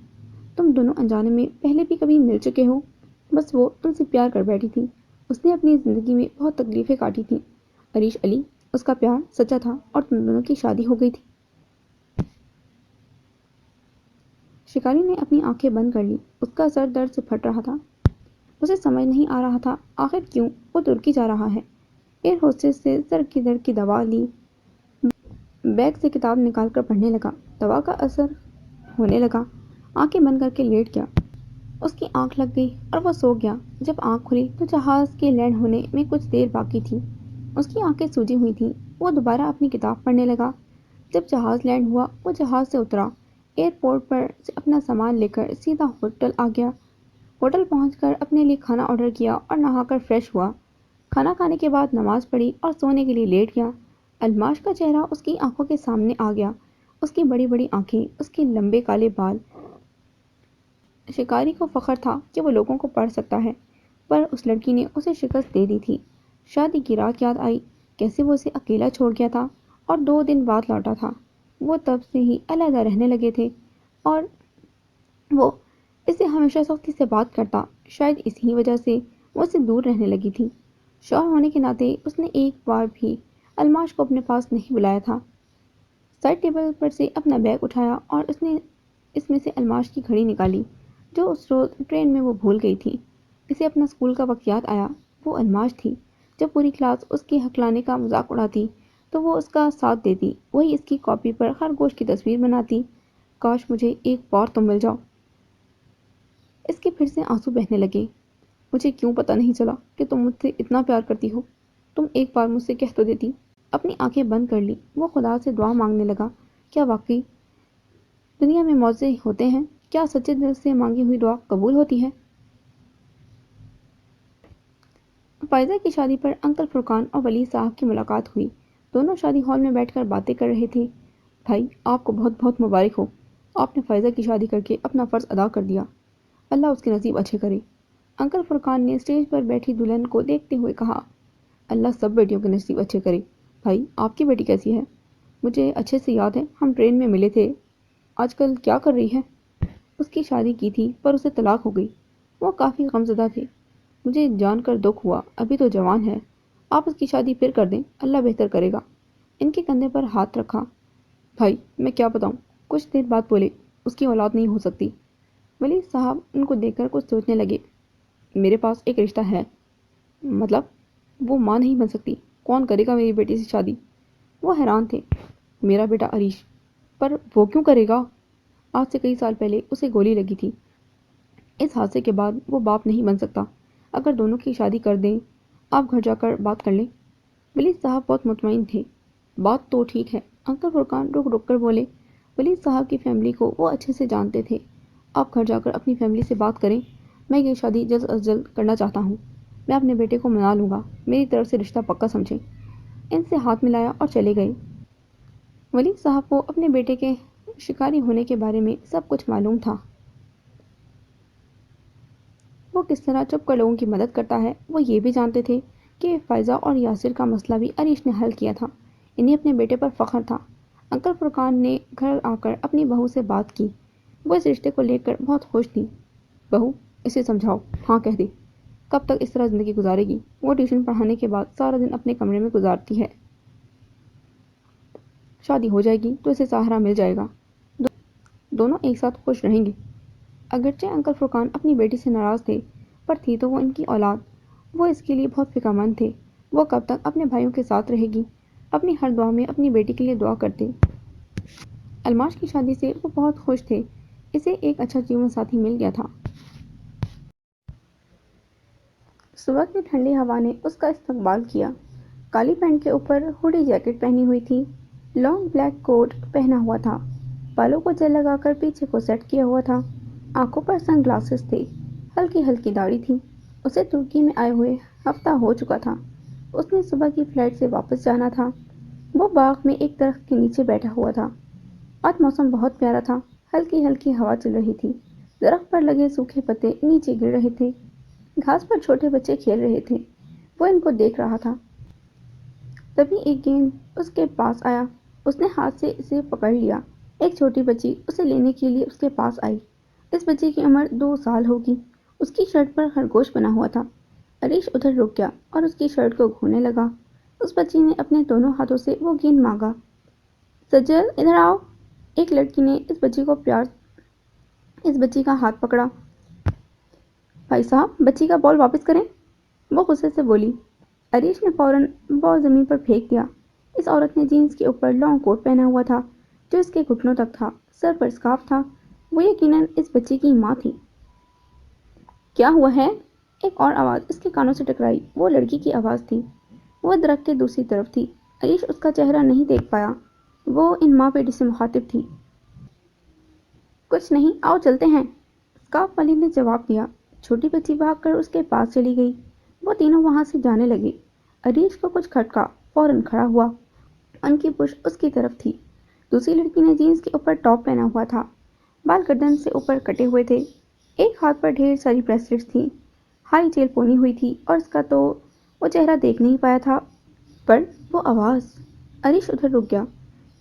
تم دونوں انجانے میں پہلے بھی کبھی مل چکے ہو، بس وہ تم سے پیار کر بیٹھی تھی۔ اس نے اپنی زندگی میں بہت تکلیفیں کاٹی تھیں عریش علی، اس کا پیار سچا تھا اور تم دونوں کی شادی ہو گئی تھی۔ شکاری نے اپنی آنکھیں بند کر لی۔ اس کا سر درد سے پھٹ رہا تھا۔ اسے سمجھ نہیں آ رہا تھا آخر کیوں وہ ترکی جا رہا ہے۔ ایئر ہوسٹس سے سر کی درد کی دوا لی، بیگ سے کتاب نکال کر پڑھنے لگا۔ دوا کا اثر ہونے لگا، آنکھیں بند کر کے لیٹ گیا۔ اس کی آنکھ لگ گئی اور وہ سو گیا۔ جب آنکھ کھلی تو جہاز کے لینڈ ہونے میں کچھ دیر باقی تھی۔ اس کی آنکھیں سوجی ہوئی تھیں۔ وہ دوبارہ اپنی کتاب پڑھنے لگا۔ جب جہاز لینڈ ہوا وہ جہاز سے اترا، ایئرپورٹ پر سے اپنا سامان لے کر سیدھا ہوٹل آ گیا۔ ہوٹل پہنچ کر اپنے لیے کھانا آرڈر کیا اور نہا کر فریش ہوا۔ کھانا کھانے کے بعد نماز پڑھی اور سونے کے لیے لیٹ گیا۔ الماش کا چہرہ اس کی آنکھوں کے سامنے آ گیا، اس کی بڑی بڑی آنکھیں، اس کے لمبے کالے بال۔ شکاری کو فخر تھا کہ وہ لوگوں کو پڑھ سکتا ہے، پر اس لڑکی نے اسے شکست دے دی تھی۔ شادی کی رات یاد آئی، کیسے وہ اسے اکیلا چھوڑ گیا تھا اور 2 دن بعد لوٹا تھا۔ وہ تب سے ہی علیحدہ رہنے لگے تھے اور وہ اس سے ہمیشہ سختی سے بات کرتا، شاید اسی وجہ سے وہ اس سے دور رہنے لگی تھی۔ شوہر ہونے کے ناطے اس نے ایک بار بھی الماش کو اپنے پاس نہیں بلایا تھا۔ سائڈ ٹیبل پر سے اپنا بیگ اٹھایا اور اس نے اس میں سے الماش کی گھڑی نکالی جو اس روز ٹرین میں وہ بھول گئی تھی۔ اسے اپنا اسکول کا وقت یاد آیا، وہ الماش تھی۔ جب پوری کلاس اس کے ہکلانے کا مذاق اڑاتی تو وہ اس کا ساتھ دیتی، وہی اس کی کاپی پر خرگوش کی تصویر بناتی۔ کاش مجھے ایک بار تم مل جاؤ۔ اس کے پھر سے آنسو بہنے لگے۔ مجھے کیوں پتہ نہیں چلا کہ تم مجھ سے اتنا پیار کرتی ہو؟ تم ایک بار مجھ سے کہہ تو دیتی۔ اپنی آنکھیں بند کر لی، وہ خدا سے دعا مانگنے لگا۔ کیا واقعی دنیا میں معجزے ہوتے ہیں؟ کیا سچے دل سے مانگی ہوئی دعا قبول ہوتی ہے؟ فائزہ کی شادی پر انکل فرقان اور ولی صاحب کی ملاقات ہوئی۔ دونوں شادی ہال میں بیٹھ کر باتیں کر رہے تھے۔ بھائی، آپ کو بہت بہت مبارک ہو۔ آپ نے فائزہ کی شادی کر کے اپنا فرض ادا کر دیا۔ اللہ اس کے نصیب اچھے کرے۔ انکل فرقان نے اسٹیج پر بیٹھی دلہن کو دیکھتے ہوئے کہا۔ اللہ سب بیٹیوں کے نصیب اچھے کرے۔ بھائی، آپ کی بیٹی کیسی ہے؟ مجھے اچھے سے یاد ہے، ہم ٹرین میں ملے تھے۔ آج کل کیا کر رہی ہے؟ اس کی شادی کی تھی پر اسے طلاق ہو گئی۔ وہ کافی غمزدہ تھے۔ مجھے جان کر دکھ ہوا، ابھی تو جوان ہے۔ آپ اس کی شادی پھر کر دیں، اللہ بہتر کرے گا۔ ان کے کندھے پر ہاتھ رکھا۔ بھائی، میں کیا بتاؤں؟ کچھ دیر بعد بولے، اس کی اولاد نہیں ہو سکتی۔ ولی صاحب ان کو دیکھ کر کچھ سوچنے لگے۔ میرے پاس ایک رشتہ ہے۔ مطلب؟ وہ ماں نہیں بن سکتی؟ کون کرے گا میری بیٹی سے شادی؟ وہ حیران تھے۔ میرا بیٹا عریش۔ پر وہ کیوں کرے گا؟ آج سے کئی سال پہلے اسے گولی لگی تھی۔ اس حادثے کے بعد وہ باپ نہیں بن سکتا۔ اگر دونوں کی شادی کر دیں، آپ گھر جا کر بات کر لیں۔ ولی صاحب بہت مطمئن تھے۔ بات تو ٹھیک ہے، انکل فرقان رک رک کر بولے۔ ولی صاحب کی فیملی کو وہ اچھے سے جانتے تھے۔ آپ گھر جا کر اپنی فیملی سے بات کریں۔ میں یہ شادی جلد از جلد کرنا چاہتا ہوں۔ میں اپنے بیٹے کو منا لوں گا، میری طرف سے رشتہ پکا سمجھیں۔ ان سے ہاتھ ملایا اور چلے گئے۔ ولی صاحب کو اپنے بیٹے کے شکاری ہونے کے بارے میں سب کچھ معلوم تھا۔ وہ کس طرح چھپ کر لوگوں کی مدد کرتا ہے۔ وہ یہ بھی جانتے تھے کہ فائزہ اور یاسر کا مسئلہ بھی عریش نے حل کیا تھا۔ انہیں اپنے بیٹے پر فخر تھا۔ انکل فرقان نے گھر آ کر اپنی بہو سے بات کی۔ وہ اس رشتے کو لے کر بہت خوش تھی۔ بہو، اسے سمجھاؤ، ہاں کہہ دے۔ کب تک اس طرح زندگی گزارے گی؟ وہ ٹیوشن پڑھانے کے بعد سارا دن اپنے کمرے میں گزارتی ہے۔ شادی ہو جائے گی تو اسے سہارا مل جائے گا۔ دونوں ایک ساتھ خوش رہیں گے۔ اگرچہ انکل فرقان اپنی بیٹی سے ناراض تھے، پر تھی تو وہ ان کی اولاد۔ وہ اس کے لیے بہت فکر مند تھے۔ وہ کب تک اپنے بھائیوں کے ساتھ رہے گی؟ اپنی ہر دعا میں اپنی بیٹی کے لیے دعا کرتے۔ الماش کی شادی سے وہ بہت خوش تھے۔ اسے ایک اچھا جیون ساتھی مل گیا تھا۔ صبح کی ٹھنڈی ہوا نے اس کا استقبال کیا۔ کالی پینٹ کے اوپر ہوڈی جیکٹ پہنی ہوئی تھی۔ لانگ بلیک کوٹ پہنا ہوا تھا۔ بالوں کو جیل لگا کر پیچھے کو سیٹ کیا ہوا تھا۔ آنکھوں پر سن گلاسز تھے۔ ہلکی ہلکی داڑھی تھی۔ اسے ترکی میں آئے ہوئے ہفتہ ہو چکا تھا۔ اس نے صبح کی فلائٹ سے واپس جانا تھا۔ وہ باغ میں ایک درخت کے نیچے بیٹھا ہوا تھا۔ آج موسم بہت پیارا تھا۔ ہلکی ہلکی ہوا چل رہی تھی۔ درخت پر لگے سوکھے پتے نیچے گر رہے تھے۔ گھاس پر چھوٹے بچے کھیل رہے تھے۔ وہ ان کو دیکھ رہا تھا۔ تبھی ایک گیند اس کے پاس آیا۔ اس نے ہاتھ سے اسے پکڑ لیا۔ ایک چھوٹی بچی اسے لینے کے لیے اس کے پاس آئی۔ اس بچی کی عمر 2 سال ہوگی۔ اس کی شرٹ پر خرگوش بنا ہوا تھا۔ عریش ادھر رک گیا اور اس کی شرٹ کو گھونے لگا۔ اس بچی نے اپنے دونوں ہاتھوں سے وہ گیند مانگا۔ سجل، ادھر آؤ۔ ایک لڑکی نے اس بچی کا ہاتھ پکڑا۔ بھائی صاحب، بچی کا بال واپس کریں۔ وہ غصے سے بولی۔ عریش نے فوراً بال زمین پر پھینک دیا۔ اس عورت نے جینس کے اوپر لانگ کوٹ پہنا ہوا تھا جو اس کے گھٹنوں تک تھا۔ سر پر اسکارف تھا۔ وہ یقیناً اس بچی کی ماں تھی۔ کیا ہوا ہے؟ ایک اور آواز اس کے کانوں سے ٹکرائی۔ وہ لڑکی کی آواز تھی۔ وہ درخت کے دوسری طرف تھی۔ عریش اس کا چہرہ نہیں دیکھ پایا۔ وہ ان ماں بیٹی سے مخاطب تھی۔ کچھ نہیں، آؤ چلتے ہیں، اسکارف والی نے جواب دیا۔ چھوٹی بچی بھاگ کر اس کے پاس چلی گئی۔ وہ تینوں وہاں سے جانے لگے۔ عریش کو کچھ کھٹکا، فوراً کھڑا ہوا۔ ان کی پشت اس کی طرف تھی۔ دوسری لڑکی نے جینس کے اوپر ٹاپ پہنا ہوا تھا۔ بال گردن سے اوپر کٹے ہوئے تھے۔ ایک ہاتھ پر ڈھیر ساری بریسلیٹس تھیں۔ ہائی چیل پونی ہوئی تھی اور اس کا تو وہ چہرہ دیکھ نہیں پایا تھا، پر وہ آواز۔ عریش ادھر رک گیا۔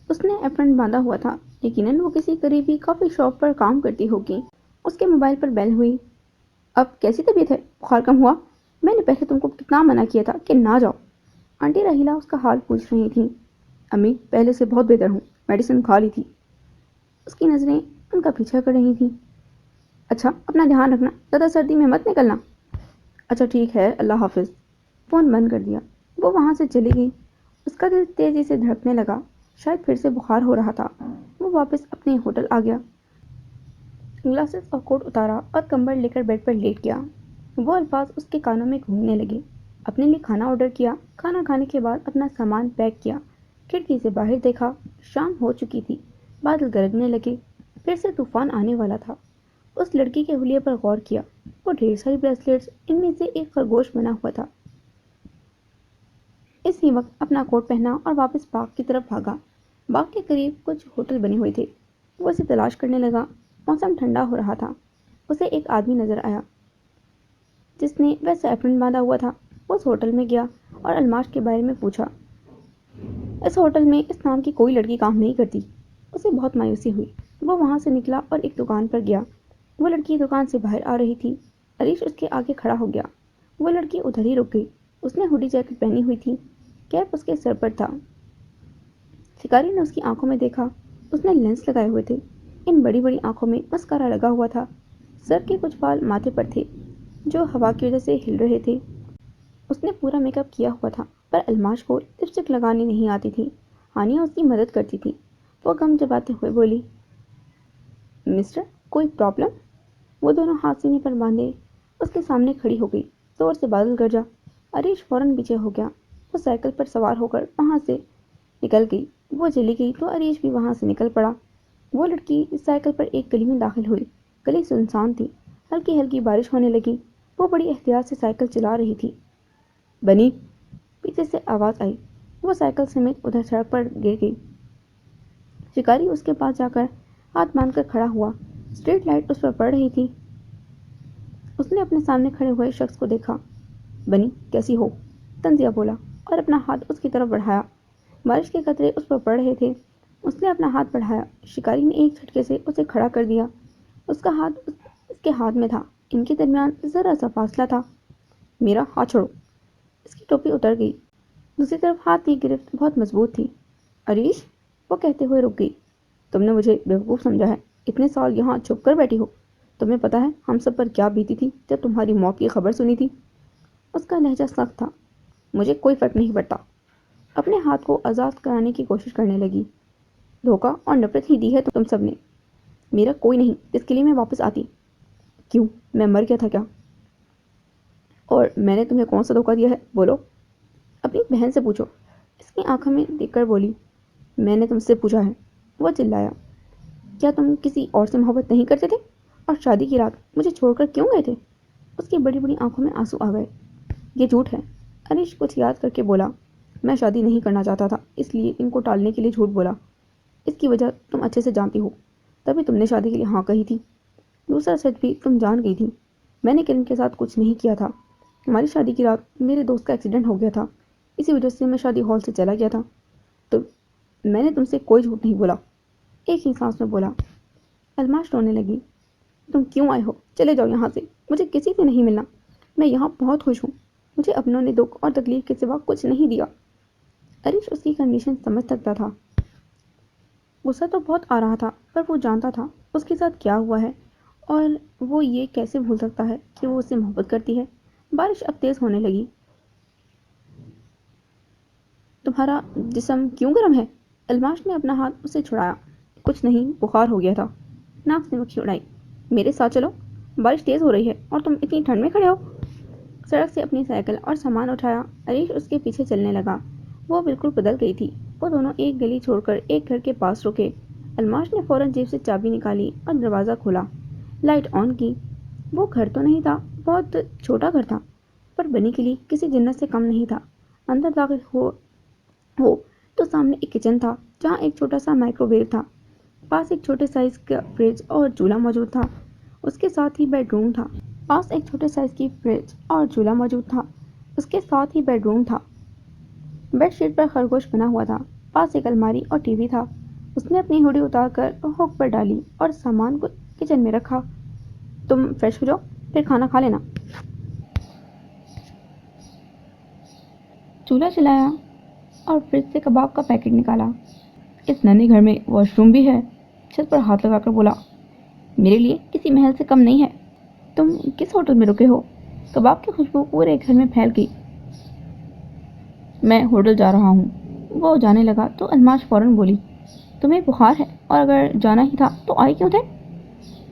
اس نے ایپرن باندھا ہوا تھا۔ یقیناً وہ کسی قریبی کافی شاپ پر کام کرتی ہوگی۔ اس کے موبائل پر بیل ہوئی۔ اب کیسی طبیعت ہے؟ بخار کم ہوا؟ میں نے پہلے تم کو کتنا منع کیا تھا کہ نہ جاؤ۔ آنٹی رحیلہ اس کا حال پوچھ رہی تھیں۔ امی، پہلے سے بہت بہتر ہوں، میڈیسن کھا لی تھی۔ اس کی نظریں ان کا پیچھا کر رہی تھیں۔ اچھا، اپنا دھیان رکھنا، زیادہ سردی میں مت نکلنا۔ اچھا ٹھیک ہے، اللہ حافظ۔ فون بند کر دیا۔ وہ وہاں سے چلی گئی۔ اس کا دل تیزی سے دھڑکنے لگا۔ شاید پھر سے بخار ہو رہا تھا۔ وہ واپس اپنے ہوٹل آ گیا۔ گلاسز اور کوٹ اتارا اور کمبل لے کر بیڈ پر لیٹ گیا۔ وہ الفاظ اس کے کانوں میں گھومنے لگے۔ اپنے لیے کھانا آرڈر کیا، کھانا کھانے کے بعد اپنا سامان پیک کیا، کھڑکی سے باہر دیکھا، شام ہو چکی تھی، بادل گرجنے لگے، پھر سے طوفان آنے والا تھا۔ اس لڑکی کے حلیے پر غور کیا، وہ ڈھیر ساری بریسلیٹس، ان میں سے ایک خرگوش بنا ہوا تھا۔ اسی وقت اپنا کوٹ پہنا اور واپس باغ کی طرف بھاگا۔ باغ کے قریب کچھ ہوٹل بنے ہوئے تھے، وہ اسے تلاش کرنے لگا۔ موسم ٹھنڈا ہو رہا تھا۔ اسے ایک آدمی نظر آیا جس نے ویسا ایپرن باندھا ہوا تھا۔ وہ اس ہوٹل میں گیا اور الماش کے بارے میں پوچھا۔ اس ہوٹل میں اس نام کی کوئی لڑکی کام نہیں کرتی۔ اسے بہت مایوسی ہوئی۔ وہ وہاں سے نکلا اور ایک دکان پر گیا۔ وہ لڑکی دکان سے باہر آ رہی تھی۔ عریش اس کے آگے کھڑا ہو گیا۔ وہ لڑکی ادھر ہی رک گئی۔ اس نے ہوڈی جیکٹ پہنی ہوئی تھی، کیپ اس کے سر پر تھا۔ شکاری نے اس کی آنکھوں میں دیکھا۔ اس نے لینس لگائے ہوئے تھے۔ ان بڑی بڑی آنکھوں میں مسکارا لگا ہوا تھا۔ سر کے کچھ بال ماتھے پر تھے جو ہوا کی وجہ سے ہل رہے تھے۔ اس نے پورا میک اپ کیا ہوا تھا، پر الماش کو لپسٹک لگانی نہیں آتی تھی۔ ہانیہ اس کی مدد کرتی تھی۔ وہ غم جتاتے ہوئے بولی، مسٹر، کوئی پرابلم؟ وہ دونوں ہاتھ سینے پر باندھے اس کے سامنے کھڑی ہو گئی۔ زور سے بادل گرجا۔ عریش فوراً پیچھے ہو گیا۔ وہ سائیکل پر سوار ہو کر وہاں سے نکل گئی۔ وہ چلی گئی تو عریش بھی وہاں سے نکل پڑا۔ وہ لڑکی سائیکل پر ایک گلی میں داخل ہوئی۔ گلی سنسان تھی۔ ہلکی ہلکی بارش ہونے لگی۔ وہ بڑی احتیاط سے سائیکل چلا رہی تھی۔ بنی، پیچھے سے آواز آئی۔ وہ سائیکل سمیت ادھر سڑک پر گر گئی۔ شکاری اس کے پاس جا کر ہاتھ باندھ کر کھڑا ہوا۔ اسٹریٹ لائٹ اس پر پڑ رہی تھی۔ اس نے اپنے سامنے کھڑے ہوئے شخص کو دیکھا۔ بنی، کیسی ہو؟ تنزیہ بولا اور اپنا ہاتھ اس کی طرف بڑھایا۔ بارش کے قطرے اس پر پڑ رہے تھے۔ اس نے اپنا ہاتھ بڑھایا۔ شکاری نے ایک جھٹکے سے اسے کھڑا کر دیا۔ اس کا ہاتھ اس کے ہاتھ میں تھا۔ ان کے درمیان ذرا سا فاصلہ تھا۔ میرا ہاتھ چھوڑو۔ اس کی ٹوپی اتر گئی۔ دوسری طرف ہاتھ کی گرفت بہت مضبوط تھی۔ عریش، وہ کہتے ہوئے رک گئی۔ تم نے مجھے بیوقوف سمجھا ہے۔ اتنے سال یہاں چھپ کر بیٹھی ہو۔ تمہیں پتا ہے ہم سب پر کیا بیتی تھی جب تمہاری موت کی خبر سنی تھی؟ اس کا لہجہ سخت تھا۔ مجھے کوئی فرق نہیں پڑتا۔ اپنے ہاتھ کو آزاد کرانے کی کوشش کرنے لگی۔ دھوکہ اور نفرت ہی دی ہے تم سب نے۔ میرا کوئی نہیں جس کے لیے میں واپس آتی۔ کیوں، میں مر گیا تھا کیا؟ اور میں نے تمہیں کون سا دھوکہ دیا ہے، بولو؟ اپنی بہن سے پوچھو۔ اس کی آنکھوں میں دیکھ کر بولی، میں نے تم سے پوچھا ہے۔ وہ چلایا، کیا تم کسی اور سے محبت نہیں کرتے تھے؟ اور شادی کی رات مجھے چھوڑ کر کیوں گئے تھے؟ اس کی بڑی بڑی آنکھوں میں آنسو آ گئے۔ یہ جھوٹ ہے۔ عریش کچھ یاد کر کے بولا، میں شادی نہیں کرنا چاہتا تھا، اس لیے ان کو ٹالنے کے لیے جھوٹ بولا۔ اس کی وجہ تم اچھے سے جانتی ہو، تبھی تم نے شادی کے لیے ہاں کہی تھی۔ دوسرا سچ بھی تم جان گئی تھی، میں نے کرن کے ساتھ کچھ نہیں کیا تھا۔ ہماری شادی کی رات میرے دوست کا ایکسیڈنٹ ہو گیا تھا، اسی وجہ سے میں شادی ہال سے چلا گیا تھا۔ تو میں نے تم سے کوئی جھوٹ نہیں بولا، ایک ہی سانس میں بولا۔ الماش رونے لگی۔ تم کیوں آئے ہو؟ چلے جاؤ یہاں سے، مجھے کسی سے نہیں ملنا۔ میں یہاں بہت خوش ہوں، مجھے اپنوں نے دکھ اور تکلیف کے سوا کچھ نہیں دیا۔ عریش اس کی کنڈیشن سمجھ سکتا تھا۔ غصہ تو بہت آ رہا تھا، پر وہ جانتا تھا اس کے ساتھ کیا ہوا ہے، اور وہ یہ کیسے بھول سکتا ہے کہ وہ اس سے محبت کرتی ہے۔ بارش اب تیز ہونے لگی۔ تمہارا جسم کیوں گرم ہے؟ الماش نے اپنا ہاتھ اسے چھڑایا۔ کچھ نہیں، بخار ہو گیا تھا۔ ناک سے مکھی اڑائی۔ میرے ساتھ چلو، بارش تیز ہو رہی ہے اور تم اتنی ٹھنڈ میں کھڑے ہو۔ سڑک سے اپنی سائیکل اور سامان اٹھایا۔ عریش اس کے پیچھے چلنے لگا۔ وہ بالکل بدل گئی تھی۔ وہ دونوں ایک گلی چھوڑ کر ایک گھر کے پاس رکے۔ الماش نے فوراً جیب سے چابی نکالی اور دروازہ کھولا، لائٹ آن کی۔ وہ گھر تو نہیں تھا، بہت چھوٹا گھر تھا، پر بنی کے لیے کسی جنت سے کم نہیں تھا۔ اندر داخل ہو تو سامنے ایک کچن تھا جہاں ایک چھوٹا سا مائکرو ویو تھا۔ پاس ایک چھوٹے سائز کا فریج اور چولہا موجود تھا۔ اس کے ساتھ ہی بیڈ روم تھا۔ پاس ایک چھوٹے سائز کی فریج اور چولہا موجود تھا۔ اس کے ساتھ ہی بیڈ روم تھا۔ بیڈ شیٹ پر خرگوش بنا ہوا تھا۔ پاس ایک الماری اور ٹی وی تھا۔ اس نے اپنی ہوڈی اتار کر ہوک پر ڈالی اور سامان کو کچن میں رکھا۔ تم فریش ہو جاؤ، پھر کھانا کھا لینا۔ چولہا چلایا اور فریج سے کباب کا پیکٹ نکالا۔ اس ننھے گھر میں واش روم بھی ہے۔ چھت پر ہاتھ لگا کر بولا، میرے لیے کسی محل سے کم نہیں ہے۔ تم کس ہوٹل میں رکے ہو؟ کباب کی خوشبو پورے گھر میں پھیل گئی۔ میں ہوٹل جا رہا ہوں۔ وہ جانے لگا تو الماش فوراً بولی، تمہیں بخار ہے، اور اگر جانا ہی تھا تو آئے کیوں تھے؟